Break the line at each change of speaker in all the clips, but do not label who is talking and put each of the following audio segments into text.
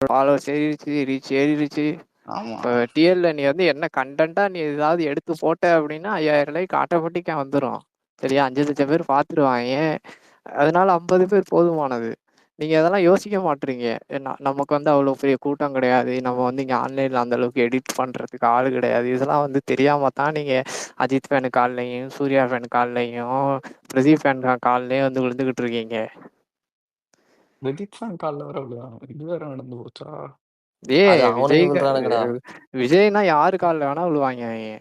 Followers ஏறிருச்சு, reach ஏறிருச்சு.
ஆமா.
இப்ப டிஎல்ல நீ வந்து என்ன கன்டென்ட்டா நீ ஏதாவது எடுத்து போட்ட அப்படின்னா 5000 லைக் ஆட்டோமேட்டிக்கா வந்துரும். சரியா? 5,00,000 பேர் பார்த்துருவாங்க. அதனால 50 பேர் போதுமானது. நீங்க அதெல்லாம் யோசிக்க மாட்றீங்க. நமக்கு வந்து அவ்வளோ பெரிய கூட்டம் கிடையாது. நம்ம வந்து இங்க ஆன்லைன்ல அந்த அளவுக்கு எடிட் பண்றதுக்கு ஆள் கிடையாது. இதெல்லாம் வந்து தெரியாம தான் நீங்க அஜித் ஃபேனு கால்லயும், சூர்யா ஃபேன் கால்லயும், பிரதீப் ஃபேன் கால்லயும் வந்து விழுந்துகிட்டு இருக்கீங்க.
பிரதீப் ஃபேன் கால்ல வேற விழுவாங்க. இது வேற நடந்து போச்சா?
அது
ஏய்
அவனுங்க விழுறானுங்கடா.
விஜய்னா யாரு கால்ல வேணா விழுவாங்க அவிங்க.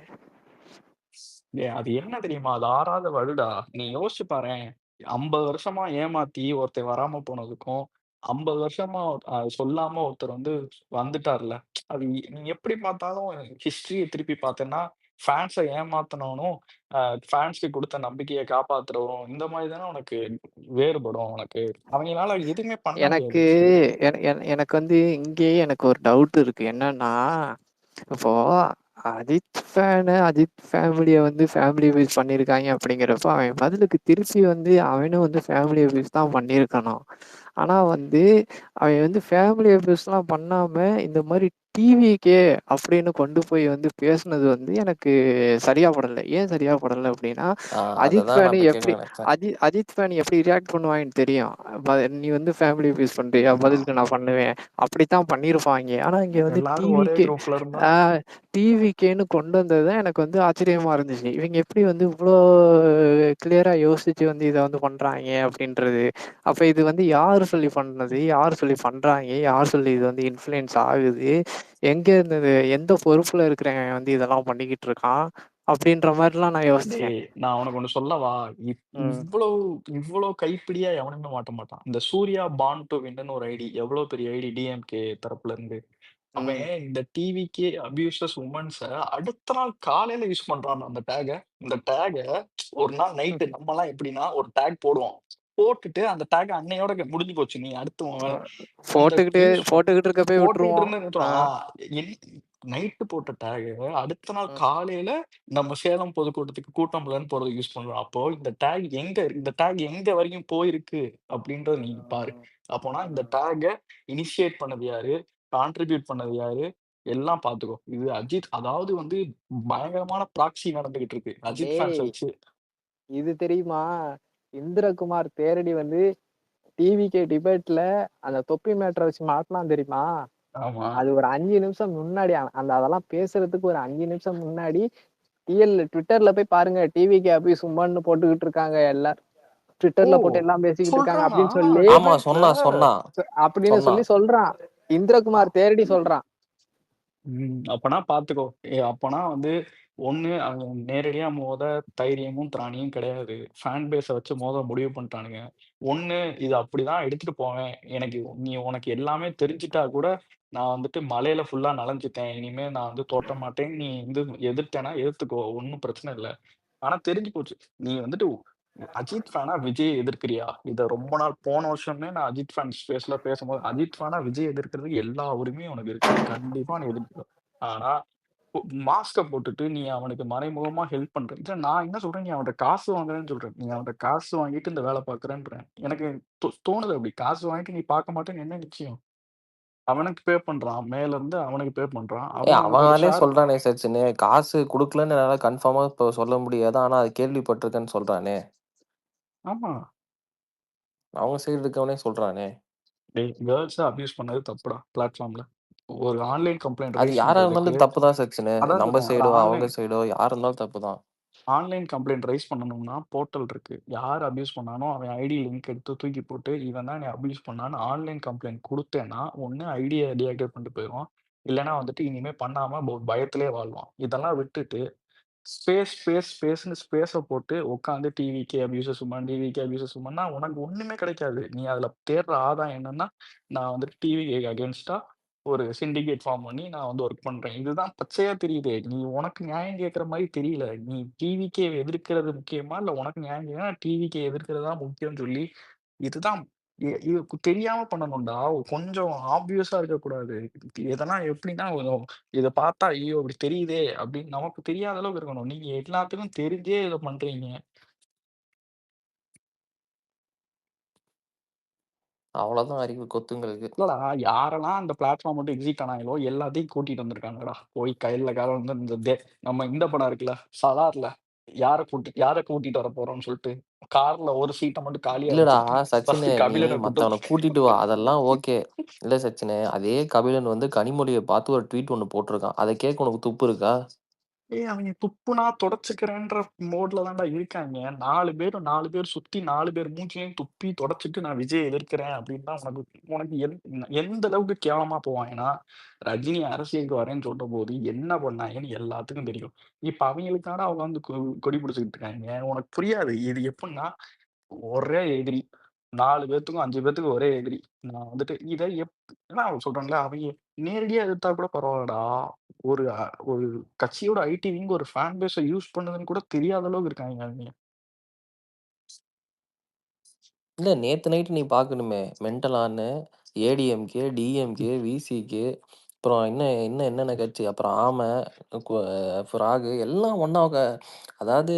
டேய் அது என்ன தெரியுமா? அது ஆறாத வடுடா. நீ யோசிச்சு பாரேன். 50 வருஷமா ஏமாத்தி ஒருத்தன் வராம போனதுக்கும், 50 வருஷமா சொல்லாம ஒருத்தர் வந்து வந்துட்டார்ல. அது நீ எப்படி பார்த்தாலும் ஹிஸ்டரிய திருப்பி பார்த்தேன்னா, ஃபேன்ஸ ஏமாத்துனவனும், ஃபேன்ஸ்க்கு குடுத்த நம்பிக்கைய காப்பாத்துறவரும், இந்த மாரி தானே உனக்கு வேறுபடும் உனக்கு. அவங்களால எதுவுமே பண்ண
எனக்கு
முடியாது.
எனக்கு வந்து இங்கேயே எனக்கு ஒரு டவுட் இருக்கு. என்னன்னா, இப்போ அஜித் ஃபேமிலிய வந்து ஃபேமிலி அபியூஸ் பண்ணியிருக்காய்ங்க அப்படிங்கிறப்போ, அவன் பதிலுக்கு திருப்பி வந்து அவனும் வந்து ஃபேமிலி அபியூஸ் தான் பண்ணியிருக்கணும். ஆனா வந்து, அவன் வந்து ஃபேமிலி அபியூஸ்லாம் பண்ணாம, இந்த மாரி டிவிக்கே அப்படின்னு கொண்டு போய் வந்து பேசுனது வந்து எனக்கு சரியா படல. ஏன் சரியா படல அப்படின்னா, அஜித்
அததான் நான்
ஃபேன்
இப்ப கேட்க
எப்படி
நினைச்சேன்.
அஜித் ஃபேன் எப்படி ரியாக்ட் பண்ணுவாங்கன்னு தெரியும். நீ வந்து ஃபேமிலி அபியூஸ் பண்றியா? பதிலுக்கு நான் பண்ணுவேன். அப்படித்தான் பண்ணியிருப்பாய்ங்க. ஆனா இங்க வந்து
எல்லாரும் ஒரே குரூப்ல இருந்தா
ஆ டிவிக்கேன்னு கொண்டு வந்தது தான் எனக்கு வந்து ஆச்சரியமா இருந்துச்சு. இவங்க எப்படி வந்து இவ்ளோ கிளியரா யோசிச்சு வந்து இத வந்து பண்றாய்ங்க அப்படின்றது. அப்ப இது வந்து யாரு சொல்லி பண்ணது? யாரு சொல்லி பண்றாய்ங்க? யார் சொல்லி இது வந்து இன்ஃப்ளூயன்ஸ் ஆகுது? எங்க இருந்தது? எந்த பொறுப்புல இருக்கிறவன் வந்து இதெல்லாம் பண்ணிக்கிட்டு இருக்கான்? அப்படின்ற மாரிலாம் நான் யோசிச்சேன்.
டேய் நான் உனக்கு ஒண்ணு சொல்லவா?
ம்.
இவ்வளவு இவ்வளவு கைப்பிடியா எவனுமே மாட்ட மாட்டான். இந்த சூர்யா பார்ன் டூ வின்னு ஒரு ஐடி, எவ்வளவு பெரிய ஐடி டிஎம்கே தரப்புல இருந்து. அவன்
ம்.
இந்த டிவிகே அபியூசஸ் உமன்ஸ அடுத்த நாள் காலையில யூஸ் பண்றான் அந்த டேக. இந்த டேக ஒரு நாள்
ம்.
நைட்டு நம்மலாம் எப்படின்னா ஒரு டேக் போடுவோம். போட்டுட்டு அந்த டேக் அன்னையோட முடிஞ்சு போச்சு. நீ அடுத்து உன் வேல. அந்த யூஸ்
போட்டுக்கிட்டு இருக்கப்பயே
போட்டுக்கிட்டு
விட்டுருவோம்.
இருந்தேன்னு
ஆ.
என் நைட்டு போட்ட டேக அடுத்த நாள்
ம்.
காலையில நம்ம சேலம் பொதுக்கூட்டத்துக்கு கூட்டம்லன்னு போறதுக்கு யூஸ் பண்றோம். அப்போ இந்த டேக் எங்க வரைக்கும் போயிருக்கு அப்படின்றத நீ பாரு.
ம்.
அப்போனா இந்த
ம்.
டேக்க இனிஷியேட் பண்ணது யாரு? கான்ட்ரிபியூட் பண்ணது யாரு? எல்லாம் பார்த்துக்கோ. இது அஜித் அதாவது வந்து பயங்கரமான ப்ராக்ஸி நடந்துகிட்டு இருக்கு. அஜித் ஃபேன்ஸ
டேய்
வச்சு.
இது தெரியுமா? இந்திரகுமார் தேரடி வந்து டிவிகே டிபேட்ல அந்த தொப்பி மேட்டர வச்சு மாட்டுனான் தெரியுமா?
ஆமா.
அது ஒரு 5 நிமிஷம் முன்னாடி அதெல்லாம் பேசுறதுக்கு ஒரு 5 நிமிஷம் முன்னாடி ட்விட்டர்ல போய் பாருங்க. டிவிகே அபியூஸ் சும்மான்னு போட்டுக்கிட்டு இருக்காங்க எல்லாரும்.
ஓ!
ட்விட்டர்ல போட்டு எல்லாம் பேசிக்கிட்டு இருக்காங்க
சொல்றானா?
அப்படின்னு சொல்லி
ஆமா,
டிபேட்ல
அப்படின்னு
சொன்னான்.
சொல்லி சொல்றான். இந்திரகுமார் தேரடி சொல்றான்.
அப்பன்னா பார்த்துக்கோ. அப்பன்னா வந்து ஒண்ணு அவன் நேரடியா மோத தைரியமும், திராணியும் கிடையாது. ஃபேன் பேஸ வச்சு மோத முடிவு பண்ணிட்டானுங்க. ஒண்ணு இது அப்படிதான் எடுத்துட்டு போவேன். உனக்கு எல்லாமே தெரிஞ்சுட்டா கூட, நான் வந்துட்டு மழையில ஃபுல்லா நனைஞ்சுட்டேன். இனிமே நான் வந்து தோட்ட மாட்டேன். நீ வந்து எதிர்த்தேன்னா எதிர்த்துக்கோ. ஒண்ணும் பிரச்சனை இல்ல. ஆனா தெரிஞ்சு போச்சு. நீ வந்துட்டு அஜித் ஃபேனா விஜய எதிர்க்கிறியா? இத ரொம்ப நாள் போன வருஷமே நான் அஜித் ஃபேன் ஸ்பேஸ்ல பேசும்போது, அஜித் ஃபேனா விஜய் எதிர்க்கிறதுக்கு எல்லா உரிமையும் உனக்கு இருக்கு. கண்டிப்பா நீ எதிர்க்கலாம். ஆனா, மாஸ்க்க போட்டுட்டு நீ அவனுக்கு மறைமுகமா ஹெல்ப் பண்ற. நான் என்ன சொல்றேன், நீ அவன்ட்ட காசு வாங்குறேன்னு சொல்றேன். நீ அவன்ட்ட காசு வாங்கிட்டு இந்த வேல பார்க்குறேன்றேன். எனக்கு தோணுது அப்படி. காசு வாங்கிட்டு நீ பார்க்க மாட்டேன்னு என்ன நிச்சயம்? அவனுக்கு பே பண்றான். மேல இருந்து அவனுக்கு பே பண்றான். அவன் உனக்கு ஒரு
அவனாலே
ஷேர்
சொல்றானே சச்சினு, காசு குடுக்கலன்னு என்னால கன்ஃபார்மா இப்ப சொல்ல முடியாது. ஆனா அது கேள்விப்பட்டிருக்கேன்னு சொல்றானே.
ஆமா.
அவங்க சைடு இருக்கவனே சொல்றானே.
டேய் கேர்ல்ஸ அபியூஸ் பண்ணது தப்புடா பிளாட்ஃபார்ம்ல. ஒரு ஆன்லைன் கம்ப்ளைண்ட்
அது
ரைஸ்
யாரா
பண்றதுக்கு
இருந்தாலும் தப்பு தான் சச்சினு.
அதான்
நம்ம
சொல்றேன். ஒரு
சைடோ, அவங்க சைடோ யார் இருந்தாலும் தப்பு தான்.
ஆன்லைன் கம்ப்ளைண்ட் ரைஸ் பண்ணணும்னா போர்ட்டல் இருக்கு. யார் அபியூஸ் பண்ணானோ அவன் ஐடி லிங்க் எடுத்து தூக்கி போட்டு, இவன் தான் என்னைய அபியூஸ் பண்ணான்னு ஆன்லைன் கம்ப்ளைண்ட் குடுத்தேன்னா, ஒண்ணு ஐடிய டீஆக்டிவேட் பண்ணிட்டு போயிருவான். இல்லன்னா வந்துட்டு இனிமே பண்ணாம பயத்திலேயே வாழ்வான். இதெல்லாம் விட்டுட்டு ஸ்பேஸ்ன்னு ஸ்பேஸ போட்டு உட்காந்து TVK abuses women, TVK abuses உமன்னா உனக்கு ஒண்ணுமே கிடைக்காது. நீ அதுல தேடுற ஆதாயம் என்னன்னா, நான் வந்துட்டு டிவிகேக்கு அகைன்ஸ்ட்டா ஒரு சிண்டிகேட் ஃபார்ம் பண்ணி நான் வந்து ஒர்க் பண்றேன். இதுதான் பச்சையா தெரியுதே. நீ உனக்கு நியாயம் கேட்கிற மாரி தெரியல. நீ டிவிகே எதிர்க்கிறது முக்கியமா? இல்ல உனக்கு நியாயம் கேட்கணும்னா டிவிகே எதிர்க்கிறது தான் முக்கியம்னு சொல்லி, இதுதான் இது தெரியாம பண்ணணும்டா. கொஞ்சம் ஆப்வியஸா இருக்கக்கூடாது. இதெல்லாம் எப்படின்னா இத பார்த்தா, "ஐயோ! இப்படி தெரியுதே!" அப்படின்னு நமக்கு தெரியாத அளவுக்கு இருக்கணும். நீங்க எல்லாத்துக்கும் தெரிஞ்சே இத பண்றீங்க.
அவ்வளோதான் அறிவு கொத்துங்களுக்கு.
இல்லடா, யாரெல்லாம் அந்த பிளாட்ஃபார்ம் விட்டு எக்ஸிட் ஆனாங்களோ, எல்லாத்தையும் கூட்டிட்டு வந்திருக்காங்கடா. போய் கையில கால வந்து நம்ம இந்த படம் இருக்குல்ல, சலார்ல யார கூட்டிட்டு வரப்போறோம்ன்னு சொல்லிட்டு, கார்ல ஒரு சீட்ட மட்டும் காலியா
இல்லடா
வச்சுட்டு,
சச்சினு,
ஃபர்ஸ்ட்
நீ
கபிலன கூட்டு
மத்தவன கூட்டிட்டு வா. அதெல்லாம் ஓகே. இல்ல சச்சினு, அதே கபிலன் வந்து கனிமொழிய பார்த்து ஒரு ட்வீட் ஒண்ணு போட்டிருக்கான். அத கேட்க உனக்கு துப்பு இருக்கா?
அவைங்க துப்புனா தொடச்சுக்கிறேன்ற மோட்ல தான்டா இருக்காய்ங்க. 4 பேர் சுத்தி 4 பேர் மூஞ்சிலயும் துப்பி தொடச்சுட்டு நான் விஜய எதிர்க்கிறேன் அப்டின்னா, உனக்கு உனக்கு எந்த அளவுக்கு கேவலமா போவாங்கன்னா, ரஜினி அரசியலுக்கு வரேன்னு சொன்னபோது என்ன பண்ணாங்கன்னு எல்லாத்துக்கும் தெரியும். இப்ப அவைங்களுக்காக அவங்க வந்து கொடி பிடிச்சுக்கிட்டு இருக்காய்ங்க. உனக்கு புரியாது. இது எப்புட்ன்னா, ஒரே எதிரி. 4 பேத்துக்கும் 5 பேத்துக்கும் ஒரே எதிரி. நான் வந்துட்டு இத அதான் சொல்றேன்ல, அவைங்க நேரடியா எதிர்த்தா கூட பரவால்லடா. ஒரு ஒரு கட்சியோட ஐடி விங் ஒரு ஃபேன் பேஸ யூஸ் பண்ணுதுன்னு கூட தெரியாத அளவுக்கு இருக்காய்ங்க அவைங்க.
இல்ல நேத்து நைட் நீ பார்க்கணுமே. மென்டலான்னு ஏடிஎம்கே, டிஎம்கே, விசிகே, அப்புறம் இன்னும் இன்னும் என்னென்ன கட்சி, அப்புறம் கு ஃப்ராகு எல்லாம் ஒண்ணா அதாவது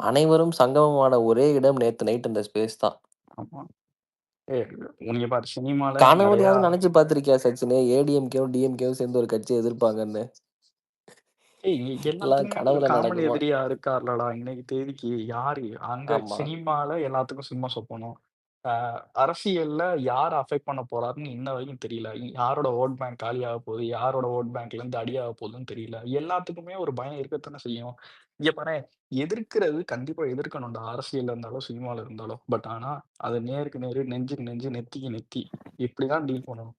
அனைவரும் சங்கமமான ஒரே இடம் நேத்து நைட் இந்த ஸ்பேஸ் தான்.
ஆமா. ஏய் நீங்க பாரு சினிமால நெறையா
கனவுலயாவது நெனச்சு பார்த்திருக்கியா சச்சினு? ஏடிஎம்கேவும், டிஎம்கேவும் சேர்ந்து ஒரு கட்சிய எதிர்ப்பாங்கன்னு. எல்லாம்
எல்லாத்துக்குமே ஒரு
கனவுல
காமன்
நடக்குமா?
எதிரியா இருக்கார்லடா இன்னைக்கு தேதிக்கு. யாரு? அங்க
ஆமா.
சினிமால எல்லாத்துக்கும் சிம்ம சொப்பனம். அ அரசியல்ல யார அஃபெக்ட் பண்ண போறாருன்னு இன்ன வரைக்கும் தெரியல. யாரோட வோட் பேங்க் காலியாக போகுது, யாரோட வோட் பேங்க்லேருந்து அடியாக போகுதுன்னு தெரியல. எல்லாத்துக்குமே ஒரு பயம் இருக்கத்தானே செய்யும். இங்க பாரேன், எதிர்க்கிறது கண்டிப்பா எதிர்க்கணும்டா. அரசியல்ல இருந்தாலும், சினிமால இருந்தாலும். பட் ஆனா, அது நேருக்கு நேரு, நெஞ்சுக்கு நெஞ்சு, நெத்திக்கு நெத்தி. இப்படிதான் டீல் பண்ணணும்.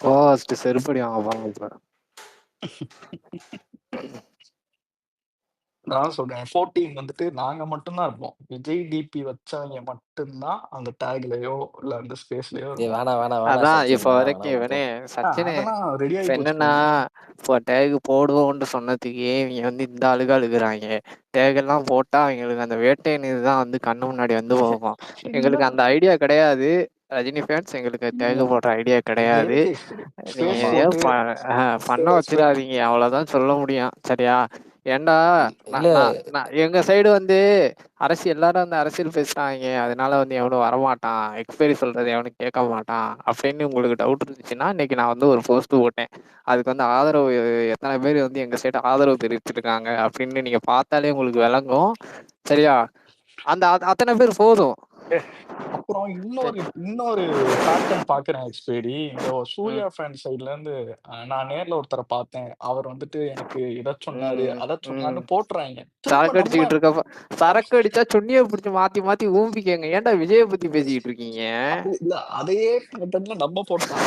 ஃபர்ஸ்ட் செருப்படி வாங்க போறோம் இப்ப.
நான் சொல்றேன் 14 வந்துட்டு நாங்க மட்டும் தான் இருப்போம். விஜய் டிபி வச்சவங்க மட்டும் தான் அந்த டேக்லயோ, இல்ல அந்த ஸ்பேஸ்லயோ
ஏய்
இருப்போம்.
வேணாம்
அதான்
சச்சின்.
இப்ப வரைக்கும்
வேணாம் போ.
இவனே சச்சினு
அதெல்லாம் ரெடி
இப்ப
ஆயி போச்சு
என்னன்னா,
தம்பி.
இப்போ டேக் போடுவோம்னு சொன்னதுக்கே இவங்க வந்து இந்த ஆளுக அழுகுறாங்க. டேக் எல்லாம் போட்டா அவங்களுக்கு அந்த வேட்டையன் இதுதான் வந்து கண்ணு முன்னாடி வந்து போகும்.
இல்ல
எங்களுக்கு அந்த ஐடியா கிடையாது. ரஜினி ஃபேன்ஸ் எங்களுக்கு டேக் போடுற ஐடியா கிடையாது.
எதுக்கு
நீங்க
ஸ்பேஸ்
எதையோ
போட்டு
பண்ண
ஸ்பே
வச்சிடாதீங்க. அவ்வளவுதான் சொல்ல முடியும். சரியா? ஏன்டா நான்
இல்ல
நான் நான் எங்க சைடு வந்து எல்லாரும் வந்து அரசியல் பேசுறாங்க. அதனால வந்து எவனும் வரமாட்டான். எக்ஸ்பைரி சொல்றது எவனும் கேட்க மாட்டான். அப்படின்னு உங்களுக்கு டவுட் இருந்துச்சுன்னா, இன்னைக்கு நான் வந்து ஒரு போஸ்ட் போட்டேன். அதுக்கு வந்து ஆதரவு எத்தனை பேர் வந்து எங்க சைடு ஆதரவு தெரிவிச்சிருக்காங்க அப்படின்னு நீங்க பார்த்தாலே உங்களுக்கு விளங்கும். சரியா? அந்த அத்தனை பேர் போதும்.
அப்புறம்
சரி.
இன்னொரு பேட்டர்ன் பார்க்குறேன் எக்ஸ்பேடி. இந்த
ம்,
சூர்யா ஃபேன் சைட்லேருந்து நான் நேர்ல ஒருத்தர பார்த்தேன். அவர் வந்துட்டு எனக்கு இத சொன்னாரு,
ம்,
அத
ம்.
சொன்னாருன்னு போட்டுறாய்ங்க. திரும்ப
சரக்கு
நம்ம
அடிச்சுக்கிட்டு இருக்கப்ப சரக்கு அடிச்சா சொன்னியை பிடிச்சி மாத்தி மாத்தி ஊம்பிக்கங்க. ஏன்டா விஜய பத்தி பேசிக்கிட்டு இருக்கீங்க?
இல்ல அதையே பேட்டர்ன்ல நம்ம போட்டா,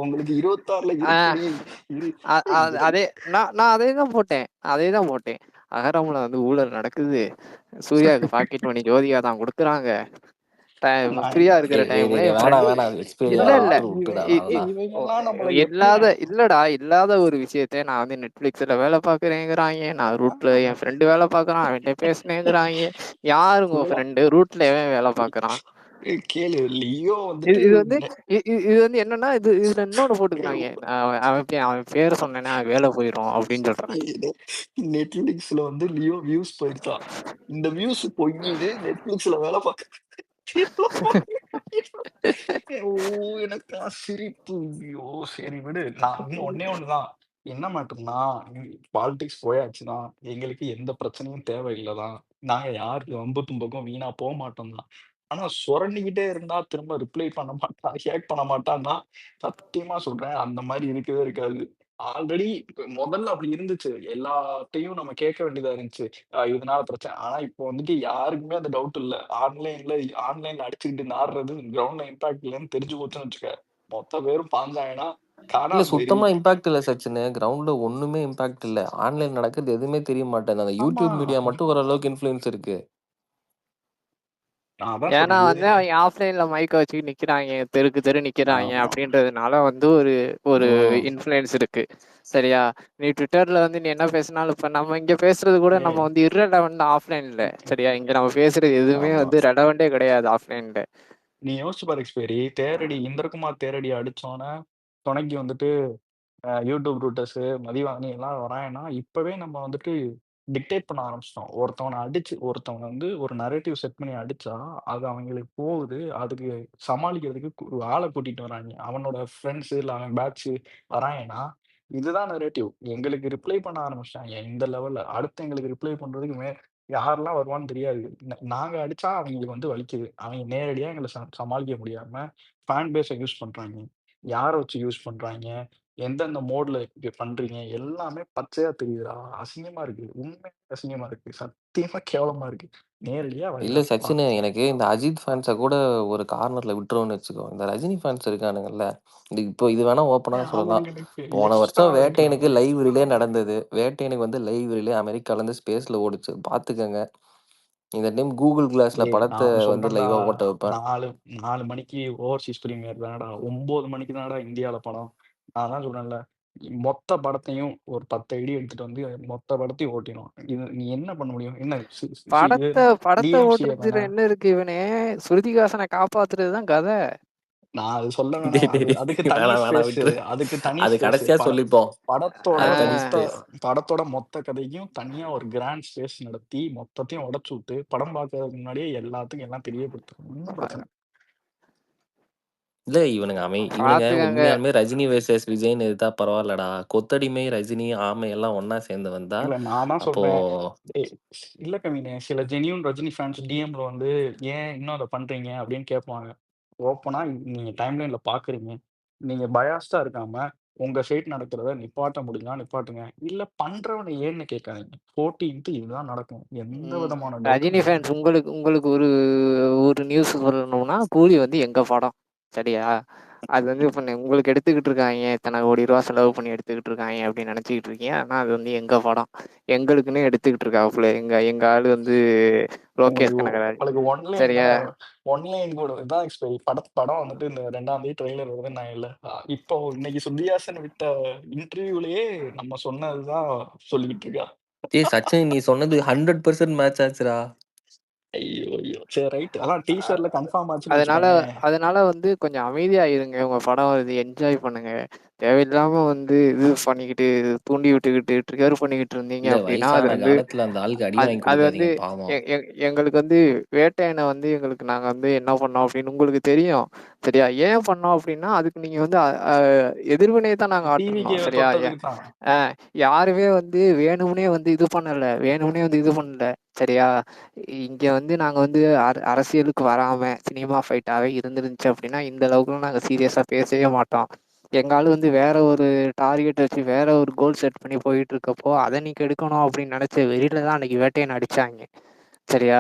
உங்களுக்கு 26ல
ஆஹ்
இருக்குடி. இரு
அ-
ஏய்
அ- அதே நான் நான் அதே தான் போட்டேன். அதே தான் போட்டேன். அகரம்ல வந்து ஊழல் நடக்குது. சூர்யாவுக்கு பாக்கெட் மணி ஜோதிகா தான் கொடுக்குறாங்க.
நான்
ஃப்ரீயா இருக்கிற
டேய் டேய்
டைம்ல
டேய் டேய்
என் ஃப்ரெண்டு
வேணாம் எக்ஸ்பீரி
இல்ல
இல்லடா
இல்ல
விட்டுடா
இ- இ-
வேணாம்டா.
ஓ,
இவங்கலாம் நம்மள எப்படி
இல்லாத ஒரு விஷயத்த நான் வந்து நெட்ஃபிளிக்ஸ்ல வேலை பார்க்குறேங்கிறாங்க. நான் ரூட்ல என் ஃப்ரெண்டு வேலை பார்க்குறான். அவன்கிட்ட பேசினேங்கிறாங்க. யாரு உங்க
இல்லடா
ஃப்ரெண்டு? ரூட்ல எவன் வேலை பார்க்குறான்?
கேளு லியோ
இது
வந்துட்டு
இது வந்து இது வந்து என்னன்னா, இதுல இன்னொன்னு போட்டுக்கிறாங்க. அவன் பேரை சொன்னேன்னா வேலை போயிடும் அப்படின்னு சொல்றாங்க.
நெட்ஃபிளிக்ஸ்ல வந்து லியோ வியூஸ் போயிருச்சாம். இந்த வியூஸ் பொய்யுது நெட்ஃபிளிக்ஸ்ல வேலை பார்க்க ஓ எனக்கெல்லாம் சிரிப்பு. ஐயோ சரி விடு. நான் இன்னும் ஒண்ணே ஒண்ணுதான். என்ன மேட்டர்னா பாலிடிக்ஸ் போயாச்சுன்னா எங்களுக்கு எந்த பிரச்சனையும் தேவையில்லதான். நாங்க யாருக்கு வம்பு தும்பக்கும் வீணா போக மாட்டோம் தான். ஆனா சொரண்டிக்கிட்டே இருந்தா திரும்ப ரிப்ளை பண்ண மாட்டான், ரியாக்ட் பண்ண மாட்டான்னா சத்தியமா சொல்றேன் அந்த மாதிரி இருக்கவே இருக்காது. ஆல்ரெடி முதல்ல அப்படி இருந்துச்சு. எல்லார்ட்டயும் நம்ம கேட்க வேண்டியதா இருந்துச்சு. இதனால பிரச்சனை. ஆனா இப்போ வந்துட்டு யாருக்குமே அந்த டவுட் இல்ல. ஆன்லைன்ல அடிச்சுக்கிட்டு நாடுறது கிரவுண்ட்ல இம்பாக்ட் இல்லன்னு தெரிஞ்சு போச்சுன்னு வச்சுக்க. மொத்த பேரும் பாஞ்சாங்கன்னா,
இல்ல
காணாம போயிரு.
சுத்தமா இம்பாக்ட் இல்ல சச்சினு. கிரவுண்ட்ல ஒண்ணுமே இம்பாக்ட் இல்ல. ஆன்லைன் நடக்குது எதுவுமே தெரிய மாட்டேங்குது. அந்த
ஆமா.
யூடியூப் மீடியா மட்டும் ஓரளவுக்கு இன்ஃப்ளூயன்ஸ் இருக்கு.
நான் அதான்
ஏன்னா
சொல்றேன்.
வந்து அவங்க ஆஃப்லைன்ல மைக்க வச்சுக்கிட்டு நிக்கிறாங்க. தெருக்கு தெரு நிக்கிறாங்க
ஆமா.
அப்படின்றதுனால வந்து ஒரு ஒரு
ம்.
இன்ஃப்ளூயன்ஸ் இருக்கு. சரியா? நீ ட்விட்டர்ல வந்து நீ என்ன பேசினாலும் இப்ப நம்ம இங்க பேசுறது கூட நம்ம
ஏய்
வந்து இரலவெண்ட் ஆஃப்லைன்ல. சரியா? இங்க நம்ம பேசுறது எதுவுமே
ஆமா.
வந்து ரெலவெண்டே கிடையாது ஆஃப்லைன்ல.
நீ யோசிச்சு பாரு எக்ஸ்பேரி. தேரடி இந்திரகுமார் தேரடி அடிச்சோனே, துணைக்கு வந்துட்டு யூடியூப் ரூட்டர்ஸு, மதிவாணனி எல்லாம் வராங்கன்னா, இப்பவே நம்ம வந்துட்டு டிக்டேட் பண்ண ஆரம்பிச்சிட்டோம். ஒருத்தவன வந்து ஒரு நரேட்டிவ் செட் பண்ணி அடிச்சா, அது அவங்களுக்கு போகுது. அதுக்கு சமாளிக்கிறதுக்கு ஆள கூட்டிட்டு வராய்ங்க. அவனோட ஃப்ரெண்ட்ஸ் இல்ல அவன் பேட்ச் வராய்ங்கன்னா, இதுதான் நரேட்டிவ். எங்களுக்கு ரிப்ளை பண்ண ஆரம்பிச்சுட்டாய்ங்க இந்த லெவல்ல. அடுத்து எங்களுக்கு ரிப்ளை பண்றதுக்கு யாரெல்லாம் வருவான்னு தெரியாது. நாங்க அடிச்சா அவங்களுக்கு வந்து வலிக்குது. அவங்க நேரடியா எங்கள சமாளிக்க முடியாம ஃபேன் பேஸ யூஸ் பண்றாய்ங்க. யார வச்சு யூஸ் பண்றாய்ங்க? எந்தெந்த மோட்ல பண்றீங்க? எல்லாமே பச்சையா தெரியுதுடா. அசிங்கமா இருக்கு. உண்மையாவே அசிங்கமா இருக்கு. சத்தியமா கேவலமா இருக்கு. நேரடியா
இல்ல
வாங்க
சச்சினு,
வாங்க.
எனக்கு இந்த அஜித் ஃபேன்ஸ கூட ஒரு கார்னர்ல விட்டுருவோம்னு வச்சுக்கோ. இந்த ரஜினி ஃபேன்ஸ் இருக்கானுங்கல்ல, இது வேணா ஓப்பனா சொல்லலாம்.
அவங்களுக்கு
போன
எக்ஸ்ட்ரா
வருஷம் வேட்டையனுக்கு
இருக்குடா.
லைவ் ரிலே நடந்தது. வேட்டையனுக்கு வந்து லைவ் ரிலே அமெரிக்காலேருந்து ஸ்பேஸ்ல ஓடுச்சு. பார்த்துக்கங்க. இந்த டைம் கூகுள் கிளாஸ்ல படத்த
நான் ஒண்ணு
வந்து
சொல்றேன்டா.
லைவா ஓட்ட வைப்பேன்.
4 மணிக்கு ஓவர்சீஸ் பிரீமியர் தானடா. 9 மணிக்கு தானடா இந்தியால படம். நான் தான் சொல்றேன்ல. மொத்த படத்தையும் ஒரு 10 ஐடி எடுத்துட்டு வந்து மொத்த படத்தையும் ஓட்டிரும். இது நீ என்ன பண்ண முடியும்? என்ன இது
படத்தை
டிஎம்சிஏ
ஓட்டுறதுல
தானே?
என்ன இருக்கு? இவனே ஸ்ருதிஹாசனை காப்பாத்துறதுதான் கதை.
நான் அது சொல்ல
டேய்
வேணாம்.
டேய் டேய்,
அதுக்கு தனி
வேணாம் வேணாம்
ஸ்பேஸ்.
விட்டுரு.
அதுக்கு தனி
அது
ஸ்பேஸ்.
கடைசியா சொல்லிப்போம்.
படத்தோட
அது தனி
ஆஹ்
மொத்த
ஸ்பேஸ்.
படத்தோட மொத்த கதையும் தனியா ஒரு கிராண்ட் ஸ்பேஸ் நடத்தி மொத்தத்தையும் உடைச்சு விட்டு படம் பார்க்கறதுக்கு முன்னாடியே எல்லாத்துக்கும் எல்லாம் தெரியப்படுத்தணும். ஒண்ணும் பிரச்சனை
இல்ல இவனுங்க
பாத்துக்கங்க.
உண்மையாலுமே ரஜினி வெர்சஸ் விஜய்னு எடுத்தா பரவாயில்லடா. கொத்தடிமை, ரஜினி, ஆமை எல்லாம் ஒண்ணா சேர்ந்து வந்தா
இல்ல நான் தான்
அப்போ
சொல்றேன். ஏய், இல்ல கவினே, சில ஜெனியூன் ரஜினி ஃபேன்ஸ் டிஎம்ல வந்து ஏன் இன்னும் அதை பண்றீங்க அப்படின்னு கேட்பாங்க. ஓப்பனா நீங்க டைம்லைன்ல பாக்குறீங்க. நீங்க பயாஸ்டா இருக்காம உங்க சைட் நடக்கிறத நிப்பாட்ட முடியுமா நிப்பாட்டுங்க. இல்ல பண்றவனை ஏன்னு கேட்காதீங்க. 14th இதுதான் நடக்கும். எந்த விதமான டவுட்டும்
ரஜினி
கிடையாது.
ஃபேன்ஸ் உங்களுக்கு உங்களுக்கு ஒரு ஒரு நியூஸ் சொல்லணும்னா, கூலி வந்து எங்க படம். சரியா? அது வந்து இப்ப உங்களுக்கு எடுத்துக்கிட்டு இருக்காங்க, இத்தனை கோடி ரூபா செலவு பண்ணி எடுத்துக்கிட்டு இருக்காங்க அப்படின்னு நினைச்சுக்கிட்டு இருக்கீங்க. ஆனா அது வந்து எங்க படம். எங்களுக்குன்னே எடுத்துக்கிட்டு இருக்காப்புல. எங்க ஆளு வந்து லோகேஷ்
உங்களுக்கு
கனகராஜ்.
உங்களுக்கு ஒன்லைன்
சரியா?
தான். ஒன்லைன் கூட இதான் எக்ஸ்பெரி படம் வந்துட்டு இந்த 2ஆம் தேதி ட்ரெய்லர் வருது நான் இல்ல. இப்போ இன்னைக்கு சுத்தியாசன் விட்ட இன்டர்வியூலயே நம்ம சொன்னதுதான் சொல்லிட்டு இருக்கா.
சச்சின் நீ சொன்னது 100% மேட்ச் ஆச்சுடா.
ஐயோ ஐயோ சரி ரைட். அதான் டீசர்ட்ல கன்ஃபார்ம் ஆச்சுன்னு
அதனால
வச்சுக்கோங்க.
அதனால வந்து கொஞ்சம் அமைதியா இருங்க. உங்க படம் வருது, என்ஜாய் பண்ணுங்க. தேவையில்லாம வந்து இது பண்ணிக்கிட்டு, தூண்டி விட்டுக்கிட்டு, ட்ரிகர் பண்ணிக்கிட்டு இருந்தீங்க
இல்ல
அப்படின்னா, அது
வயசான
வந்து
காலத்துல அந்த ஆளுக்கு அடி
அது
வாங்கி
அது வந்து
கொடுக்காதீங்க பாவம்.
எங்களுக்கு வந்து வேட்டையனை வந்து எங்களுக்கு நாங்க வந்து என்ன பண்ணோம் அப்படின்னு உங்களுக்கு தெரியும். சரியா? ஏன் பண்ணோம் அப்படின்னா, அதுக்கு நீங்க வந்து எதிர்வினையை தான் நாங்க ஆற்றணும்.
டிவிக்கு
சரியா?
தொட்டதுக்கு தான்.
யாருமே வந்து வேணும்னே வந்து இது பண்ணல. வேணும்னே வந்து இது பண்ணல. சரியா? இங்க வந்து நாங்க வந்து அரசியலுக்கு வராம சினிமா ஃபைட்டாவே இருந்துருந்துச்சு அப்படின்னா, இந்த அளவுக்குலாம் நாங்க சீரியஸா பேசவே மாட்டோம். எங்க ஆளு வந்து வேற ஒரு டார்கெட் வச்சு வேற ஒரு கோல் செட் பண்ணி போயிட்டு இருக்கப்போ, அதை நீ கெடுக்கணும் அப்படின்னு நினைச்ச வெறியில தான் அன்னைக்கு வேட்டையனை அடிச்சாங்க. சரியா?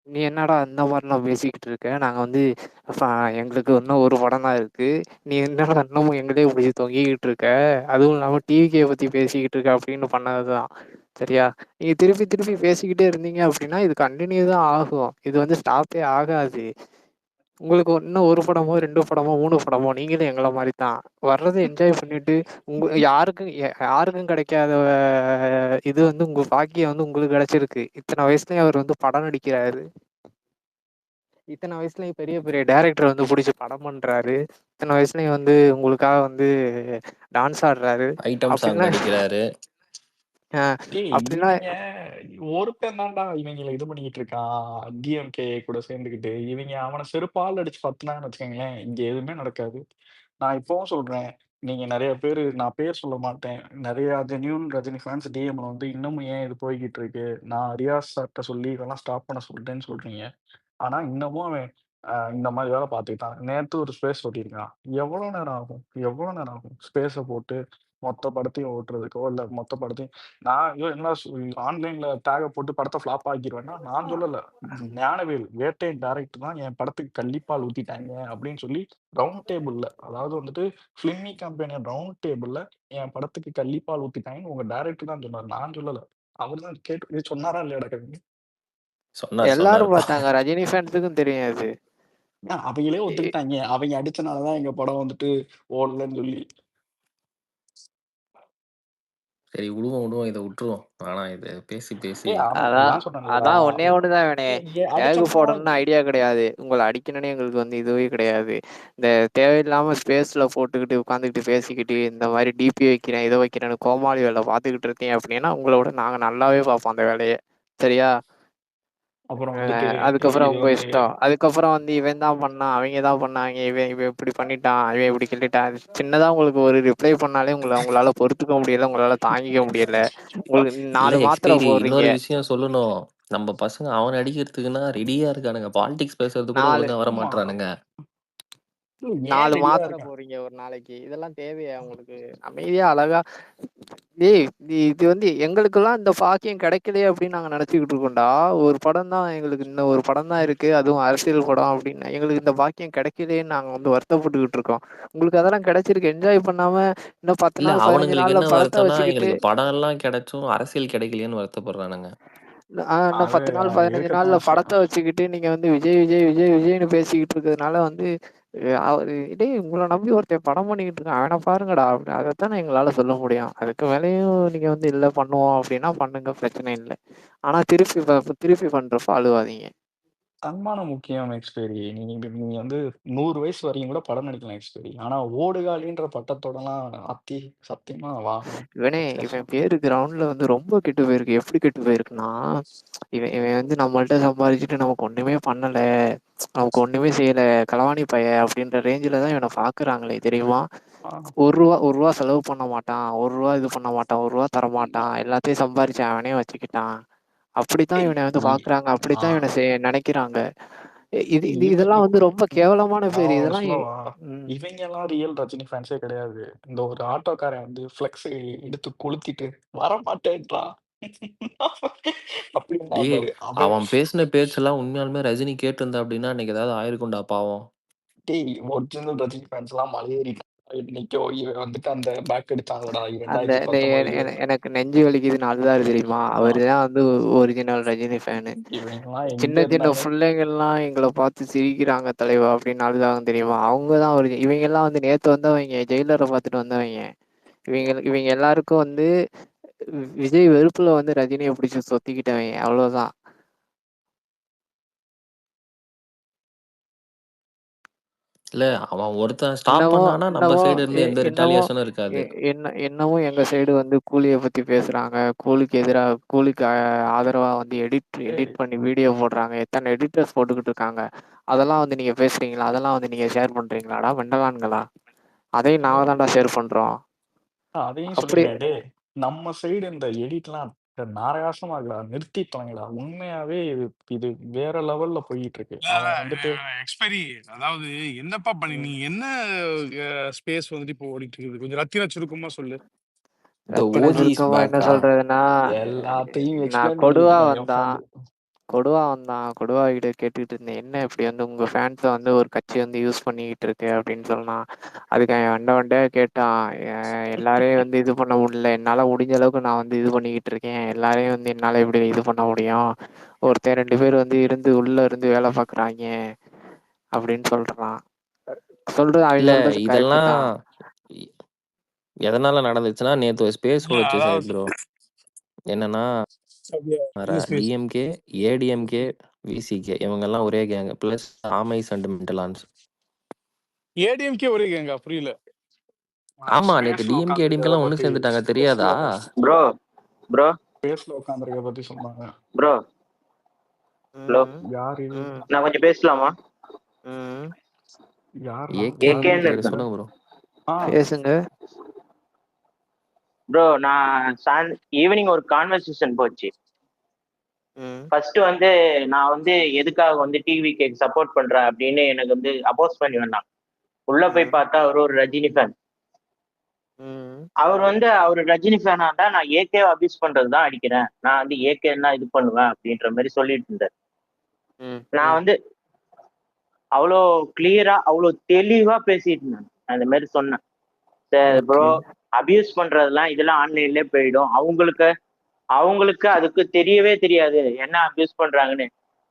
நீ என்னடா இந்த மாதிரிலாம் பேசிக்கிட்டு இருக்க? நாங்க வந்து எங்களுக்கு இன்னும் ஒரு படம் தான் இருக்கு. நீ என்னடா இன்னமும் எங்களே இப்படி தொங்கிக்கிட்டு இருக்க? அதுவும் இல்லாம டிவிகே பத்தி பேசிக்கிட்டு இருக்க அப்படின்னு பண்ணதுதான். சரியா? நீங்க திருப்பி திருப்பி பேசிக்கிட்டே இருந்தீங்க அப்படின்னா, இது கண்டினியூ தான் ஆகும். இது வந்து ஸ்டாப்பே ஆகாது. உங்களுக்கு இன்னும் 1 படமோ, 2 படமோ, 3 படமோ நீங்களும் எங்கள மாரி தான். வர்றத என்ஜாய் பண்ணிட்டு, யாருக்கும் கிடைக்காத இது வந்து உங்க பாக்கியம் வந்து உங்களுக்கு கிடைச்சிருக்கு. இத்தனை வயசுலயும் அவர் வந்து படம் நடிக்கிறாரு. இத்தனை வயசுலயும் பெரிய பெரிய டைரக்டர் வந்து புடிச்சு படம் பண்றாரு. இத்தனை வயசுலயும் வந்து உங்களுக்காக வந்து டான்ஸ் ஆடுறாரு.
ஐட்டம் சாங்
அப்படின்னா
நடிக்கிறாரு.
டேய்
அப்படின்னா
இவங்க ஒருத்தன் தான்டா இவங்கள இது பண்ணிக்கிட்டு இருக்கான். டிஎம்கே கூட சேர்ந்துக்கிட்டு இவங்க அவனை செருப்பால் அடிச்சு பத்துனான்னு வச்சுக்கோங்களேன், இங்க எதுவுமே நடக்காது. நான் இப்பவும் சொல்றேன். நீங்க நிறைய பேரு நான் பேர் சொல்ல மாட்டேன். நிறைய ஜென்யூன் ரஜினி ஃபேன்ஸ் டிஎம்ல வந்து இன்னமும் ஏன் இது போய்க்கிட்டு இருக்கு? நான் ரியாஸ் சார்ட்ட சொல்லி இதெல்லாம் ஸ்டாப் பண்ண சொல்லிட்டேன்னு சொல்றீங்க. ஆனா இன்னமும் அவன் இந்த மாரி வேலை பார்த்துக்கிட்டு தான். நேத்து ஒரு ஸ்பேஸ் ஓட்டியிருக்கான். எவ்வளோ நேரம் ஆகும்? எவ்வளோ நேரம் ஆகும்? ஸ்பேஸ போட்டு மொத்த படத்தையும் ஓட்டுறதுக்கோ, இல்ல மொத்த படத்தையும் நான் ஐயோ! என்ன ஆன்லைன்ல டேக்க போட்டு படத்த ஃப்ளாப் ஆக்கிருவேன்னா, நான் சொல்லல. ஞானவேல் வேட்டையன் டைரக்டர் தான் என் படத்துக்கு கள்ளிப்பால் ஊத்திட்டாங்க அப்படின்னு சொல்லி ரவுண்ட் டேபிள்ல அதாவது வந்துட்டு ஃபிலிம்மி கம்பெனி ரவுண்ட் டேபிள்ல என் படத்துக்கு கள்ளிப்பால் ஊத்திட்டாங்கன்னு உங்க டைரக்டர் தான் சொன்னாரு. நான் சொல்லல. அவரு தான் கேட்டு இது சொன்னாரா இல்லையாடா கவின்?
சொன்னார்
எல்லாரும்
சொன்னாருப்பா.
பார்த்தாங்க. ரஜினி ஃபேன்ஸுக்கும் தெரியும் அது.
அவங்களே
இ-
ஒத்துக்கிட்டாங்க. அவங்க அடிச்சனால தான் எங்க படம் வந்துட்டு ஓடலன்னு சொல்லி.
சரி விடுவோம் இதை விட்டுருவோம். ஆனா இது பேசி பேசி
ஆனா
அதான்
அதான் சொன்னேன்ல.
அதான் ஒண்ணே ஒண்ணுதான் இவனே. டேக்
அடிச்சோம்னா
போடணும்னு ஐடியா கிடையாது. உங்களை அடிக்கணும்னு எங்களுக்கு வந்து இதுவே கிடையாது. இந்த தேவையில்லாம ஸ்பேஸ்ல போட்டுக்கிட்டு உட்காந்துக்கிட்டு பேசிக்கிட்டு இந்த மாதிரி டிபி வைக்கிறேன் இதை வைக்கிறேன்னு கோமாளி வேலை பார்த்துக்கிட்டு இருக்கேன் அப்படின்னா உங்களோட நாங்க நல்லாவே பார்ப்போம் அந்த வேலையை. சரியா?
அப்புறம் வந்துட்டு
அதுக்கப்புறம்
இது
உங்க
வந்து
இஷ்டம். அதுக்கப்புறம் வந்து இவன் தான் பண்ணான் அவங்க தான் பண்ணாங்க இவன் இவன் இப்படி பண்ணிட்டான் இவன் இப்படி கிள்ளிட்டான். சின்னதா உங்களுக்கு ஒரு ரிப்ளை பண்ணாலே உங்களால பொறுத்துக்க முடியல, உங்களால தாங்கிக்க முடியல. உங்களுக்கு
இல்ல
4 மாத்திரை
எக்ஸ்பைரி
போடுறீங்க.
இன்னொரு விஷயம் சொல்லணும். நம்ம பசங்க அவனை அடிக்கிறதுக்குன்னா ரெடியா இருக்கானுங்க. பாலிடிக்ஸ் பேசுறது கூட
4
ஒழுங்கா வர
ஆமா
மாட்றானுங்க.
ஏன்
4
ரெடியா
மாத்திரை
இருக்கான்?
போடுறீங்க ஒரு நாளைக்கு. இதெல்லாம் தேவையா உங்களுக்கு? அமைதியா அழகா ஏய் இது வந்து எங்களுக்கெல்லாம் இந்த பாக்கியம் கிடைக்கலையே அப்படின்னு நாங்க நினைச்சுக்கிட்டு இருக்கோம்டா. ஒரு படம் தான் எங்களுக்கு, இன்னும் ஒரு படம் தான் இருக்கு, அதுவும் அரசியல் படம் அப்படின்னு. எங்களுக்கு இந்த பாக்கியம் கிடைக்கலையேன்னு நாங்க வந்து வருத்தப்பட்டுக்கிட்டு இருக்கோம். உங்களுக்கு அதெல்லாம் கிடைச்சிருக்கு. என்ஜாய் பண்ணாம இன்னும் 10
இல்ல
நாள் 15
அவனுங்களுக்கு
நாள்ல
என்ன
படத்தை
வருத்தம்னா
வச்சுக்கிட்டு
எங்களுக்கு படம் எல்லாம் கிடைச்சும் அரசியல் கிடைக்கலையேன்னு வருத்தப்படுறானுங்க.
இன்னும்
அது
10 நாள் 15 நாள்ல
இருக்கத்தான்
படத்தை
செய்யும்.
வச்சுக்கிட்டு நீங்க வந்து விஜய் விஜய் விஜய் விஜய்னு பேசிக்கிட்டு இருக்கிறதுனால வந்து அவரு டேய் உங்களை நம்பி ஒருத்தன் படம் பண்ணிக்கிட்டு இருக்கான் அவனை பாருங்கடா அப்படின்னு அதைத்தானே எங்களால சொல்ல முடியும். அதுக்கு மேலேயும் நீங்க வந்து இல்லை பண்ணுவோம் அப்படின்னா பண்ணுங்க, பிரச்சனை இல்லை. ஆனா திருப்பி பண்றப்ப அழுவாதீங்க.
தன்மானம் முக்கியம் எக்ஸ்பைரி. நீங்க வந்து 100 வயசு வரைக்கும் கூட படம் நடிக்கலாம் எக்ஸ்பைரி. ஆனா ஓடுகாலின்ற பட்டத்தோடலாம் அத்தி சத்தியமா வாங்கணும்.
இவன் பேரு கிரவுண்ட்ல வந்து ரொம்ப கெட்டு போயிருக்கு. எப்படி கெட்டு போயிருக்குன்னா, இவன் இவன் வந்து நம்மள்ட்ட சம்பாதிச்சுட்டு நமக்கு ஒண்ணுமே பண்ணல, நமக்கு ஒண்ணுமே செய்யல, களவாணி பையன் அப்படின்ற ரேஞ்சில தான் இவனை பாக்குறாங்களே தெரியுமா?
ஆ,
ஒரு ரூபா செலவு பண்ண மாட்டான், ஒரு ரூபா இது பண்ண மாட்டான், ஒரு ரூபா தரமாட்டான், எல்லாத்தையும் சம்பாரிச்சு அவனே வச்சுக்கிட்டான். அப்படித்தான்
டேய்
இவனை வந்து
இ
பாக்குறாங்க,
ஆ
அப்படித்தான் இவனை நினைக்கிறாங்க.
இவன்
இதெல்லாம்
இவ்
வந்து ரொம்ப
ம்
கேவலமான பேரு.
நான் ஒண்ணு
இதெல்லாம்
சொல்லவா?
ம்.
இவைங்கலாம் ரியல் ரஜினி ஃபேன்ஸே கிடையாது. இந்த ஒரு ஆட்டோக்காரன் வந்து ஃப்ளெக்ஸ் எடுத்து கொளுத்திட்டு வரமாட்டேன்றான். அப்படின்னா
டேய்
பாரு. அவன்
அவன் பேசின பேச்செல்லாம் உண்மையாலுமே ரஜினி கேட்டிருந்தா அப்படின்னா இன்னைக்கு ஏதாவது ஆயிருக்கும்டா பாவம்.
டேய் ஒரிஜினல் ரஜினி ஃபேன்ஸ்லாம் மலையேறிட்டான். இன்னைக்கும் இவன் வந்துட்டு அந்த பேக் அடிச்சாங்கடா
அந்த இந்த
2019லயே.
எனக்கு நெஞ்சு வலிக்குதுன்னு அழுதாரு தெரியுமா?
ஆ
அவரு தான் வந்து ஒரிஜினல் ரஜினி ஃபேனு.
இவங்கலாம் எங்க
சின்ன சின்ன
இருந்தானுங்க?
பிள்ளைங்கள்லாம் எங்களை பார்த்து சிரிக்கிறாங்க தலைவா அப்படின்னு அழுதாங்க தெரியுமா? அவங்க தான் இவங்கெல்லாம் வந்து நேத்து வந்தவங்க, ஜெயிலரை பார்த்துட்டு வந்தவங்க. இவங்க எல்லாருக்கும் வந்து விஜய் வெறுப்புல வந்து ரஜினியை பிடிச்சி சொத்திக்கிட்டவங்க, அவ்வளவுதான்.
இல்ல அவன் ஒருத்தன் ஸ்டாப்
என்னமோ
பண்ணானா நம்ம
என்னமோ
சைடு இருந்து எந்த
என்னமோ
ரிட்டாலியேஷனும் இருக்காது.
என்னமோ எங்க சைடு வந்து கூலியை பத்தி பேசுறாங்க, கூலிக்கு ஆதரவா வந்து
ஏய்
எடிட் பண்ணி வீடியோ போடுறாங்க, எத்தனை எடிட்டர்ஸ் போட்டுக்கிட்டு இருக்காங்க. அதெல்லாம் வந்து நீங்க பேசுறீங்களா? அதெல்லாம் வந்து நீங்க ஷேர் பண்றீங்களாடா மெண்டலான்களா? அதையும் நாங்க
ஏய்
தான்டா ஷேர் பண்றோம்.
அதையும்
அப்படி
சொல்லுங்க. டேய் நம்ம சைடு இந்த எடிட்லாம் நாராசமா இருக்குடா. நிறுத்தி தொலைங்கடா. உண்மையாவே இது இது வேற லெவல்ல போயிட்டு இருக்கு.
இல்ல இல்ல
அவன் வந்துட்டு
எக்ஸ்பைரி. அதாவது என்னப்பா பண்ணி
ம்,
நீ என்ன ஸ்பேஸ் வந்துட்டு இப்போ ஓடிட்டு இருக்குது? கொஞ்சம் ரத்தின சுருக்கமா சொல்லு.
த
ரத்தின
ஓஜி இஸ்
சுருக்கமா என்ன
பேக்டா.
சொல்றதுன்னா,
எல்லாத்தையும்
நான்
எக்ஸ்பிளைன் பண்ணிட்டு
கொடுவா
இருக்காங்க
வந்தான்
உட்காந்து.
கொடுவா கிட்ட கேட்டுக்கிட்டு இருந்தேன், என்ன இப்படி வந்து உங்க ஃபேன்ஸை வந்து ஒரு கட்சி வந்து யூஸ் பண்ணிக்கிட்டு இருக்கு அப்படின்னு சொன்னான். அதுக்கு அவன் வண்டே கேட்டான், எல்லாரையும் வந்து இது பண்ண முடியல, என்னால் முடிஞ்ச அளவுக்கு நான் வந்து இது பண்ணிக்கிட்டு இருக்கேன், எல்லாரையும் வந்து என்னால் இப்படி இது பண்ண முடியும், ஒருத்தர் 2 பேர் வந்து உள்ள இருந்து வேலை பார்க்குறாங்க அப்படின்னு சொல்றான். அவன்
இல்ல
சொல்றது கரெக்டு
இதெல்லாம்
தான்.
எ- எதனால நடந்துச்சுன்னா நேத்து ஒரு ஸ்பேஸ்
இல்ல
ஓடுச்சு சாய்
அதாவது
ப்ரோ. என்னன்னா
அப்படியா? என்ன ஸ்பேஸ்?
டிஎம்கே, ஏடிஎம்கே, விசிகே இவங்கெல்லாம் ஒரே கேங் பிளஸ் ஆமைஸ் அண்ட் மென்டலான்ஸ்.
ஏடிஎம்கே ஒரே கேங்கா? புரியல.
ஆமா நேத்து
ஸ்பேஸ்ல
டிஎம்கே ஏடிஎம்கே
உட்காந்துருக்கிறத
எல்லாம் ஒண்ணு
பத்தி
சேர்ந்துட்டாங்க தெரியாதா?
ஸ்பேஸ்ல
ப்ரோ ப்ரோ
ஸ்பேஸ்ல உட்காந்துருக்க பத்தி சொன்னாங்க.
ப்ரோ ஹலோ,
ம்
யாரு
ம்
நான் கொஞ்சம் பேசலாமா?
ம்
யாருண்ணா
ஏகேன்னு
யாரு?
ஏகேன்னு
சரி
இருக்கேன்
சொல்லுங்க ப்ரோ.
ஆ
பேசுங்க.
ப்ரோ. நான் ஈவினிங் ஒரு கான்வர்சேஷன் போச்சு.
ம்
ஃபர்ஸ்ட் வந்து நான் வந்து எதுக்காக வந்து டிவிக்கு சப்போர்ட் பண்றேன் அப்படின்னு எனக்கு வந்து அப்போஸ் பண்ணி வந்தான். உள்ள போய்
ம்
பார்த்தா அவர் ஒரு ரஜினி ஃபேன்.
ம்
அவர் ரஜினி ஃபேனா இருந்தா நான் ஏகே அபியூஸ் பண்றது தான் அடிக்கிறேன், நான் வந்து ஏகேன்னா இது பண்ணுவேன் அப்படின்ற மாதிரி சொல்லிட்டு இருந்தேன்.
ம்
நான்
ம்
வந்து அவ்வளோ கிளியரா அவ்வளோ தெளிவா பேசிட்டு இருந்தேன். நான் இந்த மாதிரி சொன்னேன், சரி ப்ரோ,
ஓகே.
அபியூஸ் பண்றதெல்லாம் இதெல்லாம் ஆன்லைன்லயே போயிடும், அவங்களுக்கு அதுக்கு தெரியவே தெரியாது என்ன அபியூஸ் பண்றாங்கன்னு.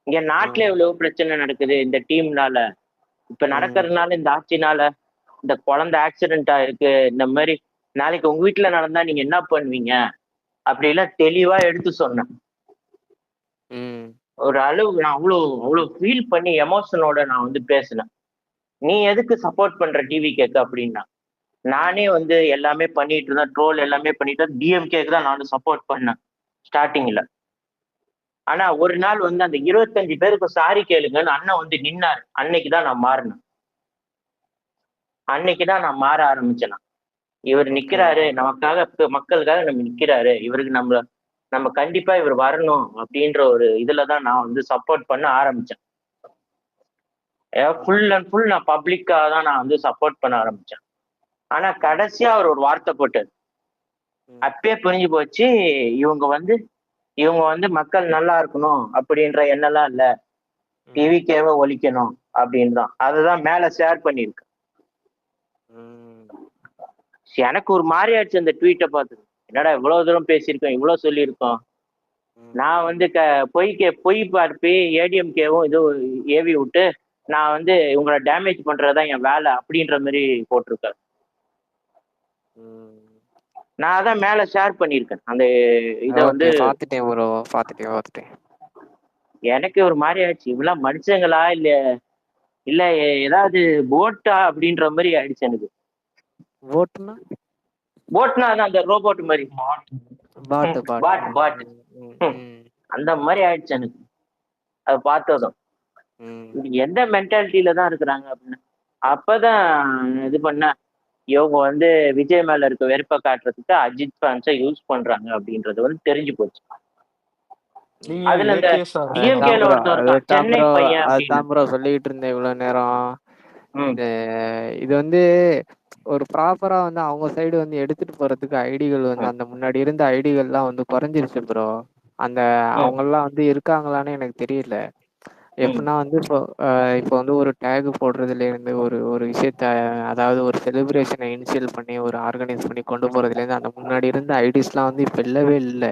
இங்க நாட்டுல
ம்
எவ்வளவு பிரச்சனை நடக்குது இந்த டீம்னால, இப்ப
ம்
நடக்கிறதுனால, இந்த ஆட்சினால. இந்த குழந்தை ஆக்சிடென்ட் ஆயிருக்கு, இந்த மாதிரி நாளைக்கு உங்க வீட்டுல நடந்தா நீங்க என்ன பண்ணுவீங்க அப்படிலாம் தெளிவா எடுத்து சொன்னேன்.
ம்.
ஒரு அளவு நான் அவ்வளோ ஃபீல் பண்ணி எமோஷனோட நான் வந்து பேசினேன். நீ எதுக்கு சப்போர்ட் பண்ற டிவி கேக்கு அப்படின்னா, நானே வந்து எல்லாமே பண்ணிட்டு இருந்தேன், ட்ரோல் எல்லாமே பண்ணிட்டு டிஎம்கேக்கு தான் நானும் சப்போர்ட் பண்ணேன் ஸ்டார்டிங்ல. ஆனா ஒரு நாள் வந்து அந்த 25 பேருக்கு சாரி கேளுங்கன்னு அண்ணன் வந்து நின்னாரு. அன்னைக்கு தான் நான் மாறினேன். அன்னைக்கு தான் நான் மாற ஆரம்பிச்சேன். இவர்
ஓகே.
நிக்கிறாரு நமக்காக, மக்களுக்காக நம்ம நிக்கிறாரு, இவருக்கு நம்ம கண்டிப்பா இவர் வரணும் அப்படின்ற ஒரு இதுலதான் நான் வந்து சப்போர்ட் பண்ண ஆரம்பிச்சேன். ஃபுல் அண்ட் ஃபுல் நான் பப்ளிக்காக தான் நான் வந்து சப்போர்ட் பண்ண ஆரம்பிச்சேன். ஆனா கடைசியா அவர் ஒரு வார்த்தை போட்டார்.
ம்.
அப்பயே புரிஞ்சு போச்சு, இவங்க வந்து மக்கள் நல்லா இருக்கணும் அப்படின்ற எண்ணம்லாம் இல்ல,
ம்.
டிவிக்கேவை ஒழிக்கணும் அப்படின்னு தான். அதுதான் மேல ஷேர் பண்ணிருக்கு.
ம்.
எனக்கு ஒரு மாதிரி ஆயிடுச்சு அந்த ட்வீட்டை பார்த்து. என்னடா இவ்வளவு தூரம் பேசியிருக்கோம், இவ்வளவு சொல்லியிருக்கோம்.
ம்.
நான் வந்து பொய் பார்ப்பி ஏடிஎம்கேவும் இது ஏவி விட்டு நான் வந்து இவங்களை டேமேஜ் பண்றதுதான் என் வேலை அப்படின்ற மாதிரி போட்டிருக்காரு.
ம்.
நான் அதான் மேல ஷேர் பண்ணியிருக்கேன் அந்த இதை
ஓகே.
வந்து.
பார்த்துட்டேன் ப்ரோ. பார்த்துட்டேன்.
எனக்கு ஒரு மாதிரி ஆயிடுச்சு, இவ்வளவு மனுஷங்களா இல்ல ஏதாவது போட்டா அப்படின்ற மாதிரி ஆயிடுச்சு எனக்கு.
போட்னா?
போட்னா அது அந்த ரோபோட் மாதிரி.
பாட்டு.
பாட் அந்த மாதிரி ஆயிடுச்சு எனக்கு அது பார்த்ததும்.
ம்.
இது எந்த மென்டாலிட்டியில தான் இருக்கிறாங்க அப்படின்னு அப்பதான் இது பண்ண, இவங்க வந்து விஜய் மேல இருக்க வெறுப்பை காட்டுறதுக்கு அஜித் ஃபேன்ஸை யூஸ் பண்றாங்க அப்படின்றது வந்து தெரிஞ்சு போச்சு.
நீங்க
அதுல இந்த
ஏகே சார்
டிஎம்கேல ஒருத்தர் இருக்கான், சென்னை பையன் அப்படின்னு.
அதுதான் ப்ரோ சொல்லிட்டு இருந்தேன் இவ்வளவு நேரம்.
ம்.
இது வந்து ஒரு ப்ராப்பரா வந்து அவங்க சைடு வந்து எடுத்துட்டு போறதுக்கு ஐடிகள் வந்து அந்த முன்னாடி இருந்த ஐடிகள்லாம் வந்து குறைஞ்சிருச்சு ப்ரோ. அந்த அவங்கெல்லாம் வந்து இருக்காங்களான்னு எனக்கு தெரியல. எப்படின்னா வந்து இப்போ வந்து ஒரு டேக் போடுறதுலேருந்து ஒரு விஷயத்த, அதாவது ஒரு செலிப்ரேஷனை இனிஷியல் பண்ணி ஒரு ஆர்கனைஸ் பண்ணி கொண்டு போறதுலேருந்து அந்த முன்னாடி இருந்த ஐடிஸ்லாம் வந்து இப்போ இல்லவே இல்லை.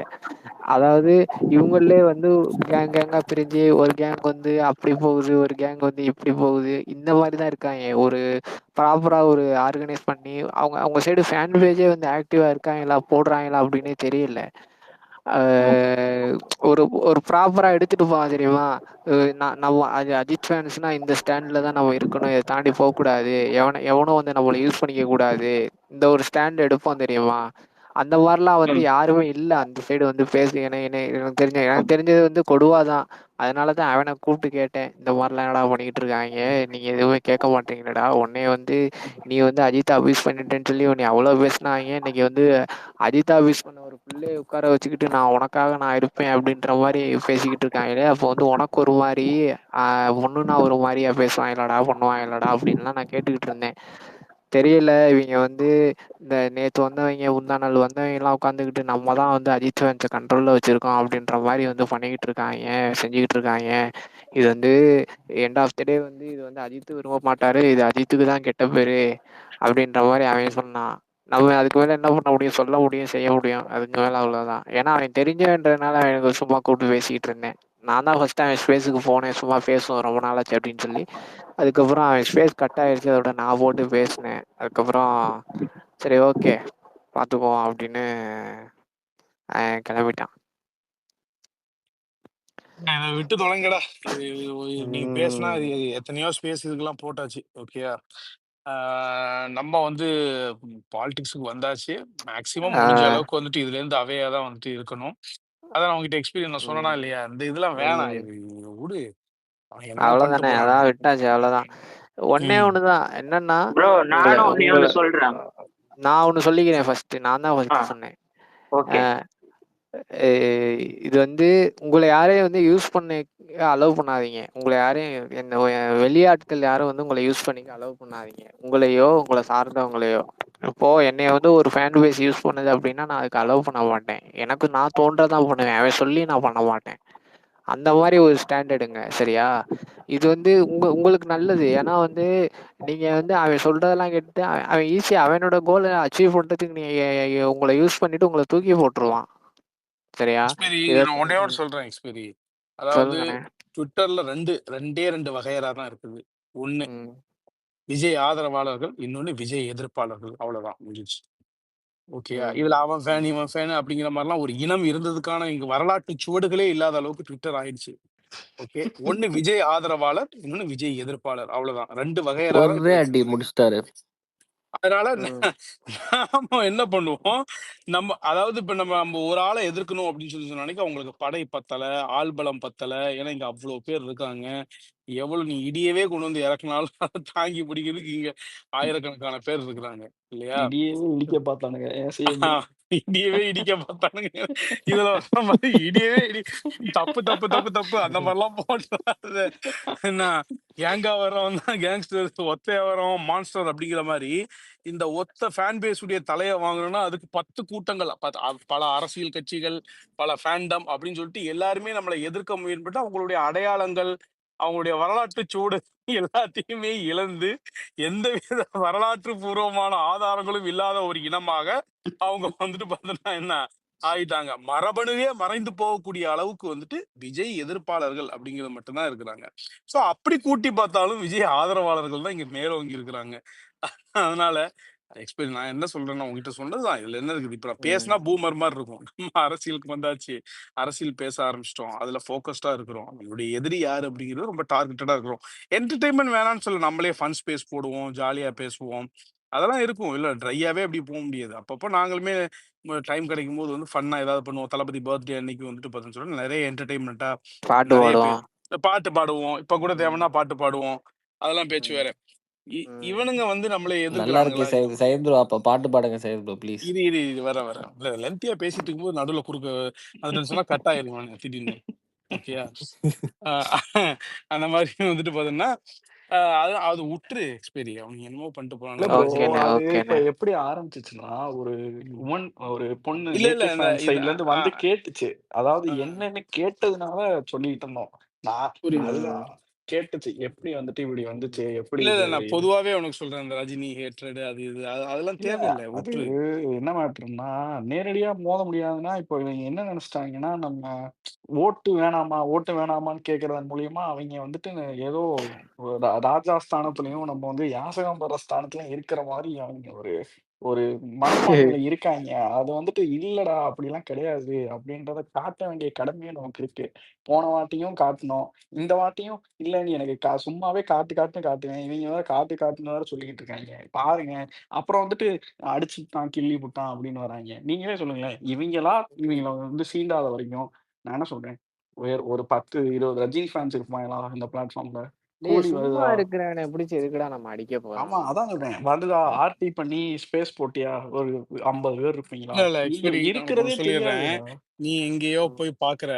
அதாவது இவங்களே வந்து கேங்கா பிரிஞ்சு ஒரு கேங் வந்து அப்படி போகுது, ஒரு கேங் வந்து இப்படி போகுது, இந்த மாதிரி தான் இருக்காங்க. ஒரு ப்ராப்பரா ஒரு ஆர்கனைஸ் பண்ணி அவங்க சைடு ஃபேன் பேஜே வந்து ஆக்டிவா இருக்காங்களா போடுறாங்களா அப்படின்னே தெரியல. ஒரு ஒரு ப்ராப்பரா எடுத்துட்டு போவான் தெரியுமா. நம்ம அஜித் ஃபேன்ஸ்னா இந்த ஸ்டாண்ட்ல தான் நம்ம இருக்கணும், இதை தாண்டி போகக்கூடாது, எவனும் வந்து நம்மளை யூஸ் பண்ணிக்க கூடாது, இந்த ஒரு ஸ்டாண்ட் எடுப்போம் தெரியுமா. அந்த மாதிரிலாம் வந்து யாருமே இல்லை அந்த சைடு வந்து பேசு. எனக்கு தெரிஞ்சது வந்து கொடுவா தான். அதனால தான் அவனை கூப்பிட்டு கேட்டேன், இந்த மாதிரிலாம் என்னடா பண்ணிக்கிட்டு இருக்காங்க, நீங்கள் எதுவுமே கேட்க மாட்டீங்களடா, உன்னைய வந்து நீ வந்து அஜித் அபியூஸ் பண்ணிட்டேன்னு சொல்லி உன்னை அவ்வளோ பேசினாங்க, இன்னைக்கு வந்து அஜித் அபியூஸ் பண்ண ஒரு பிள்ளையை உட்கார வச்சுக்கிட்டு நான் இருப்பேன் அப்படின்ற மாதிரி பேசிக்கிட்டு இருக்காங்களே. அப்போ வந்து உனக்கு ஒரு மாதிரி ஒன்றுனா ஒரு மாதிரியா பேசுவாங்களாடா பண்ணுவாங்களாடா அப்படின்லாம் நான் கேட்டுக்கிட்டு இருந்தேன். தெரியல, இவங்க வந்து இந்த நேற்று வந்தவங்க முந்தா நாள் வந்தவங்கலாம் உட்காந்துக்கிட்டு நம்ம தான் வந்து அஜித் ஃபேன்ஸை கண்ட்ரோலில் வச்சுருக்கோம் அப்படின்ற மாதிரி வந்து பண்ணிக்கிட்டு இருக்காங்க, செஞ்சுக்கிட்டு இருக்காங்க. இது வந்து எண்ட் ஆஃப் த டே வந்து இது வந்து அஜித்து விரும்ப மாட்டார், இது அஜித்துக்கு தான் கெட்ட பேர் அப்படின்ற மாதிரி அவன் சொன்னான். நம்ம அதுக்கு மேலே என்ன பண்ண முடியும், சொல்ல முடியும், செய்ய முடியும், அதுக்கு மேலே அவ்வளோதான். ஏன்னா அவன் தெரிஞ்சவன்றதுனால அவனுக்கு சும்மா கூப்பிட்டு பேசிக்கிட்டு இருந்தேன். நான் தான் ஃபஸ்ட்டு அவன் ஸ்பேஸுக்கு போனேன், சும்மா பேசுவோம் ரொம்ப நாளாச்சு அப்படின்னு சொல்லி. அதுக்கப்புறம் அவன் ஸ்பேஸ் கட் ஆகிடுச்சு, அதோட நான் போட்டு பேசினேன். அதுக்கப்புறம் சரி ஓகே பார்த்துக்குவோம் அப்படின்னு கிளம்பிட்டான்.
இதை விட்டு தொலைங்கடா. நீங்க பேசினா இது எத்தனையோ ஸ்பேஸ் இதுக்கெல்லாம் போட்டாச்சு. ஓகேயா, நம்ம வந்து பாலிடிக்ஸுக்கு வந்தாச்சு. மேக்சிமம் முடிஞ்ச அளவுக்கு வந்துட்டு இதுல இருந்து அவையா தான் வந்துட்டு இருக்கணும். அதான் நான் உங்ககிட்ட எக்ஸ்பீரியன்ஸ் நான் சொன்னா இல்லையா, இந்த இதெல்லாம் வேணாம், இது விடு, அவன் என்னமோ பண்ணிட்டு
அவ்வளோதானே,
போறான்.
அதான் விட்டாச்சு, அவ்வளோதான். ஒன்னே ஒண்ணுதான் என்னன்னா,
ப்ரோ நானும் ஒண்ணு சொல்றேன்.
நான் ஒண்ணு சொல்லிக்கிறேன் ஃபர்ஸ்ட். நான் தான் ஃபர்ஸ்ட் சொன்னேன்.
ஓகே,
இது வந்து உங்களை யாரையும் வந்து யூஸ் பண்ண அலோவ் பண்ணாதீங்க. உங்களை யாரையும் இந்த வெளியாட்கள் யாரும் வந்து உங்களை யூஸ் பண்ணிக்க அலோவ் பண்ணாதீங்க, உங்களையோ உங்களை சார்ந்தவங்களையோ. இப்போ என்னைய வந்து ஒரு ஃபேன் பேஸ் யூஸ் பண்ணுது அப்படின்னா நான் அதுக்கு அலோவ் பண்ண மாட்டேன். எனக்கு நான் தோன்றதான் பண்ணுவேன், அவன் சொல்லி நான் பண்ண மாட்டேன். அந்த மாதிரி ஒரு ஸ்டாண்டர்டுங்க, சரியா. இது வந்து உங்களுக்கு நல்லது. ஏன்னா வந்து நீங்க வந்து அவன் சொல்றதெல்லாம் கேட்டு அவன் ஈஸியா அவனோட கோலை அச்சீவ் பண்றதுக்கு நீங்க உங்களை யூஸ் பண்ணிட்டு உங்களை தூக்கி போட்டுருவான், சரியா.
எக்ஸ்பெரி
இத
நான் ஒன்னே ஒன்று சொல்றேன் எக்ஸ்பெரி. அதாவது
சொல்லுங்கண்ணே.
ட்விட்டர்ல ரெண்டு வகையறா தான் இருக்குது. ஒண்ணு விஜய் ஆதரவாளர்கள், இன்னொன்னு விஜய் எதிர்ப்பாளர்கள். அவ்வளவுதான் முடிஞ்சிச்சு. ஓகேயா?
ம்.
இதுல அவன் ஃபேன், இவன் ஃபேன் அப்படிங்கிற மாரிலாம் ஒரு இனம் இருந்ததுக்கான இங்க வரலாற்று சுவடுகளே இல்லாத அளவுக்கு ட்விட்டர் ஆயிடுச்சு. ஓகே. ஒண்ணு விஜய் ஆதரவாளர், இன்னொன்னு விஜய் எதிர்ப்பாளர். அவ்வளவுதான். 2 வகையறா தான் இப்ப
ஒரே அடி
வச்சிருக்காங்க.
முடிச்சிட்டாரு.
அதனால
ம்.
நாம என்ன பண்ணுவோம், அதாவது இப்ப நம்ம ஒரு ஆள எதிர்க்கணும் அப்படின்னு சொன்னோம்னாக்க, அவங்களுக்கு படை பத்தல, ஆள் பலம் பத்தல. ஏன்னா இங்க அவ்வளோ பேர் இருக்காங்க. எவ்வளவு நீ இடியவே கொண்டு வந்து இறக்குனாலும் அத தாங்கி பிடிக்கிறதுக்கு இங்க ஆயிரக்கணக்கான பேர் இருக்கிறாங்க. இல்லையா?
இடியவே இடிக்க பார்த்தானுங்க சிஎம்.
இடியவே இடிக்க பார்த்தானுங்க. இதுல வர்ற மாதிரி இடியவே தப்பு தப்பு தப்பு தப்பு அந்த மாதிரிலாம் போட்டுறாத. என்ன கேங்கா வர்றவன் தான் கேங்ஸ்டர், ஒத்தையா வர்றவன் மான்ஸ்டர் அப்படிங்கிற மாதிரி இந்த ஒத்த ஃபேன் பேஸ் உடைய தலையை வாங்கணும்னா அதுக்கு 10 கூட்டங்கள், பல அரசியல் கட்சிகள், பல ஃபேண்டம் அப்படின்னு சொல்லிட்டு எல்லாருமே நம்மளை எதிர்க்க முயற்பட்டு அவங்களுடைய அடையாளங்கள், அவங்களுடைய வரலாற்று சூடு எல்லாத்தையுமே இழந்து எந்தவித வரலாற்று பூர்வமான ஆதாரங்களும் இல்லாத ஒரு இனமாக அவங்க வந்துட்டு பார்த்தோன்னா என்ன ஆயிட்டாங்க. மரபணுவே மறைந்து போகக்கூடிய அளவுக்கு வந்துட்டு விஜய் எதிர்ப்பாளர்கள் அப்படிங்கிறது மட்டும்தான் இருக்கிறாங்க. சோ அப்படி கூட்டி பார்த்தாலும் விஜய் ஆதரவாளர்கள் தான் இங்க மேலோங்கி இருக்கிறாங்க. அதனால நான் என்ன சொல்றேன்னா உங்ககிட்ட சொன்னதுதான். இதுல என்ன இருக்குது? இப்ப நான் பேசினா
ம்.
பூமர் மாதிரி இருக்கும். நம்ம அரசியலுக்கு வந்தாச்சு, அரசியல் பேச ஆரம்பிச்சிட்டோம், அதுல போக்கஸ்டா இருக்கிறோம். நம்மளுடைய எதிரி யாரு அப்படிங்கிறது ரொம்ப டார்கெட்டடா இருக்கிறோம். என்டர்டைன்மெண்ட் வேணாம்னு சொல்ல, நம்மளே ஃபன் ஸ்பேஸ் போடுவோம், ஜாலியா பேசுவோம், அதெல்லாம் இருக்கும். இல்ல ட்ரையாவே அப்படி போக முடியாது. அப்பப்போ நாங்களுமே டைம் கிடைக்கும் போது வந்து ஃபன்னா ஏதாவது பண்ணுவோம். தளபதி பர்த்டே அன்னைக்கு வந்துட்டு பார்த்தீங்கன்னு சொன்னா நிறைய என்டர்டைன்மெண்ட்டா
பாட்டு
நிறைய
பாடுவோம்.
பாட்டு பாடுவோம். இப்ப கூட
ம்.
தேவைன்னா பாட்டு பாடுவோம். அதெல்லாம் பேச்சு
ம்.
வேற.
ம்.
இவனுங்க வந்து நம்மளை
நல்லா இருக்கு
எதிர்க்கிறானுங்களா?
சையத் ப்ரோ. அப்ப பாட்டு பாடுங்க சையத் ப்ரோ ப்ளீஸ்.
இது வர இல்ல லென்த்தியா பேசிட்டு இருக்கும்போது நடுவுல குறுக்க வந்துட்டு சொன்னா கட் ஆயிருவாங்க திடீர்னு. ஓகேயா? அந்த மாதிரி வந்துட்டு பார்த்தீங்கன்னா, அது அது உட்ரு எக்ஸ்பெரி. அவனுங்க என்னமோ பண்ணிட்டு
இல்ல
போறானுங்க.
ப்ரோ,
ஓகேண்ணே,
அது இப்ப
ஓகேண்ணே.
எப்படி ஆரம்பிச்சுச்சுன்னா, ஒரு
ம்.
உமன் ஒரு பொண்ணு
இல்ல
ஏகே
இந்த
ஃபேன்
இது
சைடுல இருந்து வந்து கேட்டுச்சு. அதாவது
அ
என்னன்னு கேட்டதுனால சொல்லிட்டு இருந்தோம். நான்
புரியுது.
அதுதான்
ம்.
கேட்டுச்சு. எப்படி வந்துட்டு இப்படி வந்துச்சு? எப்படி
இல்ல
இது
நான் பொதுவாவே உனக்கு சொல்றேன். இந்த ரஜினி ஹேட்ரட் அது இது அதெல்லாம்
இல்ல.
தேவையில்ல.
அது
உட்ரு.
என்ன மேட்டர்ன்னா, நேரடியா மோத முடியாதுன்னா, இப்போ இவங்க என்ன நெனச்சுட்டாங்கன்னா, நம்ம ஓட்டு வேணாமான்னு கேட்கறதன் மூலியமா அவைங்க வந்துட்டு ஏதோ ராஜா ஸ்தானத்துலயும், நம்ம வந்து யாசகம் படுற ஸ்தானத்துலயும் இருக்கிற மாரி அவைங்க ஒரு ஒரு மனப்பான்மையில இருக்காய்ங்க. அது வந்துட்டு இல்லடா அப்படிலாம் கிடையாது அப்படின்றத காட்ட வேண்டிய கடமையும் நமக்கு இருக்கு. போன வாட்டியும் காட்டுனோம். இந்த வாட்டியும் இல்ல நீ எனக்கு சும்மாவே காட்டுவேன். இவைங்க வேற காட்டுன்னு வேற சொல்லிக்கிட்டு இருக்காய்ங்க. பாருங்க. அப்புறம் வந்துட்டு அடிச்சுட்டான், கிள்ளி புட்டான் அப்படின்னு வராய்ங்க. நீங்களே சொல்லுங்களேன். இவைங்கள வந்து சீண்டாத வரைக்கும் நான் என்ன சொல்றேன்? ஒரு 10, 20 ரஜினி ஃபேன்ஸ் இருப்பாங்களா இந்த பிளாட்ஃபார்ம்ல?
டேய்
கூடி
சும்மா
வருதா?
இருக்கிறவன பிடிச்சு எதுக்குடா நம்ம அடிக்க
ஆமா,
போறோம்?
அதான் சொல்றேன். வருதா ஆர்டி பண்ணி ஸ்பேஸ் போட்டியா? ஒரு 50 பேர் இருப்பீங்களா?
இல்ல
நீங்க
எக்ஸ்பெரி நான் உனக்கு
இருக்கிறதே
ஒண்ணு சொல்லிடுறேன்.
தெரியாதுடா.
நீ எங்கேயோ
ம்.
போய் பார்க்குற.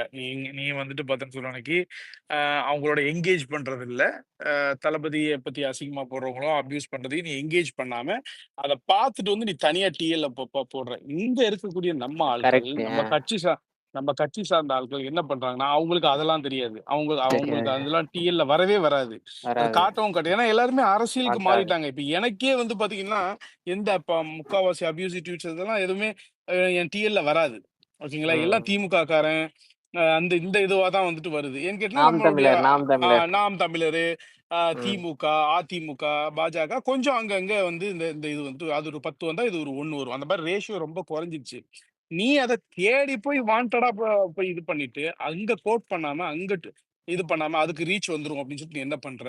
நீ வந்துட்டு பார்த்தேன்னு சொல்ல அன்னைக்கு, அவங்களோட எங்கேஜ் பண்றது இல்ல. தளபதிய பத்தி அசிங்கமா போடுறவங்களோ, அப்யூஸ் பண்றதையும் நீ எங்கேஜ் பண்ணாம, அத பார்த்துட்டு வந்து நீ தனியா டிஎல்ல போடுற. இங்க இருக்கக்கூடிய நம்ம ஆட்கள்,
கரெக்ட்.
நம்ம கட்சி சார்ந்த ஆட்கள் என்ன பண்றாங்கன்னா, அவங்களுக்கு அதெல்லாம் தெரியாது. அவங்களுக்கு
தெரியாது.
அதெல்லாம் டிஎல்ல வரவே வராது. அது
வராது.
காட்டவும் காட்டாது. ஏன்னா எல்லாருமே அரசியலுக்கு
காட்டாது.
மாறிட்டாங்க. இப்ப எனக்கே வந்து பார்த்தீங்கன்னா, இப்ப முக்காவாசி அப்யூசிவ் ட்வீட்ஸ் இதெல்லாம் எதுவுமே என் டிஎல்ல வராது. ஓகேங்களா? எல்லாம்
ம்.
திமுக காரன், இந்த இதுவா தான் வந்துட்டு வருது. ஏன்னு கேட்டீங்கன்னா,
நாம்
நம்மளுடைய
தமிழர், நாம் தமிழர்.
நாம் தமிழரு,
ம்.
திமுக, அதிமுக, பாஜக கொஞ்சம் அங்கங்க வந்து இந்த இந்த இது வந்து அது ஒரு 10 வந்தா, இது ஒரு 1 வரும். அந்த மாரி ரேஷியோ ரொம்ப குறைஞ்சிருச்சு. நீ அத தேடி போய் வாண்டடா போய் இது பண்ணிட்டு, அங்க கோட் பண்ணாம, அங்கிட்டு இது பண்ணாம, அதுக்கு ரீச் வந்துரும் அப்படின்னு சொல்லிட்டு நீ என்ன பண்ற?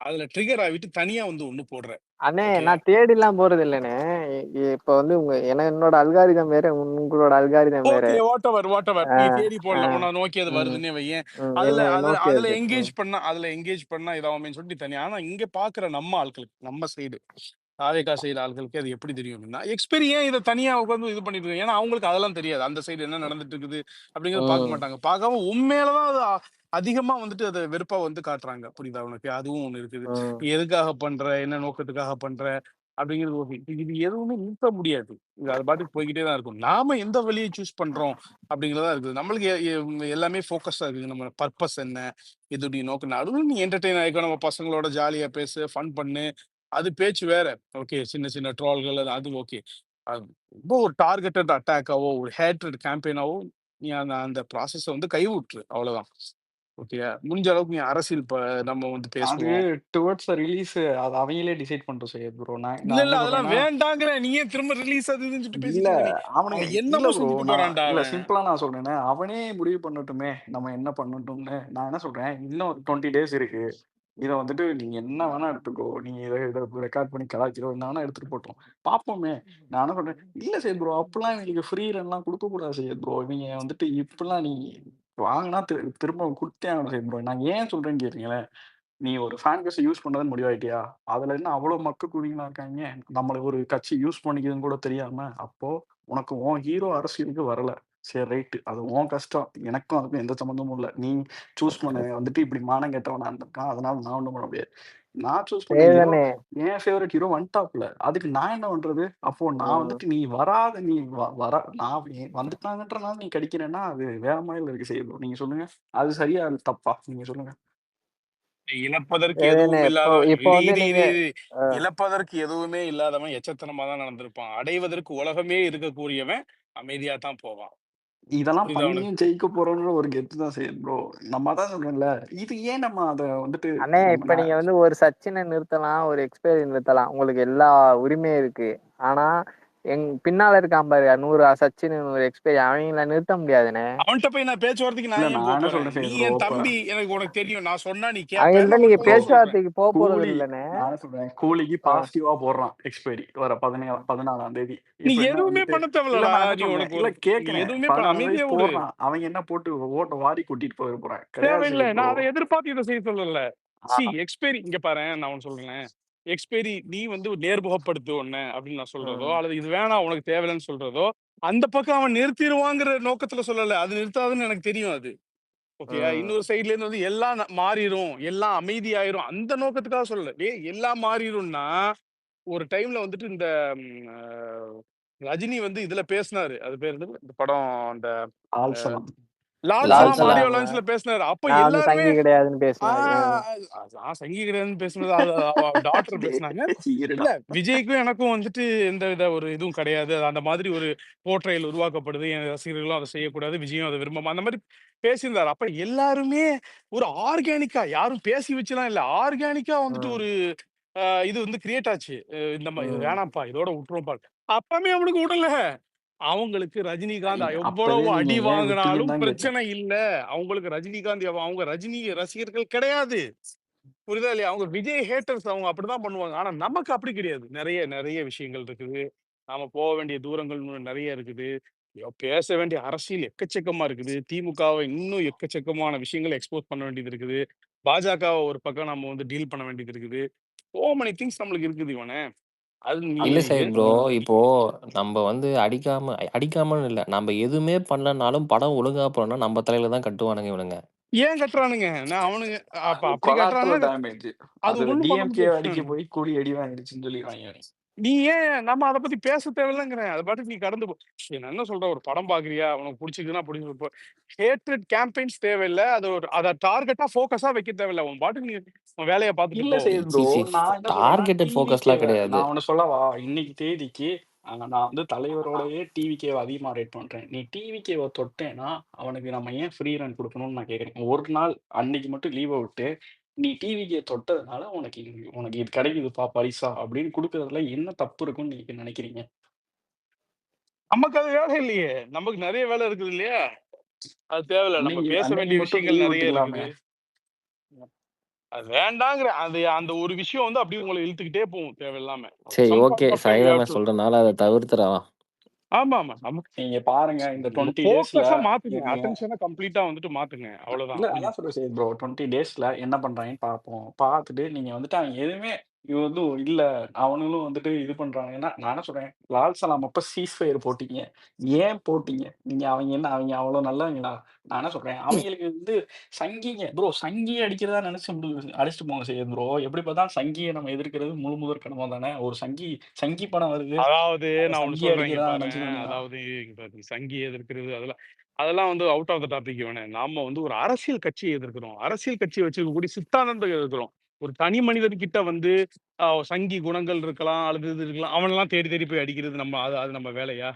அதுல ட்ரிகர் ஆவிட்டு தனியா வந்து ஒண்ணு போடுற.
அண்ணே
ஓகேயா?
நான் தேடிலாம் போறது இல்லண்ணே. இப்ப வந்து என்னோட அல்காரிதம் வேற, உங்களோட அல்காரிதம் வேற.
ஓகே. வாட்டெவர்.
ஆ,
நீ தேடி
ஆ,
போடல. உன்ன நோக்கி அது
ம்,
வருதுன்னே வையேன்.
ம்.
அதுல
என்னைய
அதுல
நோக்கி
அதுல
வருது.
எங்கேஜ் பண்ணா இதாகுமேன்னு சொல்லிட்டு தனியா. ஆனா இங்க பாக்குற நம்ம ஆட்களுக்கு, நம்ம சைடு தாவேகா சைடு ஆட்களுக்கு அது எப்படி தெரியும் அப்படின்னா, எக்ஸ்பெரி ஏன் இத தனியா உட்கார்ந்து இது பண்ணிட்டு இருக்காங்க? ஏன்னா அவங்களுக்கு அதெல்லாம் தெரியாது. அந்த சைடு என்ன நடந்துட்டு இருக்குது அப்படிங்கிறத பார்க்க
ம்,
மாட்டாங்க. பார்க்காம உன் மேல தான் அது அதிகமா வந்துட்டு அத வெறுப்பா வந்து காட்டுறாங்க. புரியுதா உனக்கு? அதுவும் ஒண்ணு இருக்குது.
ம்.
நீ எதுக்காக பண்ற? என்ன நோக்கத்துக்காக பண்ற? அப்படிங்கிறது ஓகே. இது எதுவுமே நிறுத்த முடியாது. இது அது பாட்டுக்கு போய்க்கிட்டே தான் இருக்கும். நாம எந்த வழிய சூஸ் பண்றோம் அப்படிங்கிறதா இருக்குது. நம்மளுக்கு எல்லாமே ஃபோக்கஸா இருக்குது. நம்ம பர்ப்பஸ் என்ன? எதுடைய நோக்கம்? நடுவுல நீ என்டர்டெயின் ஆயிக்கோ. நம்ம பசங்களோட ஜாலியா பேசு, ஃபன் பண்ணு. அது பேச்சு வேற. ஓகே. சின்ன சின்ன ட்ரோல்கள் அது ஓகே. அது ரொம்ப ஒரு டார்கெட்டட் அட்டாக்காவோ, ஒரு ஹேட்ரட் கேம்பெயினாவோ நீ அந்த அந்த ப்ராசஸ வந்து கைவிட்டுரு. அவ்வளோதான். ஓகேயா? முடிஞ்ச அளவுக்கு நீ அரசியல் நம்ம வந்து
அது
பேசுவோம்.
டுவர்ட்ஸ் ரிலீஸ் அது அவங்களே டிசைட் பண்ணிட்டு செய்யுது ப்ரோ. நான்
இல்ல
நான்
இல்ல
என்ன
அதெல்லாம்
சொல்றேன்னா,
வேண்டாங்கிறேன். நீ ஏன் திரும்ப ரிலீஸ் அது இதுன்னு சொல்லிட்டு
இல்ல
பேசிட்டு இருக்க நீ?
அவனுங்க
அவன்
இல்ல
என்னமோ
ப்ரோ.
செஞ்சுட்டு
நான்
போறான்டா
இல்ல
அவன்.
சிம்பிளா நான் சொல்றேனே, அவனே முடிவு பண்ணட்டுமே நம்ம என்ன பண்ணட்டும்னு. நான் என்ன சொல்றேன், இன்னும் ஒரு 20 டேஸ் இருக்கு. இத வந்துட்டு நீங்க என்ன வேணா எடுத்துக்கோ. நீங்க இத ரெக்கார்ட் பண்ணி கலாய்க்கிறோ என்ன வேணா எடுத்துட்டு போட்டோம். பார்ப்போமே. நான் என்ன சொல்றேன், இல்ல சையத் ப்ரோ அப்பலாம் இவங்களுக்கு ஃப்ரீ ரன்லாம் குடுக்கக்கூடாது சையத் ப்ரோ. இவங்க வந்துட்டு இப்படிலாம் நீ வாங்குனா திரும்ப குடுத்தே ஆகணும் சையத் ப்ரோ. நான் ஏன் சொல்றேன்னு கேட்டீங்களேன், நீ ஒரு ஃபேன் பேஸ யூஸ் பண்றதுன்னு முடிவாயிட்டியா? அதுல என்ன அவ்ளோ மக்கு குவிங்களா இருக்காய்ங்க. நம்மள ஒரு கட்சி யூஸ் பண்ணிக்குதுன்னு கூட தெரியாம, அப்போ உனக்கு உன் ஹீரோ அரசியலுக்கு வரல. சரி ரைட்டு. அது உன் கஷ்டம். எனக்கும் அதுக்கும் எந்த சம்மந்தமும் இல்ல. நீ சூஸ் பண்ண வந்துட்டு இப்படி மானம் கெட்டவனா இருந்திருக்கான். அதனால நான் ஒண்ணும் பண்ண முடியாது. நான் சூஸ் பண்ண ஹீரோ
சரிதானே.
என் ஃபேவரைட் ஹீரோ வந்துட்டாப்ல. அதுக்கு நான் என்ன பண்றது? அப்போ நான்
ம்.
வந்துட்டு நீ வராத நீ வர நான் வந்துட்டாங்கன்றனால நீ கடிக்கிறேன்னா, அது வேற மாரில இருக்கு செய்யுது. நீங்க சொல்லுங்க. அது சரியா? இல்ல தப்பா? நீங்க சொல்லுங்க.
இழப்பதற்கு
சரிதானே.
எதுவும்
இப்போ
இல்லாதவன்
இப்போ வந்து நீங்க
இழப்பதற்கு எதுவுமே இல்லாதவன் எச்சத்தனமா தான் நடந்திருப்பான். அடைவதற்கு உலகமே இருக்கக்கூடியவன் அமைதியா தான் போவான்.
இதெல்லாம்
புரியுதா உனக்கு?
பண்ணியும் ஜெயிக்க போறோம்ன்ற ஒரு கெத்து தான் செய்யுது ப்ரோ. நம்ம அதான் சொல்றேன்ல. இது ஏன் நம்ம அத வந்துட்டு
அண்ணே
நம்ம
இப்ப நீங்க வந்து ஒரு சச்சினை நிறுத்தலாம், ஒரு எக்ஸ்பைரி நிறுத்தலாம். உங்களுக்கு எல்லா உரிமையும் இருக்கு. ஆனா பின்னால இருக்கான் பாரு 100 சச்சின் 100 எக்ஸ்பைரி அவங்கள நிறுத்த முடியாதுண்ணே.
அவன்கிட்ட போய் நான் பேச்சுவார்த்தைக்கு
இல்ல
நான் ஏன்
நான்
போப்
என்ன
போறேன்?
சொல்றேன்
நீ
செய்யுது ப்ரோ.
என்
இப்ப
தம்பி, எனக்கு உனக்கு தெரியும். நான் சொன்னா நீ கேப்ப.
அவங்கள்ட்ட
நான்
நீங்க
உனக்கு பதில் சொல்றேன்.
பேச்சுவார்த்தைக்கு போக போறது
கூலி
இல்லைண்ணே.
நான் என்ன சொல்றேன், கூலிக்கு பாசிட்டிவா போடுறான் எக்ஸ்பைரி வர 14ஆம் தேதி.
நீ
இப்ப என்ன
எதுவுமே
வந்துட்டு
பண்ண
இல்ல
தேவையில்லடா.
நான் என்ன
நீ
சொல்றேன்,
உனக்கு
இல்ல
ஒரு நீ
கேட்கிறேன்.
எதுவுமே
14ஆம் தேதி
அமைதியா விடு.
போடுறான். அவங்க என்ன போட்டு ஓட்ட வாரி கூட்டிட்டு போயிட போறேன். கிடையாது
தேவையில்லை.
செய்யுது ப்ரோ.
நான் அதை எதிர்பார்த்து இதை செய்ய சொல்லல. எக்ஸ்பைரி இங்க பாரு, நான் ஒன்னு சொல்றேன். எக்ஸ்பைரி நீ வந்து நேர்முகப்படுத்து ஒண்ணு அப்படின்னு நான் சொல்றதோ, அல்லது இது வேணாம் உனக்கு தேவையில்லைன்னு சொல்றதோ, அந்த பக்கம் அவன் நிறுத்திடுவாங்கிற நோக்கத்துல சொல்லல. அது நிறுத்தாதுன்னு எனக்கு தெரியும் அது. ஓகேயா? இன்னொரு சைடுல இருந்து வந்து எல்லாம் மாறிரும், எல்லாம் அமைதியாயிரும் அந்த நோக்கத்துக்காக சொல்லல. எல்லாம் மாறிரும்னா ஒரு டைம்ல வந்துட்டு இந்த ம், அஹ், ரஜினி வந்து இதுல பேசினாரு. அது பேர் என்னது? இந்த படம் அந்த
ஆல்சலாம்.
லால்
லால்
சலாம் ஆடியோ
லால்சலாம்
சலாம்
லான்ச்ல பேசினாரு. அப்ப
நான் வந்து
எல்லாருமே
சங்கி கிடையாதுன்னு பேசினாரு.
நான் சங்கி கிடையாதுன்னு பேசுனது டாக்டர் பேசினாங்க.
இருடா.
இல்ல விஜய்க்கும் எனக்கும் வந்துட்டு எந்த வித ஒரு இதுவும் கிடையாது. அந்த மாதிரி ஒரு போர்ட்ரையல் உருவாக்கப்படுது. என் ரசிகர்களும் அதை செய்யக்கூடாது. விஜயும் அதை விரும்பமா அந்த மாதிரி பேசியிருந்தாரு. அப்ப எல்லாருமே ஒரு ஆர்கானிக்கா யாரும் பேசி வச்சுலாம் இல்ல. ஆர்கானிக்கா வந்துட்டு
ம்,
ஒரு இது வந்து கிரியேட் ஆச்சு. இது
ம்,
வேணாம்ப்பா இதோட விட்டுருவோம்ப்பா. அப்பமே அவனுக்கு விடல. அவங்களுக்கு ரஜினிகாந்த்
அப்பவே
எவ்வளவு
நீங்க
அடி
ஏன் விட்டீங்கன்னு
வாங்கினாலும்
தான் கேட்டேன்.
பிரச்சனை இல்ல. அவங்களுக்கு ரஜினிகாந்த் அவங்க ரஜினி ரசிகர்கள் கிடையாது. புரியுதா இல்லையா? அவங்க விஜய் ஹேட்டர்ஸ் அவங்க அப்படிதான் பண்ணுவாங்க. ஆனா நமக்கு அப்படி கிடையாது. நிறைய நிறைய விஷயங்கள் இருக்குது. நாம போக வேண்டிய தூரங்கள் இன்னும் நிறைய இருக்குது. பேச வேண்டிய அரசியல் எக்கச்சக்கமா இருக்குது. திமுகவை இன்னும் எக்கச்சக்கமான விஷயங்களை எக்ஸ்போஸ் பண்ண வேண்டியது இருக்குது. பாஜகவை ஒரு பக்கம் நம்ம வந்து டீல் பண்ண வேண்டியது இருக்குது. சோ மெனி திங்ஸ் நம்மளுக்கு இருக்குது இவனே. அது நீ
இல்ல
அது
சையத் ப்ரோ. இப்போ நம்ம வந்து அடிக்காமன்னு இல்ல. நம்ம எதுவுமே பண்ணலனாலும் படம் ஒழுங்கா போனா நம்ம தலையில தான் கட்டுவானுங்க இவனுங்க.
ஏன் கட்டுறானுங்க? நான் அவனுங்க அப்ப
அது
அப்படி
கொலாட்ரல்
கட்டுறான்னா
டேமேஜ்.
அது
அதுல
ஒண்ணும் பண்ண
டிஎம்கே அடிக்க
முடியாது.
போய் கூலி அடி வாங்கிடுச்சுன்னு சொல்லிடுவாங்க.
நீ ஏன் நம்ம அத பத்தி பேச தேவையில்லங்கிறேன். அது பாட்டுக்கு நீ கடந்து போ. நான் என்ன சொல்றேன், ஒரு படம் பார்க்குறியா? உனக்கு புடிச்சிருக்குன்னா புடிச்சு ஹேட்ரட் கேம்பெயின்ஸ் தேவையில்ல. அது அத டார்கெட்டா ஃபோக்கஸா வைக்க தேவையில்ல. உன் பாட்டுக்கு நீ உன் வேலைய பார்த்துட்டு
இல்ல
போ.
சையத் ப்ரோ. நான் என்ன சொல்றேன்னா,
டார்கெட்டட் ஃபோக்கஸ்லாம்
டிவிகேவ
கிடையாது.
நான் ஒண்ணு சொல்லவா? இன்னைக்கு தேதிக்கு நான் வந்து தலைவரோடயே டிவிகேவ அதிகமா ரேட் பண்றேன். நீ டிவிகேவ தொட்டேன்னா, அவனுக்கு நம்ம ஏன் ஃப்ரீ ரன் குடுக்கணும்னு நான் கேட்கிறேன். ஒரு நாள் அன்னைக்கு மட்டும் லீவ விட்டு, நீ டிவிகே தொட்டதுனால உனக்கு இது கிடைக்குதுப்பா பரிசா அப்படின்னு குடுக்கறதுல என்ன தப்பு இருக்குன்னு நீங்க நினைக்கிறீங்க?
நமக்கு அது வேலை இல்லையே. நமக்கு நெறைய வேலை இருக்குது இல்லையா? அது தேவையில்ல. நம்ம
அன்னைக்கு
பேச
அன்னைக்கு
வேண்டிய
மட்டும்
விஷயங்கள்
லீவ்
நெறைய
விட்டுக்கலாமே.
இருக்குது. அது வேண்டாங்கிற அந்த ஒரு விஷயம் வந்து அப்படியே உங்கள இழுத்துக்கிட்டே போகும் தேவையில்லாம.
சரி
some
okay.
Point of time you have
சைதான
டு.
சொல்றனால அத தவிர்த்துறலாம்.
ஆமாமா. நமக்கு
நீங்க பாருங்க இந்த 20 டேஸ்ல
ஃபோக்கஸா மாத்துங்க.
இவங்க
அட்டென்ஷன கம்ப்ளீட்டா வந்துட்டு மாத்துங்க. அவ்வளவுதான்.
இல்ல
முடிஞ்சு
அதான் சொல்றேன் சரி ப்ரோ 20 டேஸ்ல என்ன பண்றாங்கன்னு பார்ப்போம். பார்த்துட்டு நீங்க வந்துட்டு அவன் எதுவுமே இவன் வந்து இல்ல அவனுங்களும் வந்துட்டு இது பண்றாங்கன்னா, நான் என்ன சொல்றேன், லால் சலாம் அப்ப சீஸ்ஃபயர் போட்டீங்க. ஏன் போட்டீங்க? அவங்க அவ்வளோ நல்லவங்களா? நான் என்ன சொல்றேன், அவங்களுக்கு வந்து சங்கிங்க ப்ரோ சங்கிய அடிக்கிறதா நினைச்சு அடிச்சுட்டு போங்க செய்யுது ப்ரோ. எப்படி பார்த்தாலும் சங்கிய நம்ம எதிர்க்கிறது முதற் கடமை தானே. ஒரு சங்கி படம் வருது.
அதாவது
அந்த
நான் ஒண்ணு
சங்கிய
சொல்றேன் இங்க
அடிக்கிறதா
பாரேன்.
நினைச்சுக்க வேண்டியதுதான்.
அதாவது இங்க பாரு சங்கி எதிர்க்கிறது அதெல்லாம் அதெல்லாம் வந்து அவுட் ஆஃப் த டாபிக் இவனே. நாம வந்து ஒரு அரசியல் கட்சியை எதிர்க்கிறோம். அரசியல் கட்சியை வச்சிருக்கக்கூடிய சித்தாந்தத்தை எதிர்க்கிறோம். ஒரு தனி மனிதன் கிட்ட வந்து சங்கி குணங்கள் இருக்கலாம், அல்லது இது இருக்கலாம். அவனெல்லாம் தேடி தேடி போய் அடிக்கிறது அது அது நம்ம வேலையா?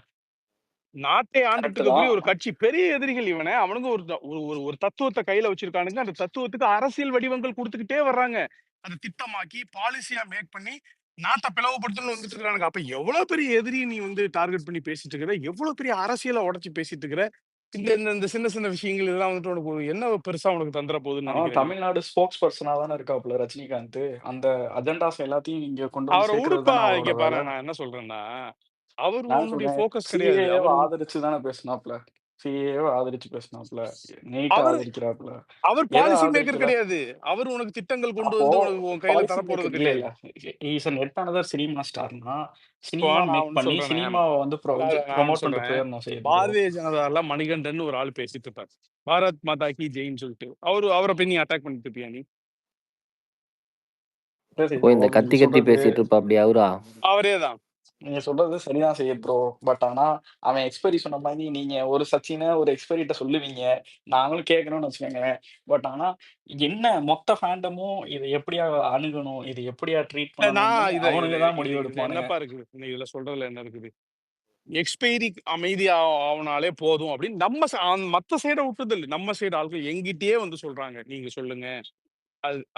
நாட்டை ஆண்டுட்டு
கரெக்ட் தான்.
இருக்கக்கூடிய ஒரு கட்சி, பெரிய எதிரிகள் இவனை. அவனுங்க ஒரு ஒரு தத்துவத்தை கையில வச்சிருக்கானுங்க. அந்த தத்துவத்துக்கு அரசியல் வடிவங்கள் கொடுத்துக்கிட்டே வர்றாங்க. அதை திட்டமாக்கி பாலிசியா மேக் பண்ணி நாட்டை பிளவுபடுத்தணும்னு வந்துட்டு இருக்கானுங்க. அப்ப எவ்வளவு பெரிய எதிரியை நீ வந்து டார்கெட் பண்ணி பேசிட்டு இருக்கிற, எவ்வளவு பெரிய அரசியலை உடைச்சு பேசிட்டு இருக்கிற. இந்த இந்த இந்த சின்ன சின்ன விஷயங்கள் இதெல்லாம் வந்துட்டு உனக்கு என்ன பெருசா உனக்கு தந்துட போகுதுன்னு
அவன்
நினைக்கிறேன் நீ?
தமிழ்நாடு ஸ்போக்ஸ் பர்சனா தானே இருக்காப்புல ரஜினிகாந்த். அந்த அஜெண்டாஸ் எல்லாத்தையும் இங்க கொண்டு வந்து
அவரை
சேர்க்கறது
உடுப்பா
தானே
இங்க
அவரோட
பாரு,
வேலை.
நான் என்ன சொல்றேன்னா, அவர்
நான்
உன்னுடைய
சொல்றேன்
போக்கஸ் கிடையாது.
சிஏஏவை
அவர்
ஆதரிச்சு தானே பேசினாப்ல. சிஏஏவை ஆதரிச்சு பேசினாப்ல. நீட்டை
அவர்
ஆதரிக்கிறாப்ல.
அவர்
எதை
பாலிசி மேக்கர்
ஆதரிக்கல?
கிடையாது. அவர் உனக்கு திட்டங்கள் கொண்டு
அப்போ
வந்து உனக்கு உன் கையில
பாலிசி
தரப்போறது
மேக்கர் இல்ல
கிடையாது.
இல்ல இஸ் நெட் அனதர் சினிமா ஸ்டார்னா
இப்போ
சினிமா
நான்
மேக்
ஒண்ணு
பண்ணி
சொல்றேனே,
சினிமாவை வந்து
நான் ஒண்ணு
ப்ரொமோட் பண்ணிட்டு
சொல்றேன்.
போயிடணும் செய்ய ப்ரோ.
பாரதிய ஜனதால மணிகண்டன் ஒரு ஆள் பேசிட்டு இருப்பார், பாரத் மாதா கி ஜெயின்னு சொல்லிட்டு. அவரை போய் நீ அட்டாக் பண்ணிட்டு இருப்பியா நீ?
ஓ இந்த
ப்ரோ
கத்தி
நீங்க
கத்தி
சொல்றது
பேசிட்டு இருப்பா அப்படி அவரா?
அவரே தான்.
நீங்க சொல்றது சரிதான் செய்ய ப்ரோ. பட் ஆனா அவன் எக்ஸ்பைரி சொன்ன மாதிரி நீங்க ஒரு சச்சினை ஒரு எக்ஸ்பைரிட்ட சொல்லுவீங்க, நாங்களும் கேட்கணும்னு வச்சுக்கோங்க. பட் ஆனா என்ன மொத்த ஃபேண்டமும் இதை எப்படியா அணுகணும், இதை எப்படியா ட்ரீட்
இல்ல, நான்
பண்ணணும்னு
இத
அவனுங்க
இத
தான்
இது
முடிவு
இது
எடுப்பானுங்க.
என்னப்பா இருக்குது இதுல சொல்றதுல என்ன இருக்குது? எக்ஸ்பைரி அமைதி ஆவனாலே போதும் அப்படின்னு நம்ம மத்த சைடை விட்டுறது இல்லை. நம்ம சைடு ஆட்கள் எங்கிட்டயே வந்து சொல்றாங்க, நீங்க சொல்லுங்க.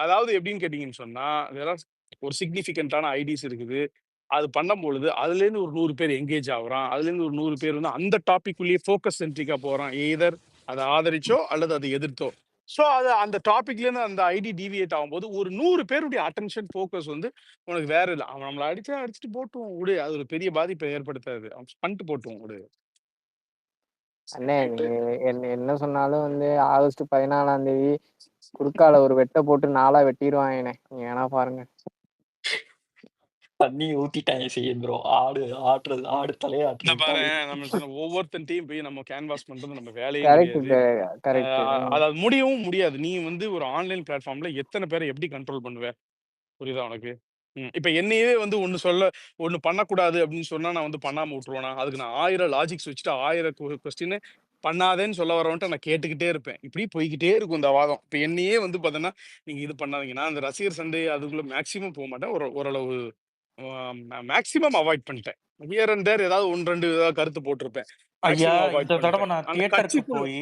அதாவது எப்படின்னு கேட்டீங்கன்னு சொன்னா, there are ஒரு சிக்னிஃபிகண்டான ஐடிஸ் இருக்குது. அது பண்ணும்பொழுது அதுல இருந்து ஒரு 100 பேர் எங்கேஜ் ஆகுறான். அதுல இருந்து ஒரு 100 பேர் வந்து அந்த டாபிக்குள்ளேயே ஃபோக்கஸ் சென்ட்ரிக்கா போறான். எய்தர் அதை ஆதரிச்சோ அல்லது அதை எதிர்த்தோ. ஸோ அது அந்த டாபிக்ல இருந்து அந்த ஐடி டிவியேட் ஆகும்போது ஒரு 100 பேருடைய அட்டென்ஷன் ஃபோக்கஸ் வந்து உனக்கு வேற இல்லை. அவன் நம்மளை அடிச்சுட்டு போட்டுவோம் விடு, அது ஒரு பெரிய பாதிப்பை ஏற்படுத்தாது, அவன் பண்ணிட்டு போட்டுவோம் விடு.
அண்ணே நீ என்ன சொன்னாலும் வந்து ஆகஸ்ட் 14ஆம் தேதி குறுக்கால ஒரு வெட்டை போட்டு 4ஆ வெட்டிடுவாங்கண்ணே. நீங்க வேணா பாருங்க.
தண்ணி ஊத்திட்டாங்க செய்ய ப்ரோ. ஆடு தலையை
இந்த
ஆட்டுறது
பாரு,
தான்.
நம்ம சொன்ன ஒவ்வொருத்தன்ட்டையும் போய் நம்ம கேன்வாஸ் பண்றது நம்ம வேலையும்
கரெக்ட்
கிடையாது.
கரெக்ட்.
அதாவது முடியவும் முடியாது. நீ வந்து ஒரு ஆன்லைன் பிளாட்ஃபார்ம்ல எத்தனை பேரை எப்படி கண்ட்ரோல் பண்ணுவ? புரியுதா உனக்கு? இப்ப என்னையவே வந்து ஒண்ணு பண்ணக்கூடாது அப்படின்னு சொன்னா நான் வந்து பண்ணாம விட்டுருவேனா? அதுக்கு நான் 1000 லாஜிக்ஸ் வச்சுட்டு 1000 கொஸ்டின் பண்ணாதேன்னு சொல்ல வரவன்ட்டு நான் கேட்டுக்கிட்டே இருப்பேன். இப்படி போய்க்கிட்டே இருக்கும் இந்த வாதம். இப்ப என்னையே வந்து பாத்தீங்கன்னா, நீங்க இது பண்ணாதீங்கன்னா அந்த ரசிகர் சண்டை அதுக்குள்ள மேக்சிமம் போக மாட்டேன். ஓரளவு மேக்சிமம் அவாய்ட் பண்ணிட்டேன். ஹியர் அண்ட் தேர் ஏதாவது 1, 2 ஏதாவது கருத்து போட்டிருப்பேன்.
ஐயா
மேக்சிமம் அவாய்ட்
இந்த தடவை
பண்ணிட்டேன்.
நான்
அந்த
தியேட்டருக்கு
கட்சிக்குள்ள
போய்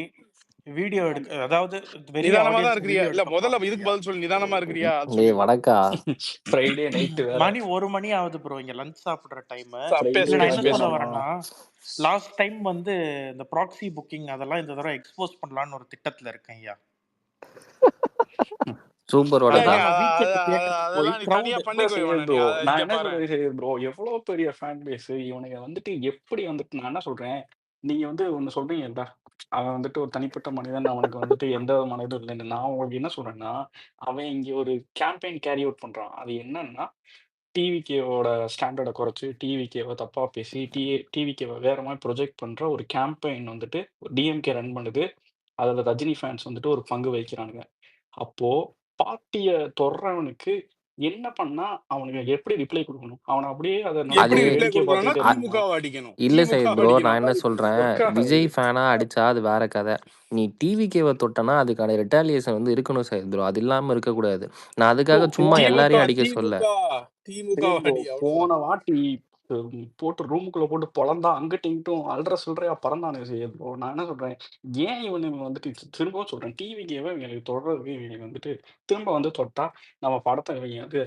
வீடியோ எடுக்க, அதாவது வெளிய
நிதானமா தான்
ஆடியன்ஸ்
இருக்கிறியா?
வீடியோ
இல்ல
எடுக்க
முதல்ல
போனேன்
இதுக்கு
ஐயா.
பதில் சொல்லு. நிதானமா இருக்கிறியா? அது
டேய்
சொல்லிடு.
வடக்கா,
ஃப்ரைடே நைட்டு வேற.
மணி 1 மணி ஆகுது ப்ரோ இங்க லஞ்ச் சாப்பிடுற டைம்.
ஃப்ரைடே
இல்ல நான் என்ன சொல்ல
பேசணுமா?
வரேன்னா, லாஸ்ட் டைம் வந்து இந்த ப்ராக்ஸி புக்கிங் அதெல்லாம் இந்த தடவை எக்ஸ்போஸ் பண்ணலாம்னு ஒரு திட்டத்துல இருக்கேன் ஐயா.
சூப்பர்
இல்ல
வடக்கா.
அதனால நான் வீக்கெண்ட் தியேட்டருக்கு போய்
அதெல்லாம் நீ தனியா
க்ரௌட்
பண்ணிக்கோ
செய்ய
இவனை. நீ
ப்ரோ. நான்
இங்க
என்ன
பாரு,
சொல்றது செய்ய ப்ரோ, எவ்வளவு பெரிய ஃபேன் பேஸ் இவனுங்க வந்துட்டு எப்படி வந்துட்டு நான் என்ன சொல்றேன், நீங்க வந்து ஒண்ணு சொல்றீங்கல்ல, அவன் வந்துட்டு ஒரு தனிப்பட்ட மனிதன், அவனுக்கு வந்துட்டு எந்த விதமான இதுவும் இல்லைன்னு. நான் உங்களுக்கு என்ன சொல்றேன்னா, அவன் இங்க ஒரு கேம்பெயின் கேரி அவுட் பண்றான். அது என்னன்னா டிவிகேவோட ஸ்டாண்டர்டை குறைச்சு டிவிகேவை தப்பா பேசி டிவிகேவை வேற மாதிரி ப்ரொஜெக்ட் பண்ற ஒரு கேம்பெயின் வந்துட்டு டிஎம்கே ரன் பண்ணுது. அதுல ரஜினி ஃபேன்ஸ் வந்துட்டு ஒரு பங்கு வகிக்கிறானுங்க. அப்போ பார்ட்டிய தொடுறவனுக்கு என்ன பண்ணா அவனுக்கு எப்படி ரிப்ளை கொடுக்கணும்? அவனை அப்படியே அதை
அது
எப்படி ரிப்ளை
வேடிக்கை
கொடுக்கணும்னா
பார்த்துக்கிட்டே இருக்கணுமா?
திமுகவை அடிக்கணும்.
இல்ல
திமுக
சைத் ப்ரோ, நான் என்ன
அடிக்கணும்னா
சொல்றேன்,
ஒர்க்
விஜய்
ஆகாது.
ஃபேனா அடிச்சா அது வேற கதை. நீ டிவிகேவை தொட்டனா அதுக்கான ரிட்டாலியேஷன் வந்து இருக்கணும் சைத் ப்ரோ. அது இல்லாம இருக்கக்கூடாது. நான்
ப்ரோ
அதுக்காக சும்மா
போன
எல்லாரையும் அடிக்க சொல்ல.
திமுக
ப்ரோ
அடி,
போன
அவ்வளவுதான்.
வாட்டி போட்டு ரூமுக்குள்ள போட்டு பொழந்தா அங்கிட்டும் இங்கிட்டும் அல்ற சொல்றையா பறந்தானு செய்ய ப்ரோ. நான் என்ன சொல்றேன், ஏன் இவனுங்க வந்துட்டு திரும்பவும் சொல்றேன், டிவிக்கேவை இவங்களுக்கு தொடர்றதுக்கு இவங்க வந்துட்டு திரும்ப வந்து தொட்டா நம்ம படத்தை இவங்க வந்து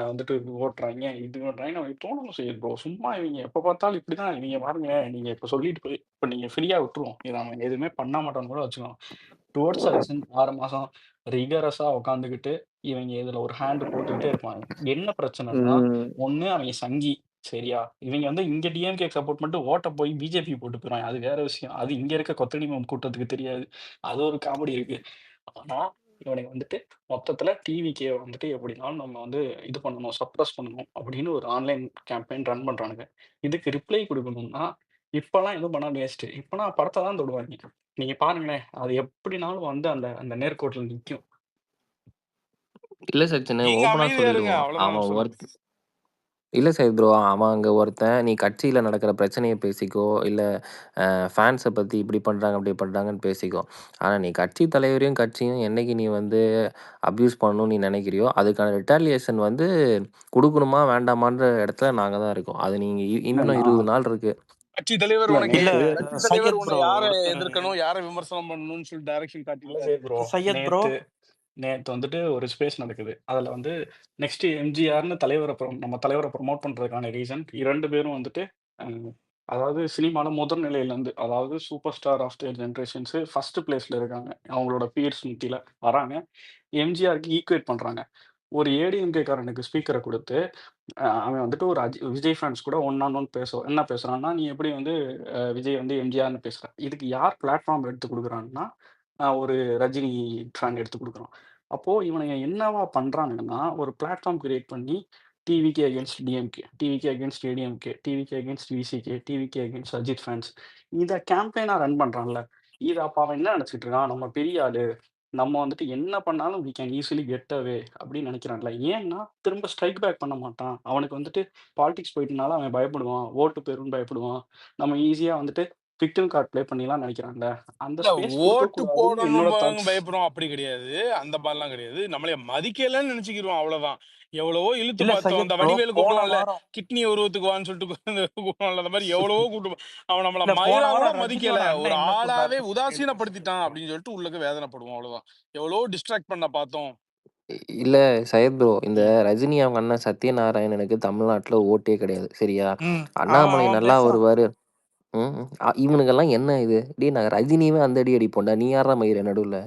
வந்துட்டு ஓட்டுறாங்க இது ஓட்டுறாங்க நமக்கு தோணணும் செய்யுது ப்ரோ. சும்மா இவங்க எப்ப பார்த்தாலும் இப்படிதான். இவங்க பாருங்க, நீங்க இப்ப சொல்லிட்டு போய் இப்ப நீங்க ஃப்ரீயா விட்டுருவோம், இதை நம்ம எதுவுமே பண்ண மாட்டோம்னு கூட வச்சுக்கோங்க. டுவர்ட்ஸ் எலெக்ஷன் 6 மாசம் ரிகரஸா உட்காந்துக்கிட்டு இவங்க இதுல ஒரு ஹேண்ட் போட்டுக்கிட்டே இருப்பாங்க. என்ன பிரச்சனைன்னா, ஒண்ணு அவங்க சங்கி சரியா, இவங்க வந்து இங்க டிஎம்கே சப்போர்ட் பண்ணிட்டு ஓட்ட போய் பிஜேபி போட்டு போயிடுவாங்க. அது வேற விஷயம். அது இங்க இருக்க கொத்தடிமை கூட்டத்துக்கு தெரியாது. அது ஒரு காமெடி இருக்கு. ஆனா இவனுக்கு வந்துட்டு மொத்தத்துல டிவிக்கே வந்துட்டு எப்படினாலும் நம்ம வந்து இது பண்ணணும், சப்ரஸ் பண்ணணும் அப்படின்னு ஒரு ஆன்லைன் கேம்பெயின் ரன் பண்றானுங்க. இதுக்கு ரிப்ளை கொடுக்கணும்னா இப்பெல்லாம் எதுவும் பண்ணா வேஸ்ட். இப்பனா படத்தை தான் தொடுவாங்க. நீங்க பாருங்களேன், அது எப்படினாலும் வந்து அந்த அந்த நேர்கோட்டில் நிக்கும்.
இல்ல சச்சினு,
நீங்க
ஓப்பனா
அமைதியா இருங்க,
சொல்லிடுவோம்.
அவ்வளவுதான்
அவன்
சொல்லுங்க.
இல்ல சைத் ப்ரோ, அவன் அங்க ஒருத்தன் நீ கட்சியில நடக்கிற பிரச்சனைய பேசிக்கோ, இல்ல ஃபேன்ஸ பத்தி இப்படி பண்றாங்க, அப்படி பண்றாங்கன்னு பேசிக்கோ. ஆனா நீ கட்சி தலைவரையும், கட்சியும் என்னைக்கு நீ வந்து அப்யூஸ் பண்ணணும்னு நீ நினைக்கிறியோ, அதுக்கான ரிட்டாலியேஷன் வந்து குடுக்கணுமா, வேண்டாமான்ற இடத்துல நாங்க தான் இருக்கோம். அது நீங்க இன்னும்
நான்
20 நாள் இருக்கு.
கட்சி தலைவர்
இல்ல
உனக்கு
இல்ல
நேத்து
கட்சி தலைவர்
சையத்
உன்னை
ப்ரோ
யார
ஒருத்தர்
எதிர்க்கணும், யார விமர்சனம் பண்ணணும்னு சொல்லி டைரக்ஷன்
இல்ல
காட்டிட்டாரு.
சரி ப்ரோ
சையத் ப்ரோ
நேத்து நேத்து வந்துட்டு ஒரு ஸ்பேஸ் நடக்குது. அதுல வந்து நெக்ஸ்ட் எம்ஜிஆர்னு நம்ம தலைவரை ப்ரொமோட் பண்றதுக்கான ரீசன் 2 பேரும் வந்துட்டு அஹ், அதாவது சினிமால முதல் நிலையில இருந்து, அதாவது super star of the generations first பிளேஸ்ல இருக்காங்க. அவங்களோட பீர்ஸ் மத்தியில வராங்க. எம்ஜிஆருக்கு ஈக்குவேட் பண்றாங்க. ஒரு ஏடிஎம்கே காரனுக்கு ஸ்பீக்கரை கொடுத்து அவன் வந்துட்டு ஒரு விஜய் ஃபேன்ஸ் கூட ஒன் ஆன் ஒன் என்ன பேசுறான்னா, நீ எப்படி வந்து விஜய் வந்து எம்ஜிஆர்னு பேசுற. இதுக்கு யார் பிளாட்ஃபார்ம் எடுத்து கொடுக்குறான்னா, ஒரு ரஜினி ஃபேன் எடுத்து கொடுக்குறான். அப்போ இவனுங்க என்னவா பண்றானுங்கன்னா, ஒரு பிளாட்ஃபார்ம் கிரியேட் பண்ணி TVK against DMK, TVK against ADMK, TVK against VCK, TVK against Ajith fans. இத கேம்பெயினா ரன் பண்றான்ல. இத அப்ப அவன் என்ன நினைச்சிட்டு இருக்கான், நம்ம பெரிய ஆளு. நம்ம வந்துட்டு என்ன பண்ணாலும் we can easily get away அப்படின்னு நினைக்கிறான்ல. ஏன்னா திரும்ப ஸ்ட்ரைக் பேக் பண்ண மாட்டான். அவனுக்கு வந்துட்டு பாலிடிக்ஸ் போயிட்டனால அவன் பயப்படுவான். ஓட்டு போயிரும்னு பயப்படுவான். நம்ம ஈஸியா வந்துட்டு விக்டிம் கார்டு ப்ளே பண்ணிடலாம் நினைக்கிறான்ல. அந்த
இல்ல
ஸ்பேஸ்
ஓட்டு
கொடுக்கக்கூடாதுன்னு
போடணும்
என்னோட தாட்ஸ்.
பயப்படுறோம், அப்படி கிடையாது. அந்த மாதிரிலாம் கிடையாது. நம்மளே மதிக்கலன்னு நினைச்சுக்கிருவோம், அவ்வளவுதான். எவ்வளவோ இழுத்து
இல்ல
பார்த்தோம்.
சையத்
அந்த
ப்ரோ
வடிவேலு
போன
கூப்பிடலாம்ல,
வாரம்
கிட்னி உருவத்துக்கு வான்னு சொல்லிட்டு கூப்பிடலாம்ல. அந்த மாதிரி எவ்வளவோ கூப்பிட்டு அவன் நம்மள
இல்ல போன
மயிரா கூட
வாரம்
மதிக்கல,
ரஜினியோட
ஒரு
அண்ணன் என்ன
ஆளாவே
சொன்னாருன்னு
உதாசீனப்படுத்திட்டான்
கேள்விப்பட்டிருக்கீங்களா?
அப்படின்னு சொல்லிட்டு உள்ளுக்கு வேதனைப்படுவோம், அவ்வளவுதான். எவ்வளவோ டிஸ்ட்ராக்ட் பண்ண பார்த்தோம்.
இல்ல சையத் ப்ரோ, இந்த
ம்.
ரஜினி அவங்க அண்ணன் சத்யநாராயணனுக்கு தமிழ்நாட்டுல ஓட்டே கிடையாது. சரியா?
அவன்
அண்ணாமலை
அவன்
நல்லா
பேசுறான்.
வருவாரு. இவனுக்கெல்லாம் என்ன இது? டேய் நாங்க ரஜினியவே அந்த அடி அடிப்போம்டா. நீ யாரா மயிர நடுவுல?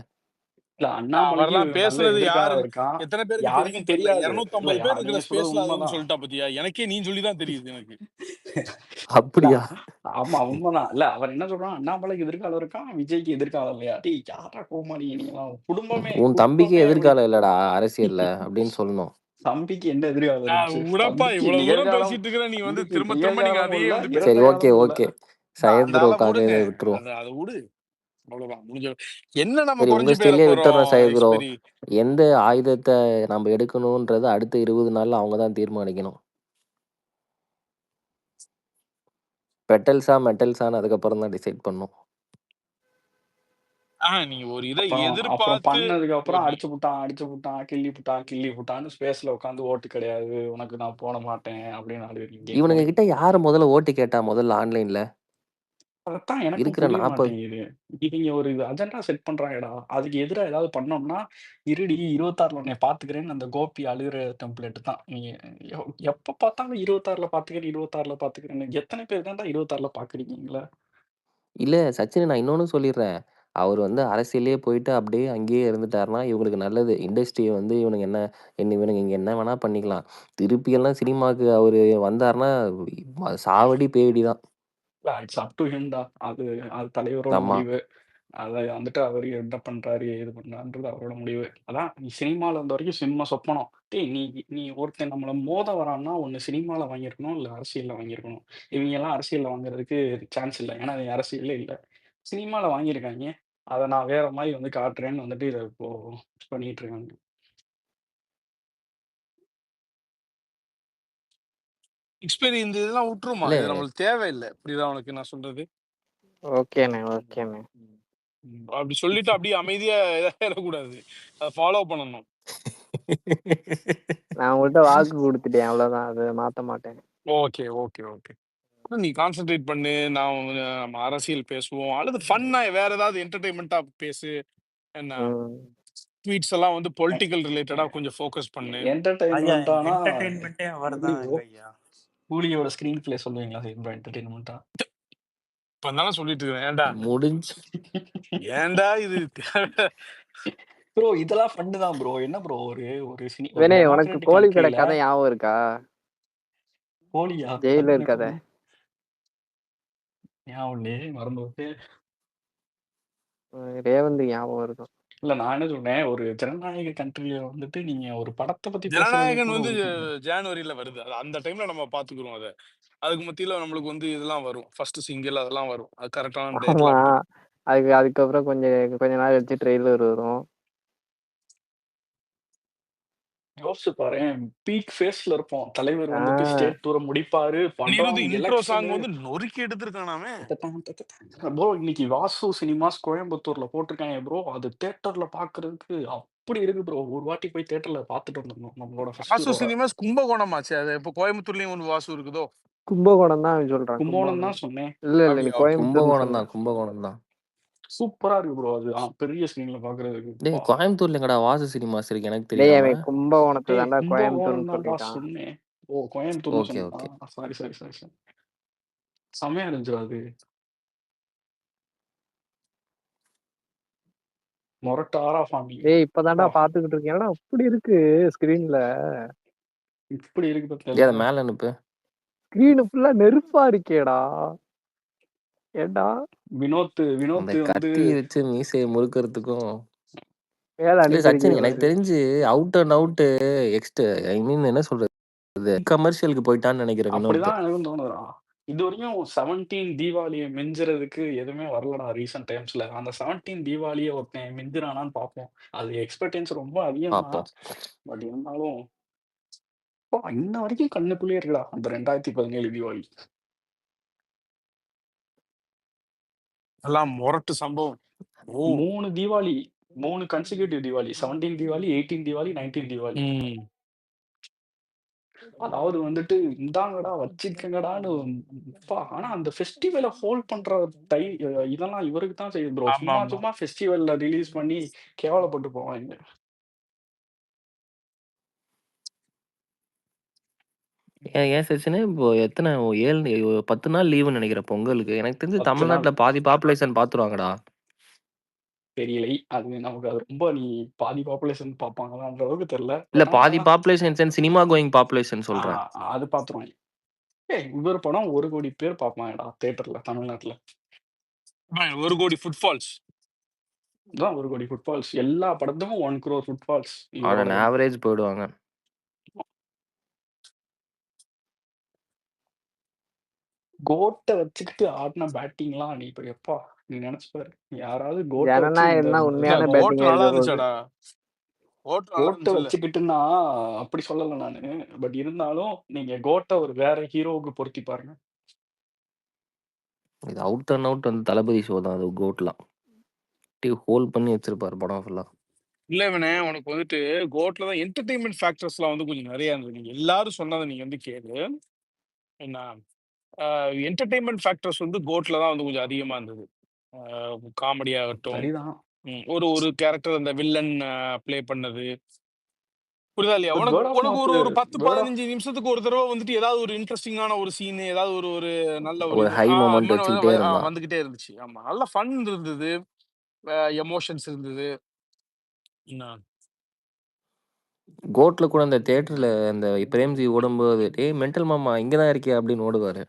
இல்ல அண்ணாமலைக்கு
அவர்லாம்
நல்ல
பேசுறது
எதிர்காலம்
யாருக்கு,
இருக்கான்.
எத்தனை பேருக்கு
யாருக்கும்
தெரியும் தெரியல.
தெரியாது. இல்ல
250 பேர் இருக்கிற
நீங்க சொல்றது
ஸ்பேஸ்ல அதுவும்
உண்மைதான்.
சொல்லிட்டா பத்தியா. எனக்கே நீ சொல்லிதான் தெரியுது எனக்கு.
இல்ல
அப்படியா?
ஆமா உண்மைதான். இல்ல அவர் என்ன சொல்றான், அண்ணாமலைக்கு எதிர்காலம் இருக்கான், விஜய்க்கு எதிர்காலம் இல்லையா? டேய் யாரா கோமாளி நீங்களாம்? குடும்பமே
உன் தம்பிக்கு
குடும்பமே அப்படி.
எதிர்காலம் இல்லடா அரசியல்ல அப்படின்னு சொல்லணும்.
தம்பிக்கு என்ன எதிர்காலம்
நான்
இருந்துச்சு?
உடப்பா
தம்பிக்கு
இவ்வளவு தூரம்
நிகழ்காலம்,
பேசிட்டு இருக்கிற, நீ வந்து
தம்பிக்கு
திரும்ப திரும்ப நீங்க
நிகழ்காலமும்
அதையே
இல்ல,
வந்து
சரி, ஓகே
இறந்த
ஓகே.
இல்ல.
சையத்
அந்த ஆளை
ப்ரோக்காக
விடுங்க.
இதை விட்டுருவோம்.
அதை விடு, அவ்வளவுதான் முடிஞ்ச. என்ன நம்ம
சரி, உங்க
குறைஞ்சு போயிட
ஸ்டைலே
போறோம்
விட்டுறோம் சையத் ப்ரோ.
எக்ஸ்பெரி.
எந்த ஆயுதத்தை நம்ம எடுக்கணும்ன்றது அடுத்த 20 நாள்ல அவங்க தான் தீர்மானிக்கணும். மெட்டல்ஸான்னு அதுக்கப்புறம் தான் டிசைட் பண்ணும்.
நீங்க ஒரு இதை
அப்புறம்
எதிர்பார்த்து
பண்ணதுக்கு அப்புறம்
ஓட்டி.
அடிச்சு புட்டான் கிள்ளி புட்டான்னு ஸ்பேஸ்ல உட்காந்து ஓட்டு கிடையாது உனக்கு நான் போட மாட்டேன் அப்படின்னு அழுகிறீங்க.
இவனுங்க கிட்ட யாரு முதல்ல ஓட்டு கேட்டா முதல்ல ஆன்லைன்ல?
அதான் எனக்கும்
இருக்கிற
புரிய
40
மாட்டேங்குது. இவங்க ஒரு அஜெண்டா செட் பண்றாங்கடா. அதுக்கு எதிரா ஏதாவது பண்ணோம்னா, இருடி 26ல உன்னைய பாத்துக்கிறேன்னு அந்த கோபி அழுகுற டெம்ப்ளேட் தான். நீங்க எப்ப பார்த்தாலும் 26ல பாத்துக்கிறேன், 26ல பாத்துக்கிறேன்னு. எத்தனை பேர் தான்டா 26ல பாக்குறீங்களா?
இல்ல சச்சின், நான் இன்னொன்னு சொல்லிடுறேன். அவர் வந்து அரசியலே போயிட்டு அப்படியே அங்கேயே இருந்துட்டாருன்னா இவங்களுக்கு நல்லது. இண்டஸ்ட்ரிய வந்து இவனுங்க இங்க என்ன வேணா பண்ணிக்கலாம். திருப்பி எல்லாம் சினிமாக்கு அவரு வந்தாருன்னா சாவடி பேடி தான்.
இட்ஸ் அப் டு ஹிம் தான். அது அது தலைவரோட
ஆமா.
முடிவு. அத வந்துட்டு அவரு என்ன பண்றாரு, ஏது பண்றாருன்றது அவரோட முடிவு. அதான் நீ சினிமால இருந்த வரைக்கும் சினிமா சொப்பனம். டேய் நீ நீ ஒருத்தன் நம்மள மோத வரான்னா, ஒண்ணு சினிமால வாங்கியிருக்கணும், இல்ல அரசியல்ல வாங்கியிருக்கணும். இவங்கலாம் அரசியல்ல வாங்குறதுக்கு சான்ஸ் இல்ல. ஏன்னா இவங்க அரசியலே இல்ல. சினிமால வாங்கியிருக்காய்ங்க. அத நான் வேற மாரி வந்து காட்டுறேன்னு வந்துட்டு இத இப்போ பண்ணிட்டு இருக்காங்க.
எக்ஸ்பெரி இந்த இதெல்லாம் விட்டுருமா,
இல்ல
இது நம்மளுக்கு தேவையில்லை. புரியுதா உனக்கு நான் சொல்றது?
ஓகேண்ணே, ஓகேண்ணே.
அப்படி சொல்லிட்டு அப்படியே அமைதியா இதாயிடக்கூடாது, அதை ஃபாலோ பண்ணணும்.
நான் உங்கள்கிட்ட வாக்கு கொடுத்துட்டேன், அவ்வளவுதான். அதை மாத்த மாட்டேன்.
Okay okay okay. நீ கான்சென்ட்ரேட் பண்ணு. நம்ம அரசியல் பேசுவோம், அல்லது ஃபன்னா வேற ஏதாவது என்டர்டைன்மெண்ட்டா பேசு. என்ன
ம்.
ட்வீட்ஸ் எல்லாம் வந்து பொலிட்டிக்கல் ரிலேட்டடா கொஞ்சம் ஃபோக்கஸ் பண்ணு.
ஐயா
என்டர்டெயின்மெண்ட்டானா
என்டர்டெயின்மெண்ட்டே அவர்
எப்படி
தான்
ப்ரோ?
ஐயா.
கூலியோட ஸ்கிரீன் பிளே சொல்லுவீங்களா ப்ரோ என்டர்டெயின்மெண்ட்டா?
இப்ப தானே சொல்லிட்டு இருக்கிறேன். ஏன்டா
முடிஞ்சு
ஏன்டா இது
ப்ரோ இதெல்லாம் ஃபன்னு தான் ப்ரோ. என்ன ப்ரோ ஒரு ஒரு ஒரு
வினய், உனக்கு
டெமோக்ராட்டிக்
கோழி கடை
கண்ட்ரில
கதை ஞாபகம் இருக்கா?
கோலியா? அது
ஜெயிலர்
எனக்கு
கதை.
ஞாபகம் இல்லையே, மறந்து போச்சு.
ரேவந்த் ஞாபகம் இருக்கும்.
இல்ல நான் என்ன சொன்னேன், ஒரு ஜனநாயக கண்ட்ரில வந்துட்டு நீங்க ஒரு படத்த பத்தி பேசுறதுக்கு
ஜனநாயகன்
கூட
வந்து
ஒரு
ஜனவரியில வருது. அது அந்த டைம்ல நம்ம பாத்துக்கிறோம் அதை. அதுக்கு மத்தியில நம்மளுக்கு வந்து இதெல்லாம் வரும், ஃபர்ஸ்ட் சிங்கிள் அதெல்லாம் வரும். அது கரெக்டான டேட்ல
ஆமா.
வந்துடும்.
அதுக்கப்புறம் கொஞ்ச நாள் கழிச்சு ட்ரெய்லர் வரும்.
யோசிச்சு பாரேன். பீக் ஃபேஸ்ல இருப்போம். தலைவர் வந்துட்டு
ஆஹ்
ஸ்டேட் டூர முடிப்பாரு,
அனிருத்
படம்,
இன்ட்ரோ சாங்
எலக்ஷனு.
வந்து நொறுக்கி எடுத்திருக்கானாமே.
ப்ரோ இன்னைக்கு வாசு சினிமாஸ் கோயம்புத்தூர்ல போட்டிருக்காங்க ப்ரோ. அது தியேட்டர்ல பாக்குறதுக்கு அப்படி இருக்கு ப்ரோ. ஒரு வாட்டி போய் தியேட்டர்ல பார்த்துட்டு வந்துடணும் நம்மளோட ஃபர்ஸ்ட்
வாசு
ரோட.
சினிமாஸ் கும்பகோணம் ஆச்சு. அது இப்போ கோயம்புத்தூர்லயும் ஒன்று வாசு இருக்குதோ?
கும்பகோணம் தான் சொல்றான்.
கும்போணம்
கும்பகோணம்
தான் சொன்னேன்.
இல்ல இல்ல, நீ
அப்படியா?
கோயம்புத்தூர்னு
கும்பகோணம்
சொன்ன.
தான், கும்பகோணம் தான்.
சூப்பரா இருக்கு ப்ரோ அது. பெரிய ஸ்க்ரீன்ல பாக்குறதுக்கு.
டேய்
அப்பா.
கோயம்புத்தூர்ல எங்கடா வாசு சினிமாஸ் இருக்கு எனக்கு
டேய்
தெரியாம.
அவன் கும்பகோணத்தை
டேய்
தாண்டா
கும்பகோணம்
கோயம்புத்தூர்னு
தான்டா
சொல்லிட்டான்.
சொன்னேன். ஓ கோயம்புத்தூர்னு
ஓகே
சொன்னா.
Okay.
Sorry sorry sorry sorry. செமையா இருந்துச்சு அது. மொரட்டாரா ஃபேமிலி.
டேய் இப்பதான்டா
அப்பா
பாத்துக்கிட்டு இருக்கேன். என்னடா அப்படி இருக்கு ஸ்கிரீன்ல?
இப்படி இருக்கு
டேய்
பத்தியா.
அதை மேல அனுப்பு.
ஸ்கிரீனு ஃபுல்லா நெருப்பா இருக்கேடா. ஏண்டா
வினோத்
அந்த
வினோத் வந்து
கத்தி வச்சு மீசையை முறுக்கிறதுக்கும்.
மேல
டேய்
அனுப்பி
சச்சின்
இருக்கே
எனக்கு
பாரு.
தெரிஞ்சு அவுட் அண்ட் அவுட் ஐ மீன் என்ன சொல்றது, கமர்ஷியலுக்கு போயிட்டான்னு நினைக்கிறேன் வினோத்.
அப்படிதான் எனக்கும் தோணுதுடா. இது வரையும் 17 தீபாவளியை மிஞ்சுறதுக்கு எதுவுமே வரலடா ரீசெண்ட் டைம்ஸ்ல. அந்த 17 தீபாவளியை ஒருத்தன் மிஞ்சுறானான்னு பார்ப்போம். அது எக்ஸ்பெக்டேஷன் ரொம்ப அதிகம் தான்.
பார்ப்போம்.
பட் இருந்தாலும் இன்ன வரைக்கும் கண்ணுக்குள்ளே இருக்குடா அந்த 2017 தீபாவளி.
எல்லாம் முரட்டு சம்பவம். ஓ
3 தீபாவளி, 3 கன்சிக்யூட்டிவ் தீபாவளி, 17 தீபாவளி, 18 தீபாவளி, 19 தீபாவளி.
ம்.
அதாவது வந்துட்டு இந்தாங்கடா வச்சுக்கங்கடான்னு. ஆனா அந்த ஃபெஸ்டிவலை ஹோல்ட் பண்ற இதெல்லாம் இவருக்கு தான் செய்யுது ப்ரோ.
ஆமா
சும்மா
ஆமா.
சும்மா ஃபெஸ்டிவல்ல ரிலீஸ் பண்ணி கேவலப்பட்டு போவாங்க.
ஏன் சச்சின் இப்போ எத்தனை 10 நாள் லீவுன்னு நினைக்கிறேன் பொங்கலுக்கு. எனக்கு தெரிஞ்சு
10 நாள்
தமிழ்நாட்டுல பாதி பாப்புலேஷன் பாத்துருவாங்கடா.
தெரியலை. அது நமக்கு அது ரொம்ப நீ பாதி பாப்புலேஷன் பார்ப்பாங்களான்ற அளவுக்கு தெரியல.
இல்ல
பட்
பாதி
ஆனா
பாப்புலேஷன் சினிமா கோயிங் பாப்புலேஷன் சொல்றேன்.
அது பார்த்துருவாங்க. இவர் படம் 1 கோடி பேர் பார்ப்பாங்கடா தியேட்டர்ல தமிழ்நாட்டுல.
1 கோடி ஃபுட்ஃபால்ஸ்.
இதான் 1 கோடி ஃபுட்பால்ஸ். எல்லா படத்துக்கும் 1 crore ஃபுட்பால்ஸ் இவரோட
ஆன் ஆவரேஜ் போயிடுவாங்க.
கோட்டை வச்சுக்கிட்டு ஆடின பேட்டிங்லாம் நீ இப்ப எப்பா நீ நினைச்சு பாரு. யாராவது கோட்டை வச்சு
ஜனநாயகம் தான்
இல்ல
உண்மையான
கோட்
பேட்டிங்
நல்லா
இருக்க போகுது.
இருந்துச்சாடா? கோட் நல்லா
கோட்டை
இருந்துச்சுல்ல?
வச்சுக்கிட்டுன்னா அப்படி சொல்லல நானு. பட் இருந்தாலும் நீங்க கோட்டை ஒரு வேற ஹீரோவுக்கு பொருத்தி பாருங்க.
இது அவுட் அண்ட் அவுட் வந்து தளபதி ஷோ தான். அது கோட்லாம் ஹோல்ட் பண்ணி வச்சிருப்பாரு படம் ஃபுல்லா.
இல்ல இவனே உனக்கு வந்துட்டு கோட்ல தான் என்டர்டைன்மெண்ட் ஃபேக்டர்ஸ்லாம் வந்து கொஞ்சம் நிறைய இருந்தது. நீங்க எல்லாரும் சொன்னதை நீங்க வந்து கேளு. என்ன என்டர்டைன்மெண்ட் ஃபேக்டர்ஸ் வந்து கோட்ல தான் வந்து கொஞ்சம் அதிகமா இருந்தது. காமெடி ஆகட்டும்,
சரிதான்.
ஒரு கேரக்டர் அந்த வில்லன் ப்ளே பண்ணது புரியுதா இல்லையா?
பட்
உனக்கு
வேர்ட் ஆஃப்
உனக்கு
மவுத்
ஒரு 10
வேர்ட் ஆஃப்
15 நிமிஷத்துக்கு ஒரு தடவை வந்துட்டு ஏதாவது ஒரு இன்ட்ரெஸ்டிங்கான ஒரு சீன், ஏதாவது ஒரு நல்ல ஒரு
ஒரு
இது
ஹை மொமெண்ட் வச்சுக்கிட்டே இருந்தான்.
வந்துகிட்டே இருந்துச்சு. ஆமா, நல்ல ஃபன் இருந்தது, எமோஷன்ஸ் இருந்தது. என்ன
கோட்ல கூட அந்த தியேட்டர்ல அந்த பிரேம்ஜி ஓடும்போது டேய் மென்டல் மாமா இங்கதான் இருக்கியா அப்படின்னு ஓடுவாரு.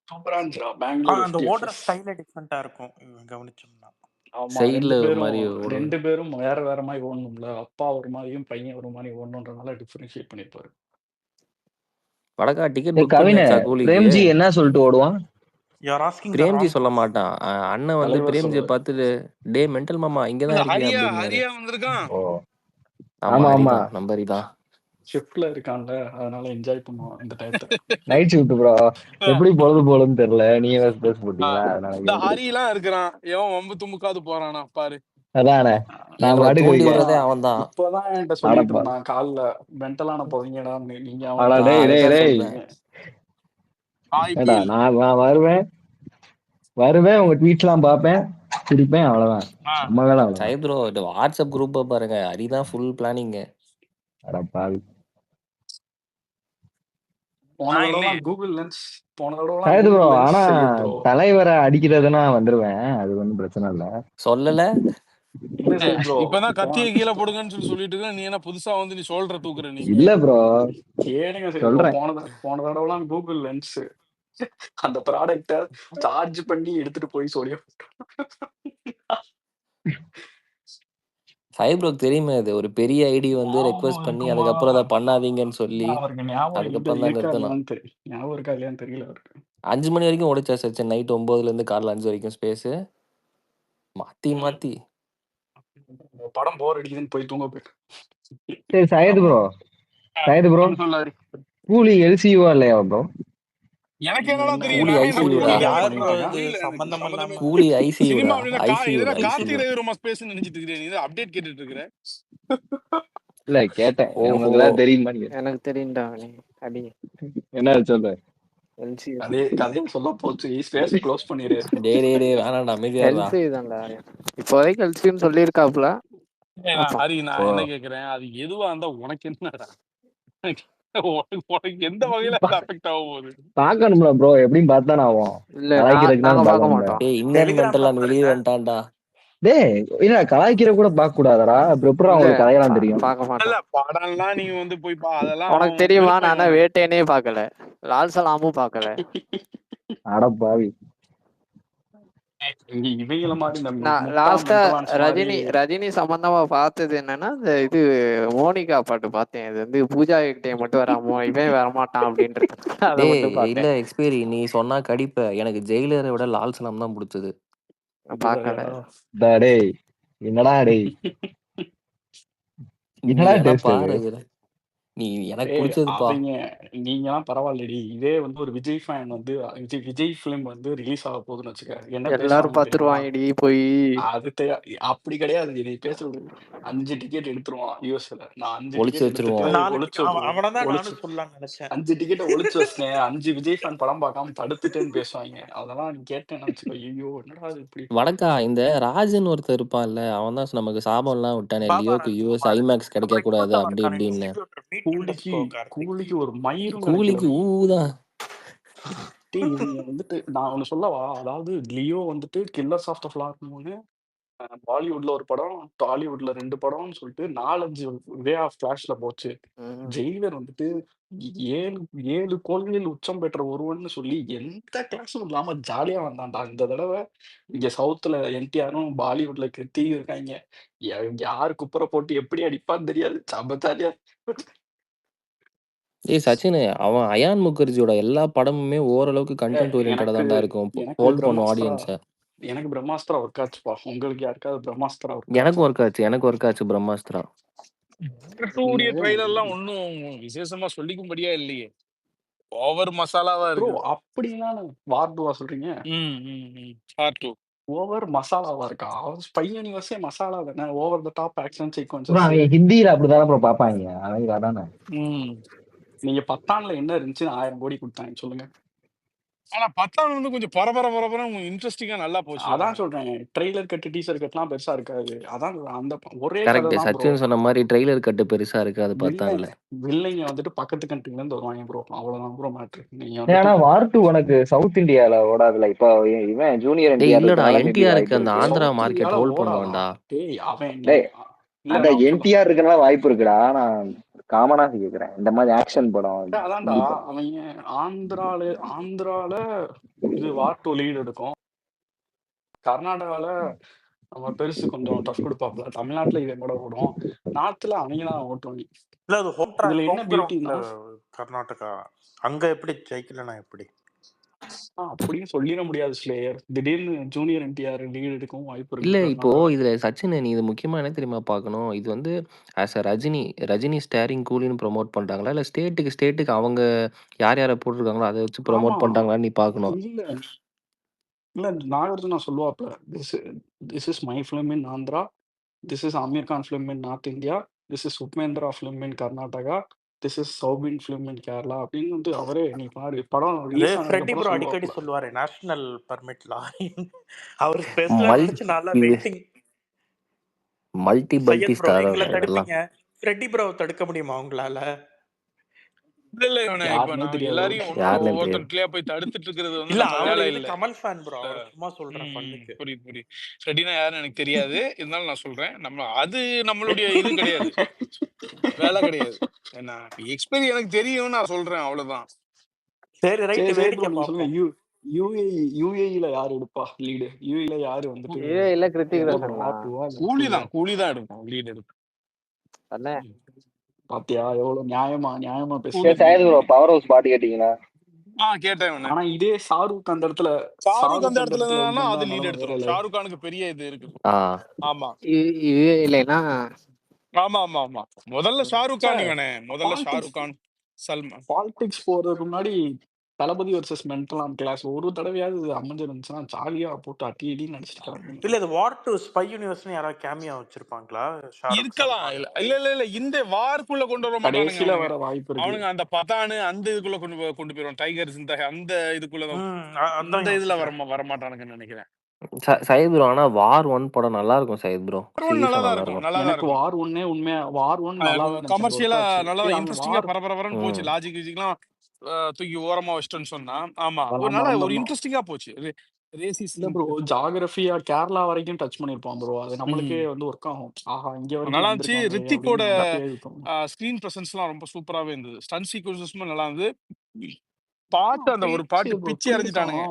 சூப்பரா இருந்துச்சுடா பெங்களூர்
அந்த ஓடுற
FTFS.
ஸ்டைலே டிஃப்ரெண்டா இருக்கும் கவனிச்சோம்னா.
ஆமா
சைடுல ஒரு மாதிரி ஓடுவாரு.
2 பேரும் வேற வேற மாதிரி ஓடணும்ல. அப்பா ஒரு மாதிரியும் பையன் ஒரு மாதிரி ஓடணுன்றனால டிஃபரன்ஷியேட் பண்ணிருப்பாரு.
வடக்கா டிக்கெட்
டேய்
புக்
கவினு,
பண்ணியாச்சா கூலிக்கு?
பிரேம்ஜி என்ன சொல்லிட்டு ஓடுவான்?
You are asking the
Premji
wrong
சொல்ல
பர்சன்.
மாட்டான். அண்ணன் வந்து
தலைவர்
பிரேம்ஜியை
சொல்லுவாரு.
பார்த்துட்டு டே மென்டல் மாமா இங்கதான் இருக்கியா
ஹரியா
அப்படின்னு.
ஹரியா வந்திருக்கான்.
ஓ
ஆமா
ஆமா ஆமா,
ஹரிதான், நம்ம ஹரிதான்.
ஷிஃப்ட்ல இருக்கான்ல அதனால என்ஜாய் பண்ணுவான் இந்த டயத்தை.
Night shift bro. எப்படி பொழுது போலுன்னு தெரியல. நீங்க பேச போட்டீங்களா? அதனால
இந்த
கேட்டேன்.
ஹரியெல்லாம் இருக்கிறான். எவன் வம்பு தும்புக்காது போறானா பாரு.
அதானே நான்
எங்களை
பாட்டுக்கு
தூண்டி
இருக்கேன்.
விடுறதே அவன் தான்.
இப்பதான் என்கிட்ட சொல்லிட்டு
அடப்பா
இருந்தான் காலைல மென்டலான போவீங்கடான்னு. நீங்க
அடா
அவன்
டேய் டேய்
அதுதான்
டேய்
சொல்றேன்.
ஏடா
IPL.
நான் வருவேன் உங்க ட்வீட்ஸ்லாம் பார்ப்பேன், சிரிப்பேன், அவ்வளவுதான். நம்ம வேலை அவ்வளவுதான்.
சைப்ரோ வாட்ஸ்அப் குரூப்பை பாருங்க, ஹரிதான் ஃபுல் பிளானிங்.
அடப்பாவி.
போன
நான்
தடவை
இல்லையே.
கூகுள் லென்ஸ் போன தடவை
சரி ப்ரோ,
கூகுள்
ஆனா
லென்ஸ் செய்யும் ப்ரோ.
தலைவரை அடிக்கிறதுனா வந்துருவேன், அது ஒன்றும் பிரச்சனை இல்லை.
சொல்லல
இல்ல சரி ப்ரோ.
இப்பதான் கத்தியை கீழே போடுங்கன்னு சொல்லிட்டு இருக்க. நீ என்ன புதுசா வந்து நீ ஷோல்டரை தூக்குற? நீ
இல்ல ப்ரோ
கேளுங்க சரி ப்ரோ.
சொல்றேன்.
போன தடவைலாம் கூகுள் லென்ஸ் அந்த ப்ராடக்ட சார்ஜ் பண்ணி எடுத்துட்டு போய் சொல்லிய
சைப்ரோக்கு தெரியுமே, அது ஒரு பெரிய ஐடி வந்து ரெக்வெஸ்ட் பண்ணி அதுக்கப்புறம் அதை பண்ணாதீங்கன்னு சொல்லி
அவருக்கு ஞாபகம்
அதுக்கப்புறம் தான் நிறுத்தணும்.
ஞாபகம் இருக்கா இல்லையான்னு தெரியல அவருக்கு.
5 மணி வரைக்கும் ஓடிச்சா சச்சின், நைட் 9ல இருந்து காலைல 5 வரைக்கும் ஸ்பேஸ் மாத்தி
படம் போர் அடிக்குதுன்னு போய் தூங்க போயிட்டு.
சரி சையது ப்ரோ,
சொல்லாரு.
கூலி எல்சியூவா இல்லையா ப்ரோ?
எனக்கு என்னடா
என்ன
தெரியும்?
கூலி
நான் என்ன
ஐசியூடா
கூலி
யார்
டைரக்டர்
ப்ரோ
பண்ண
இது
புரியல, எனக்கு
சம்பந்தம்
சம்மந்தமே
இல்லாம?
கூலி
சினிமா
ஐசியூடா
அப்படின்னா எதனா
ஐசியூடா
கார்த்தி
ஐசியூ
ரவிவர்மா ஸ்பேஸ்ன்னு நினைச்சிட்டு இருக்கிறேன். நீ அப்டேட் கேட்டுட்டு இருக்கிற.
இல்ல கேட்டேன்,
ஓஹோ
உங்களுக்கு ஏதாவது தெரியுமான்னு கேட்டேன்.
எனக்கு தெரியும்டா நீ அடி
என்ன சொல்ற?
எல்சி
கதையை சொல்ல போச்சு, ஸ்பேஸ் க்ளோஸ் பண்ணிடு.
டே வேணாம்டா அமைதியாடுறா.
எல்சி தான்டா இப்போதைக்கு எல்சின்னு சொல்லியிருக்காப்புல.
ஹரி, நான் என்ன கேக்குறேன், அது எதுவா இருந்தா உனக்கு என்னடா? உனக்கு எந்த வகையில அது அஃபெக்ட் ஆக போகுது?
பாக்கணும்ல ப்ரோ, எப்படியும் பார்த்தானே ஆகும்.
இல்ல நாங்க
கலாய்க்கிறதுக்குனாலும்
பார்க்க
பார்க்கணும்ல.
மாட்டோம்.
டேய் இன்னர்
டெலிகிராம்ல
மென்டலான் வெளியே
பாருங்க.
வந்துட்டான்டா.
டேய் இல்ல, கலாய்க்கிற கூட பார்க்க கூடாதடா. அப்புறம் எப்படி
இல்ல
அவங்களுக்கு கதையெல்லாம் தெரியும்?
பார்க்க
இல்ல
மாட்டோம்.
படம்லாம் நீங்க வந்து போய் அதெல்லாம்
உனக்கு
அவன்
தெரியுமா?
வெறுப்பேன்
நான் வேட்டையனே பார்க்கல, லால் சலாமும் பார்க்கல.
அட பாவி.
இவங்கள மாதிரி இந்த
நான்
முட்டா
லாஸ்டா
மென்டலான்ஸ் மாதிரி
ரஜினி சம்பந்தமா பார்த்தது என்னன்னா, இந்த இது மோனிகா பாட்டு பார்த்தேன். இது வந்து பூஜா கிட்டே மட்டும் வராமோ இவன் வரமாட்டான் அப்படின்றது, அதை
டேய்
மட்டும்
இல்ல
பார்த்தேன்.
எக்ஸ்பீரி நீ சொன்னா கடிப்ப. எனக்கு ஜெயிலரை விட லால் சலாம் தான் பிடிச்சது.
பார்க்கல.
டேய் என்னடா டேய்,
நீ
என்னடா
வேணா
டேஸ்ட்
பாரு
அது?
இதுல. நீ எனக்கு பிடிச்சதுப்பா.
அவங்க நீங்கலாம் பரவாயில்லடி. இதே வந்து ஒரு விஜய் ஃபேன் வந்து விஜய் ஃபிலிம் வந்து ரிலீஸ் ஆக போகுதுன்னு வச்சுக்க, என்ன
எல்லாரும்
பேசுவாங்க தெரியுமா?
பார்த்துருவாங்கடி போய்.
அது அப்படி கிடையாது. நீ பேசுறது 5 டிக்கெட் எடுத்துருவான் யூஎஸ்ல. நான் 5
ஒளிச்சு
டிக்கெட் எடுத்துட்டு
வச்சிருவோம்.
ஒளிச்சு
அவனதான்
ஒளிச்சு
நானும் சொல்லலாம்னு நினைச்சேன்.
5 டிக்கெட்டை ஒளிச்சு வச்சிட்டேன். 5 விஜய் ஃபேன் படம் பார்க்காம தடுத்துட்டேன்னு பேசுவாங்க. அதெல்லாம் நீ கேட்டேன்னு வச்சுக்கோ, ஐயோ என்னடா இது இப்படி.
வடக்கா இந்த ராஜன் ஒருத்தர் இருப்பான்ல, அவன் தான் நமக்கு சாபம் எல்லாம் விட்டானே,
பாபா
லியோக்கு யூஎஸ்
ராஜ்குமார்.
ஐமேக்ஸ் கிடைக்க
அப்புறம்
கூடாது
இன்னொருத்தவன்
அப்படி
இருக்கானே
இப்படின்னு.
டிஸ்ட்ரிபியூட்டர் மீட்
கூலிக்கு
அண்டர்ஸ்கோர் கார்த்திக்.
கூலிக்கு ஒரு மயிரும்
கூலிக்கு
கிடைக்கல.
ஊதான்.
டேய் இவங்க வந்துட்டு நான் ஒண்ணு சொல்லவா? அதாவது லியோ வந்துட்டு கில்லர்ஸ் ஆஃப் த ஃபிளார் மூணு, பாலிவுட்ல ஒரு படம், டாலிவுட்ல 2 படம்னு சொல்லிட்டு 4, 5 வே ஆஃப் ஃபிளாஷ்ல போச்சு. ஜெயிலர் வந்துட்டு 7 கோள்களில் உச்சம் பெற்ற ஒருவன்னு சொல்லி எந்த கிளாஸும் இல்லாம ஜாலியா வந்தான்டா. இந்த தடவை இங்க சவுத்துல என்டிஆரும் பாலிவுட்ல கிருத்தி இருக்காங்க. யாரு குப்புற போட்டு எப்படி அடிப்பான்னு தெரியாது. செம்ம ஜாலியா.
ஏய் சச்சின், அவன் அயான் முகர்ஜியோட எல்லா படமுமே ஓரளவுக்கு கண்டென்ட் ஓரியன்டா
எனக்கு
தான்டா இருக்கும்.
எனக்கு
ஹோல்ட் பண்ணும்
பிரம்மாஸ்திரா
ஆடியன்ஸை.
எனக்கு பிரம்மாஸ்திரா ஒர்க் ஆச்சுப்பா. உங்களுக்கு யாருக்காவது பிரம்மாஸ்திரா ஒர்க்
எனக்கு
ஆச்சா?
ஒர்க் ஆச்சு பிரம்மாஸ்திரா.
டூடைய ட்ரைலர்லாம் ஒன்னும் விசேஷமா சொல்லிக்கும்படியா இல்லையே, ஓவர் மசாலாவா
ப்ரோ
இருக்கு.
அப்படின்னா வார்டுவா சொல்றீங்க?
பார்ட் 2
ஓவர் மசாலாவா இருக்கா? ஸ்பை யூனிவர்ஸே மசாலா தானே. Over the top action
bro
sequences.
அவங்க ஹிந்தியில அப்படிதானே ப்ரோ பார்ப்பாங்க, அவங்க அதானே.
நீங்க 10ஆன்ல என்ன இருந்துச்சு? 1000 கோடி கொடுத்தாங்க சொல்லுங்க.
ஆனா 10 வந்து கொஞ்சம் பரபர இன்ட்ரெஸ்டிங்கா நல்லா போச்சு.
அதான் சொல்றேன், ட்ரெய்லர் கட்டு டீசர் கட்லாம் பெருசா இருக்காது. அதான் அந்த ஒரே கதை
கரெக்ட்.
தான் ப்ரோ.
சச்சின் சொன்ன மாதிரி ட்ரெய்லர் கட்டு பெருசா இருக்காது 10ஆன்ல.
வில்லைங்க வந்துட்டு பக்கத்து கண்ட்ரில இருந்து வருவாங்க ப்ரோ. அவ்வளவுதான் ப்ரோ மேட்ரு. நீங்க
ஏன்னா
வந்துட்டு
வார் 2 உனக்கு சவுத் இந்தியால ஓடாதுல. இப்போ இவன் ஜூனியர்
டேய்
என்டிஆர்
இல்லடா,
இருக்கனால மேபி
என்டிஆருக்கு
வாய்ப்பு
அந்த
இருக்கு.
ஆந்திரா
சவுத்
மார்க்கெட்
இந்தியால
ஹோல்ட்
ஓடாதா?
பண்ணுவான்டா.
டேய் அவன்
டேய்
இல்ல
அந்த
நான் சொல்ல
என்டிஆர் இருக்கனால வாய்ப்பு இருக்குடா. நான் காமனா கேக்குறேன், இந்த மாதிரி ஆக்ஷன் படம்
அதான்டா
ஹிந்தி படம்.
அவங்க ஆந்திரால இது வார் 2 லீடு எடுக்கும். கர்நாடகால நம்ம பெருசு கொஞ்சம் டஃப் கொடுப்பாப்ல. தமிழ்நாட்டுல இதே கூட ஓடும். நார்த்ல அவங்க தான் ஓட்டுவாங்க.
இல்ல அது ஹோம்
இதுல என்ன பியூட்டினா,
கர்நாடகா அங்க எப்படி ஜெயிக்கலன்னா எப்படி?
அப்படியும் சொல்லிட முடியாது ஸ்லேயர். திடீர்னு ஜூனியர் என்டிஆர் லீடு எடுக்கவும் வாய்ப்பு
இல்ல
இருக்கு.
இப்போ இதுல சச்சின், நீ இது முக்கியமா என்ன தெரியுமா பார்க்கணும்? இது வந்து ஆஸ் அ ரஜினி ஸ்டாரிங் கூலின்னு ப்ரோமோட் பண்றாங்களா, இல்ல ஸ்டேட்டுக்கு அவங்க யார் யாரை போட்டிருக்காங்களோ அதை வச்சு ப்ரோமோட்
ஆமா.
பண்றாங்களான்னு நீ பார்க்கணும்.
இல்ல நாகார்ஜுனா சொல்லுவாப்ல, this is my film in Andhra, this is Aamir Khan film in north India, this is Upendra film in Karnataka, this is Soubin film in Kerala அப்படின்னு வந்து அவரே நீ பாரு படம் ரிலீஸ்
ஃப்ரெட்டி ப்ரோ அடிக்கடி
ஆனதுக்கு
சொல்லுவாரு நேஷனல் பர்மிட்ல. அவர் ஸ்பெஷலா நினைச்சு நல்லா வெயிட்டிங்.
மல்டி ஸ்டார்
எங்களை
இதெல்லாம்.
தடுப்பீங்க, ஃப்ரெட்டி ப்ரோ தடுக்க முடியுமா உங்களால?
இல்ல இவனை இப்ப
யாருன்னே
நான்
தெரியாது.
எல்லாரையும்
யாருன்னே தெரியாது.
ஒவ்வொருத்தர்கிட்டயா போய் தடுத்துட்டு இருக்கிறது வந்து
இல்ல
நம்ம
அவரு
வேலை
வந்து
இல்ல.
கமல் ஃபேன் ப்ரோ, அவர் சும்மா சொல்றேன் ஃபன்னுக்கு.
புரியுது. ஃப்ரெட்டினா யாருன்னு எனக்கு தெரியாது, இருந்தாலும் நான் சொல்றேன். அது நம்மளுடைய இது கிடையாது, வேலை கிடையாது. என்ன எக்ஸ்பீரியன்ஸ் எனக்கு தெரியும், நான் சொல்றேன் அவ்வளவுதான்.
சரி ரைட், வேடிக்கை பார்ப்போம்.
யூஏஇல யாரு எடுப்பா லீடு? யூஏஇல யாரு வந்துட்டு
இல்ல கிருத்திக் ரோஷன்
கூலிதான் எடுப்போம் லீடு எடுப்போம்.
பாத்தியா எவ்வளவு நியாயமா
சரி ப்ரோ, பவர் ஹவுஸ் பாட்டு கேட்டீங்களா?
கேட்டேன்.
ஆனா இதே ஷாருக் அந்த இடத்துல
அது லீட் எடுத்துரும். ஷாருக் கானுக்கு பெரிய இது இருக்கு. ஆமா
இல்லைன்னா
ஆமா முதல்ல ஷாருக் கான், இவனே முதல்ல ஷாருக் கான், சல்மான்.
பாலிடிக்ஸ் போறதுக்கு முன்னாடி தளபதி வர்சஸ் மென்டலான் கிளாஸ் ஒரு தடவையாவது அமைஞ்சிருந்துச்சுன்னா ஜாலியா போட்டு அடி அடின்னு அடிச்சுட்டு
இல்ல
கிளம்பிருக்கலாம்.
இது வார் டு ஸ்பை யூனிவர்ஸ்னு யாராவது கேமியா வச்சிருப்பாங்களா? ஷாருக்
இருக்கலாம்.
சல்மான்
இல்ல இந்த வார்க்குள்ள கொண்டு வர மாட்டானுங்க
கடைசியில
அவனுங்க.
வர வாய்ப்பு இருக்கு.
அவனுங்க அந்த பத்தானு அந்த இதுக்குள்ள கொண்டு போயிருவான். டைகர்ஸ் இந்த அந்த இதுக்குள்ளதான்
அதான்
இந்த இதுல
யோசிக்கிறேன்.
வரமாட்டானுங்கன்னு நினைக்கிறேன்.
சையத் ப்ரோ ஆனா வார் 1 படம் நல்லா இருக்கும் சையத் ப்ரோ.
வார் 1
சீரியஸா
நல்லாதான்
நல்லா
இருக்கும்,
இருக்கும்.
நல்லாதான்
எனக்கு
இருக்கும்.
வார் ஒன்னே உண்மையா வார் ஒன் நல்லா தான் இருந்துச்சு.
கமர்ஷியலா நல்லா
அந்த
இன்ட்ரெஸ்டிங்கா
வார்
பரபரன்னு போச்சு.
ம்.
லாஜிக் கிஜிக்லாம் தூக்கி ஓரமா வச்சிட்டோன்னு சொன்னா, ஆமா ஒரு
அதெல்லாம்
நல்ல ஒரு
மறந்துடணும்.
இன்ட்ரெஸ்டிங்கா போச்சு. ரேசிஸ்
இல்ல ப்ரோ ஜாகிரபியா கேரளா வரைக்கும் டச் பண்ணிருப்பான் ப்ரோ. அது நம்மளுக்கே வந்து ஒர்க் ஆகும். ஆஹா இங்க வரைக்கும்
நல்லா இருந்துச்சு.
வந்திருக்காங்களே
ரித்திக்கோட
அப்படின்னு நமக்கு அப்பயே தோணும்.
ஸ்கிரீன் பிரசன்ஸ்லாம் ரொம்ப சூப்பராவே இருந்தது. ஸ்டன் சீக்வன்சஸும் நல்லா இருந்தது. பாட்டு அந்த ஒரு பாட்டு
ப்ரோ
பிச்சு
தூக்கிட்டான்.
எறிஞ்சிட்டானுங்க.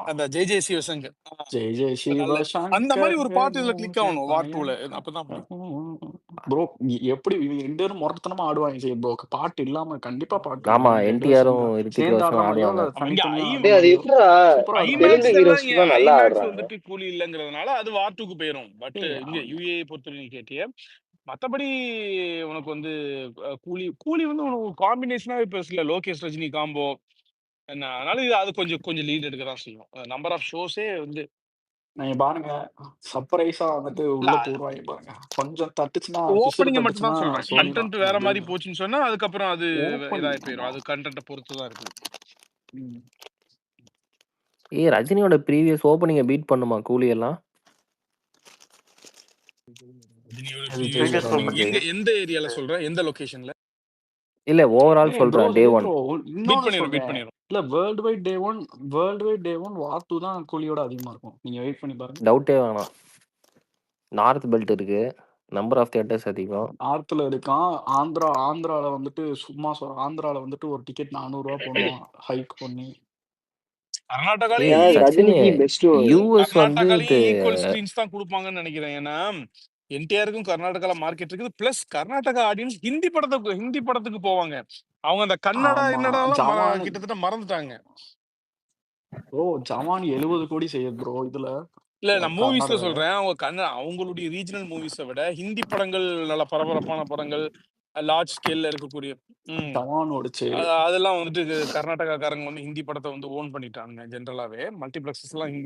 அந்த ஜெய் ஜெய் சிவசங்கர்.
ஜெய் ஜெய்
நல்ல
சிவ
அந்த மாதிரி ஒரு பாட்டு இதுல
சங்கர்
கிளிக் ஆகணும் வார் 2ல. அப்பதான் பிடிக்கும்.
ப்ரோ எப்படி இவங்க ரெண்டு பேரும் முரட்டத்தனமா ஆடுவாங்க சரி ப்ரோ. பாட்டு இல்லாம கண்டிப்பா பாட்டு
ஆமா
இருக்கும். ரெண்டு பேரும்
என்டிஆரும்
சேர்ந்து
ரித்திக்
சேர்ந்து
ரோஷனும்
ஆடுற மாதிரியோ
ஆடுவாங்க.
இல்ல தனித்தனியா
இங்க
ஆடுற
அது
மாதிரியோ
எப்படிடா
சூப்பரா இருக்கும்.
தெலுங்கு
ஐமேக்ஸ் எல்லாம்
ஹீரோஸ்
இங்க
தான் நல்லா
ஐமேக்ஸ்
ஆடுறாங்க.
வந்துட்டு கூலி இல்லைங்கிறதுனால அது வார் 2க்கு போயிரும். பட்
ஏய்,
இங்க யூஏ பொறுத்தவரை நீ கேட்டிய மத்தபடி உனக்கு வந்து கூலி வந்து உனக்கு காம்பினேஷனா இப்ப சில லோகேஷ் ரஜினி காம்போ என்ன, அதனால அது கொஞ்சம் லீட் எடுக்க தான் செய்யும். நம்பர் ஆஃப் ஷோஸே வந்து
நீங்க பாருங்க சர்ப்ரைஸா வந்துட்டு உள்ள போடுவாங்க பாருங்க. கொஞ்சம் தட்டுச்சுன்னா பிசுறு
ஓப்பனிங்க மட்டும்
தட்டுச்சுன்னா
தான் சொல்றேன்.
சொல்லிடலாம்.
கண்டென்ட் வேற
அது
மாதிரி போச்சுன்னு சொன்னா அதுக்கப்புறம் அது
ஓப்பனிங்
இதாகி போயிடும். அது கண்டென்ட்டை பொறுத்து தான் இருக்குது.
ரஜினியோட ப்ரீவியஸ் ஓப்பனிங்கை பீட் பண்ணுமா கூலி எல்லாம்?
ரஜினியோட
அது
previous
ஜெயிலர்
opening
வந்து
எந்த ஏரியால சொல்ற, எந்த லொகேஷன்ல
இல்ல ஓவரால்
ப்ரோ
சொல்றேன் டே 1.
பீட்
இன்னொன்னு
பண்ணிடும்
சொல்றேன். இல்ல வேர்ல்டு வைட் டே ஒன் வார் 2 தான் கூலியோட அதிகமா இருக்கும். நீங்க வெயிட் பண்ணி பாருங்க.
டவுட்டே வேணாம். நார்த் பெல்ட் இருக்கு, நம்பர் ஆஃப் தியேட்டர்ஸ் அதிகம்.
நார்த்ல இருக்கான். ஆந்திரால வந்துட்டு சும்மா ஆந்திரால வந்துட்டு ஒரு டிக்கெட் 400 ரூபா போடுவான் ஹைக் பண்ணி.
கர்நாடகாலையும்
ஏய் சச்சின்
ரஜினிக்கு பெஸ்ட்
யூஎஸ் வந்து
கர்நாடகாலையும் ஈக்குவல் ஸ்கிரீன்ஸ் தான் கொடுப்பாங்கன்னு நினைக்கிறேன். ஏன்னா என்டிஆருக்கும் கர்நாடகால மார்க்கெட் இருக்குது. பிளஸ் கர்நாடகா ஆடியன்ஸ் ஹிந்தி படத்துக்கு போவாங்க. அவங்க அந்த கன்னடா
ஆமா
என்னடாலாம்
ஜவான்
கிட்டத்தட்ட மறந்துட்டாங்க.
ப்ரோ ஜவான் 70 கோடி செய்யுது ப்ரோ இதுல.
இல்ல நான் மூவிஸ்ல
கர்நாடகால
சொல்றேன். அவங்க அவங்களுடைய ரீஜனல் மூவிஸை விட ஹிந்தி படங்கள் நல்ல பரபரப்பான படங்கள், லார்ஜ் ஸ்கேல்ல இருக்கக்கூடிய
ஜவான் ஓடிச்சு.
அதெல்லாம் வந்துட்டு கர்நாடகாக்காரங்க வந்து ஹிந்தி படத்தை வந்து ஓன் பண்ணிட்டாங்க. ஜென்ரலாவே மல்டிபிளெக்ஸஸ் எல்லாம்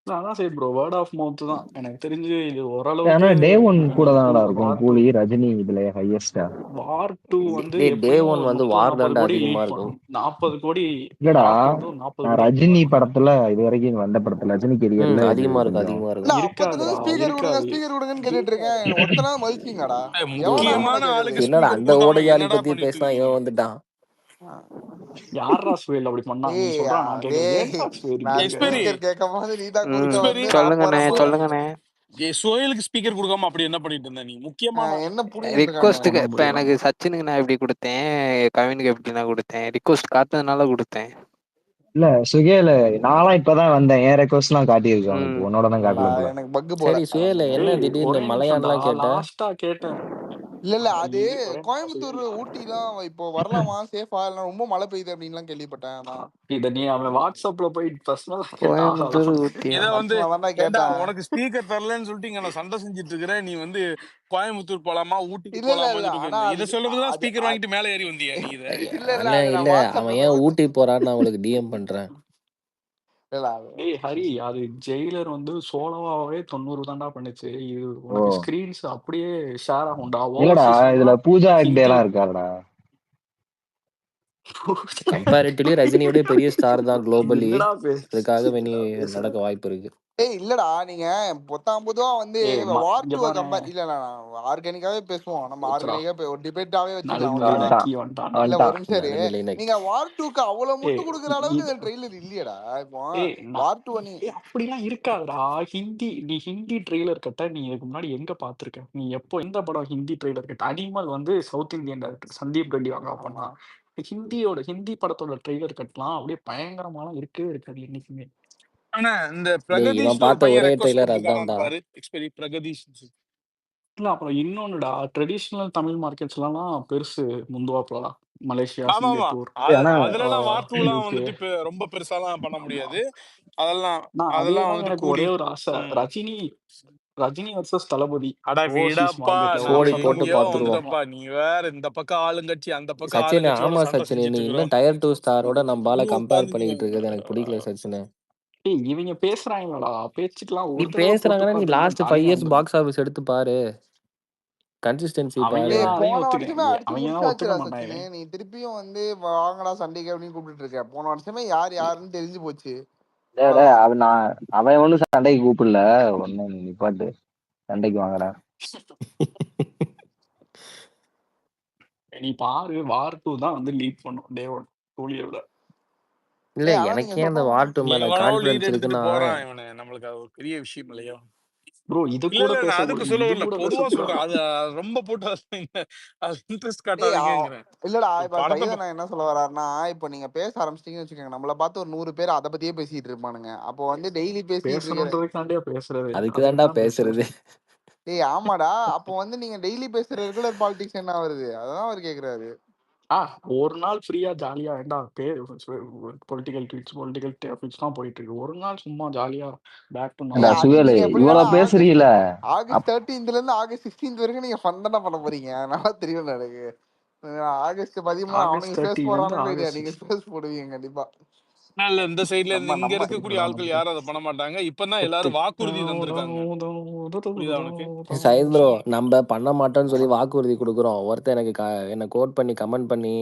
அதான் சரி ப்ரோ வேர்ட் ஆஃப் மவுத் தான் எனக்கு தெரிஞ்சு. இது
ஆனா
ஓரளவுக்கு
டே 1 கூட தானடா இருக்கும்
வார் 2
கூலி ரஜினி இதுல ஹையஸ்டா.
வார் 2 வந்து
டே
எப்படியும்
1
ஒரு
வந்து
30
வார்
40
தாண்டா
கோடி
அதிகமா
eat
இருக்கும்.
பண்ணும். 40 கோடி
இல்லடா
வார் 2 வந்து ஒரு 40
நான்
கோடி
ரஜினி படத்துல இது வரைக்கும் வந்த படத்துல ரஜினி கெரியர்ல இது
அதிகமா இருக்கும்,
கொஞ்சம்
அதிகமா
இல்ல
இருக்கும்.
இருக்காதுடா
அப்பத்துல
இருக்காது.
ஸ்பீக்கர் கொடுங்கன்னு கேட்டுட்டு இருக்கேன். ஒருத்தனா மதிச்சீங்கடா. எவனா
முக்கியமான
அவனை
ஆளுக்கு
கேக்குறது?
என்னடா
ஸ்பீக்கர்
அந்த
கொடுக்காம
ஓடையாளி
என்னடா
பத்தி
பண்ணிட்டு
பேசினா
இருக்கீங்க?
இவன் வந்துட்டான்.
யாரா சுவேல் அப்படி பண்ணா நீ சொல்றா நான் கேக்குறேன். ஏன்டா சுவேல்
நான்
இப்படி
எக்ஸ்பெரி
இருக்க?
ஸ்பீக்கர் கேட்கும் போது நீ தான்
ம்
குறுக்க
எக்ஸ்பெரி
வந்து நான் போறேன்
சொல்லுங்கண்ணே.
சோயலுக்கு ஸ்பீக்கர் கொடுக்காம அப்படி என்ன பண்ணிட்டு இருந்த நீ? முக்கியமான
என்ன புடிங்கிட்டு இருக்காங்க.
ரிக்வஸ்ட்டுக்கு
ஒண்ணும்
இப்ப
புரியல.
எனக்கு சச்சினுக்கு நான் எப்படி கொடுத்தேன், கவினுக்கு எப்படி நான் கொடுத்தேன், ரிக்வஸ்ட் காட்டுறதுனால கொடுத்தேன்.
இல்ல சுகேல நான்லாம் இப்பதான் வந்தேன். என் ரெக்வஸ்ட் எல்லாம் காட்டியிருக்கு அவனுக்கு,
ம்.
உன்னோட தான் காட்டல போல.
எனக்கு பக்கு போல.
சரி சுயல என்ன
ஏய்
திடீர்னு
ஒரே நிமிஷம்டா
மலையாளம்லாம் கேட்ட?
லாஸ்டா கேட்டேன்.
இல்ல அது
ஒரே நிமிஷம்
கோயம்புத்தூர்
சுவேல்.
ஊட்டிலாம் இப்போ வரலாமா சேஃபா இல்ல ரொம்ப மழை பெய்யுது அப்படின்லாம் கேள்விப்பட்டேன். அதான்
இத நீ அவன் வாட்ஸ்அப்ல போய் பர்சனலா கேட்டா
கோயம்புத்தூர் ஊட்டியா?
இத வந்து
பர்சனலா தான்டா
ஏண்டா
கேட்டேன்.
உனக்கு ஸ்பீக்கர் தரலன்னு சொல்லிட்டு இங்க நான் சண்டை செஞ்சுட்டு இருக்கிறேன். நீ வந்து கோயம்புத்தூர் போலாமா ஊட்டிக்கு
இல்ல
போலாமான்னு
ஆனா
இதை
அது
சொல்றதுதான்
அது
ஸ்பீக்கர் வாங்கிட்டு மேலே ஏறி வந்தியா நீ? இதை
இல்ல
அண்ணன்
அது
இல்ல
நான்
அவன்
வாட்ஸ்அப்ல
ஏன்
தான்
ஊட்டி போறான்னு நான் உங்களுக்கு டிஎம் பண்றேன்.
இல்ல அது
டேய் ஹரி அது ஜெயிலர் வந்து சோலோவாவே 90 தாண்டா பண்ணுச்சு. இது
ஓ
உனக்கு ஸ்கிரீன்ஸ் அப்படியே ஷேர் ஆகும்டா.
இல்லடா
ஓவர்சீஸ்லாம்
இதுல பூஜா ஹெக்டே
ஹிந்தி
எல்லாம் இருக்காருடா.
கம்பேரிட்டிவ்லி ரஜினியோட பெரிய ஸ்டார் தான் குளோபலி.
என்னடா
அதுக்காக வெளி
பேசுற?
நடக்க வாய்ப்பு இருக்கு.
இல்லடா நீங்க பொதுவா வந்து
ஏய்
வார்
இங்க
2
பாரு
கம்பேர் இல்ல ஆர்கானிக்காவே பேசுவோம். நம்ம
போச்சுடா.
ஆர்கானிக்கா ஒரு டிபேட்டாவே வச்சுக்கலாம்.
நடுநிலை
ஓகேவா?
வந்துட்டான்
நக்கி வந்துட்டான்.
இல்ல
வந்துட்டான்.
ஒரு நிமிஷம் இரு.
நடுநிலை நக்கி.
நீங்க வார் 2க்கு அவ்வளவு முட்டு
ஏய்
கொடுக்குற அளவுக்கு
இது
இந்த ட்ரெய்லர் இல்லையடா. இப்போ
ஏய்
வார் 2 நீ
அப்படிலாம் இருக்காதுடா. நீ ஹிந்தி ட்ரெய்லர் கட்ட நீ இதுக்கு முன்னாடி எங்க பாத்திருக்க? நீ எப்போ எந்த படம் ஹிந்தி ட்ரெய்லர் கட்ட? அனிமல் வந்து south Indian director Sandeep Reddy வாங்க பண்ணா. ஹிந்தி படத்தோட ட்ரெய்லர் கட்டலாம் அப்படியே பயங்கரமாலாம் இருக்கவே இருக்காது என்னைக்குமே.
ஆனா இந்த
டேய்
பிரகதீஷ்ல
இவன்
ஒரு
பார்த்த
பையன்
ஒரே
ரெக்வஸ்ட்
ட்ரெய்லர்
கொடுத்துருக்கான்
அதான்டா.
பாரு. எக்ஸ்பெரி பிரகதீஷ்.
இல்ல அப்புறம் இன்னொன்னுடா ட்ரெடிஷ்னல் தமிழ் மார்க்கெட்ஸ்லாம் பெருசு முந்துவாப்லடா. மலேசியா,
ஆமா ஆமா
சிங்கப்பூர்,
ஆனா
அதுல எல்லாம் வார் 2லாம்
யூகே.
வந்துட்டு இப்ப ரொம்ப பெருசாலாம் பண்ண முடியாது. அதெல்லாம்
அதே
அதெல்லாம்
தான்
வந்துட்டு
எனக்கு
கூலி.
ஒரே ஒரு ஆசை. ரஜினி ரஜினி வர்சஸ் தளபதி
அட
ஓவர்சீஸ்
விடப்பா,
மார்க்கெட்ல
நம்ம
கோடி
ஓவர்
போட்டு
எங்கேயோ
சப்ளை
பார்த்துருவோம்.
வந்துட்டோம்ப்பா. நீ வேற இந்த பக்கம் ஆளுங்கட்சி அந்த பக்கம்
சச்சின்,
ஆளுங்கட்சியோட
ஆமா
சண்டை
சச்சின்,
செஞ்சுட்டு
நீ
இருக்கிறோம்.
இன்னும் டயர் 2 ஸ்டாரோட நம்ம ஆளை
இன்னும்
கம்பேர்
உட்காந்து
பண்ணிக்கிட்டு இருக்கிறது எனக்கு பிடிக்கல சச்சின்.
ஏய் இவங்க பேசுறாங்களா பேச்சுக்கலாம்
நீ
ஒரு தடவை போட்டு
பேசுறாங்கன்னா நீ
பார்த்தோம்னா
லாஸ்ட் 5
ஜாலியா
இயர்ஸ்
வந்துடும்.
பாக்ஸ் ஆஃபீஸ் எடுத்து பாரு, கன்சிஸ்டன்சி
அவங்க
பாரு.
தான்
போன
அதையும்
வருஷமே
ஒத்துக்க
அடிச்சு
அவங்க தான்
முடிச்சாச்சுடா
ஒத்துக்க
சச்சின்.
மாட்டாங்க.
நீ திருப்பியும் வந்து வாங்கடா சண்டைக்கு அப்படின்னு கூப்பிட்டு இருக்க. போன வருஷமே யாருன்னு தெரிஞ்சு போச்சு.
அவன் ஒண்ணும் சண்டைக்கு கூப்பிடல. ஒண்ணு நிப்பாட்டு, சண்டைக்கு வாங்கடா.
நீ பாரு வார் 2 தான் வந்து லீட் பண்ணும் டே 1 டோலியோட.
இல்ல
ஆனா நீங்க
எனக்கே அந்த
சொன்ன
வார் 2 மேல
எவனோ லீட்
கான்பிடன்ஸ்
எடுத்துட்டு
இருக்குன்னா,
போறான் இவனு. நம்மளுக்கு அது ஒரு பெரிய விஷயம் இல்லையா?
ப்ரோ இது
இல்ல
கூட
இல்ல, நான்
பேச
அதுக்கு சொல்ல
இது
வரல,
கூட
பொதுவா
பேச
சொல்றேன். அது ரொம்ப போட்டு அது இன்ட்ரெஸ்ட்
டேய்
காட்டாதீங்கிறேன்.
இல்லடா,
ஒரு
இப்ப
படத்தை
சைதன் நான் என்ன சொல்ல வர்றாருன்னா, இப்ப நீங்க பேச ஆரம்பிச்சிட்டீங்கன்னு வச்சுக்கோங்க, நம்மள பார்த்து ஒரு 100 பேர் அதை பத்தியே பேசிட்டு இருப்பானுங்க. அப்போ வந்து டெய்லி பேசிட்டு இருக்கிற
பேசணுன்றதுக்காண்டியா பேசுறது
அதுக்கு
அதுக்கு
தான்டா
தான்
பேசுறது.
டேய் ஆமாடா, அப்போ வந்து நீங்க டெய்லி பேசுற ரெகுலர் பாலிடிக்ஸ் என்ன வருது, அதான் அவர் கேக்குறாரு.
ஒரு நாள் ஃப்ரீயா ஜாலியா வேண்டா பொலிட்டிக்கல் ட்வீட்ஸ் பொலிட்டிக்கல் டாபிக்ஸ் தான் போயிட்டு இருக்கு. ஒரு நாள் சும்மா ஜாலியா பேக் டு
ஏண்டா
அது
சுயலு,
நீங்க எப்படின்னா
இவ்வளவு பேசுறீல,
ஆகஸ்ட் 13th இருந்து ஆகஸ்ட் 16th வரைக்கும் நீங்க ஃபன் தானே பண்ண போறீங்க. நல்லா தெரியும் எனக்கு. ஆகஸ்ட் 13
ஆகஸ்ட்
அவனுங்க ஸ்பேஸ்
30
போறானோ இல்லையா,
ஆகஸ்ட்
நீங்க ஸ்பேஸ் போடுவீங்க கண்டிப்பா.
இல்ல, இந்த சைட்ல இருந்து இங்க
நம்ம
இருக்கக்கூடிய ஆட்கள் யாரும் அதை பண்ண மாட்டாங்க. இப்பதான் எல்லாரும் வாக்குறுதி தந்திருக்காங்க. புரியுதா உனக்கு?
சைத் ப்ரோ, நம்ம பண்ண மாட்டோம்னு சொல்லி வாக்குறுதி கொடுக்குறோம். ஒருத்தன் எனக்கு என்ன கோட் பண்ணி கமெண்ட் பண்ணி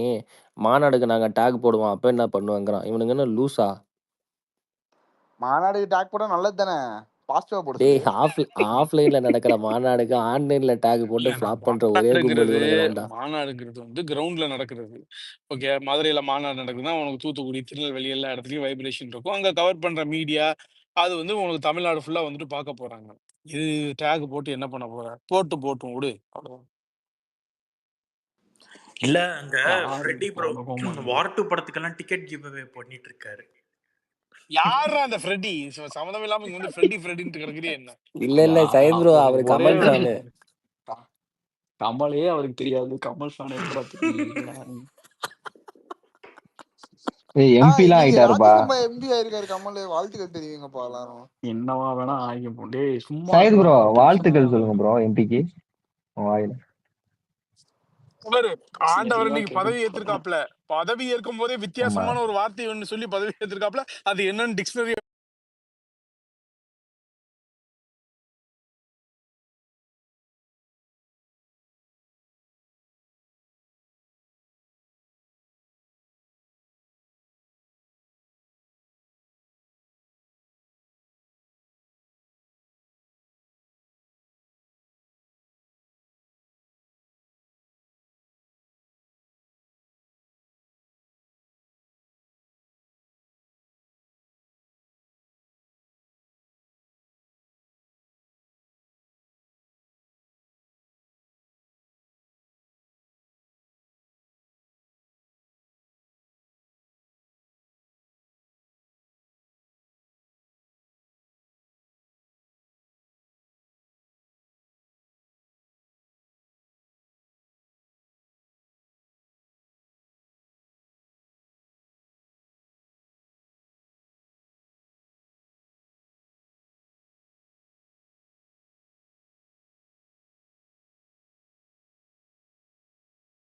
மாநாடுக்கு நாங்க டேக் போடுவோம், அப்ப என்ன பண்ணுவாங்கிறான். இவனுங்க என்ன லூசா?
மாநாடு டேக் போட நல்லது தானே, பாசிட்டிவா போட
டேய்,
சொல்லு.
ஆஃப்லைன்ல நடக்கிற மாநாடுக்கு ஆன்லைன்ல டேக்
இல்ல,
போட்டு ஃபிளாப் பண்ற ஒரே கும்பல் இவனுங்க தான்டா.
மாநாடுங்கிறது வந்து கிரவுண்ட்ல நடக்கிறது. ஓகே, மதுரையில மாநாடு நடக்குதுன்னா உனக்கு தூத்துக்குடி, திருநெல்வேலி எல்லா இடத்துலயும் வைப்ரேஷன் இருக்கும். அங்க கவர் பண்ற மீடியா அது வந்து உங்களுக்கு தமிழ்நாடு ஃபுல்லா வந்துட்டு பார்க்க போறாங்க. இது டேக் போட்டு என்ன பண்ண போற? போட்டும் விடு, அவ்வளவுதான்.
இல்ல அங்க
யாரு
ஃப்ரெட்டி ப்ரோ
போக மாட்டேங்குது.
வார் 2 படத்துக்கெல்லாம் டிக்கெட் கிவ் அவே பண்ணிட்டு இருக்காரு.
யாரா அந்த ஃப்ரெட்டி? சம்மந்தம் இல்லாம இங்க வந்து ஃப்ரெட்டின்ட்டு கிடக்குறியே என்ன?
இல்ல சைத் ப்ரோ, அவரு
ஒரே
கமல் ஃபேனு.
கமலே அவருக்கு தெரியாது, கமல் ஃபேன் எப்படா தெரியும்?
எம்பி எல்லாம்
இன்னைக்கு
ஆயிட்டாருப்பா.
ராஜ்யசபா எம்பி ஆயிருக்காரு கமல், வாழ்த்துக்கள் தெரிவிங்கப்பா எல்லாரும்.
என்னவா வேணா ஆகிப்போம். டேய் சும்மா
சைத் ப்ரோ,
இருடா,
வாழ்த்துக்கள்
tension
சொல்லுங்க ப்ரோ எம்பிக்கு வாயில.
இவரு ஆண்டவர்
சரியா
இன்னைக்கு
கேட்டு
பதவி ஏத்திருக்காப்ல. பதவி ஏற்கும் போதே
ஆமா.
வித்தியாசமான ஒரு வார்த்தை ஒண்ணு சொல்லி பதவி ஏத்திருக்காப்ல. அது என்னன்னு டிக்ஷனரி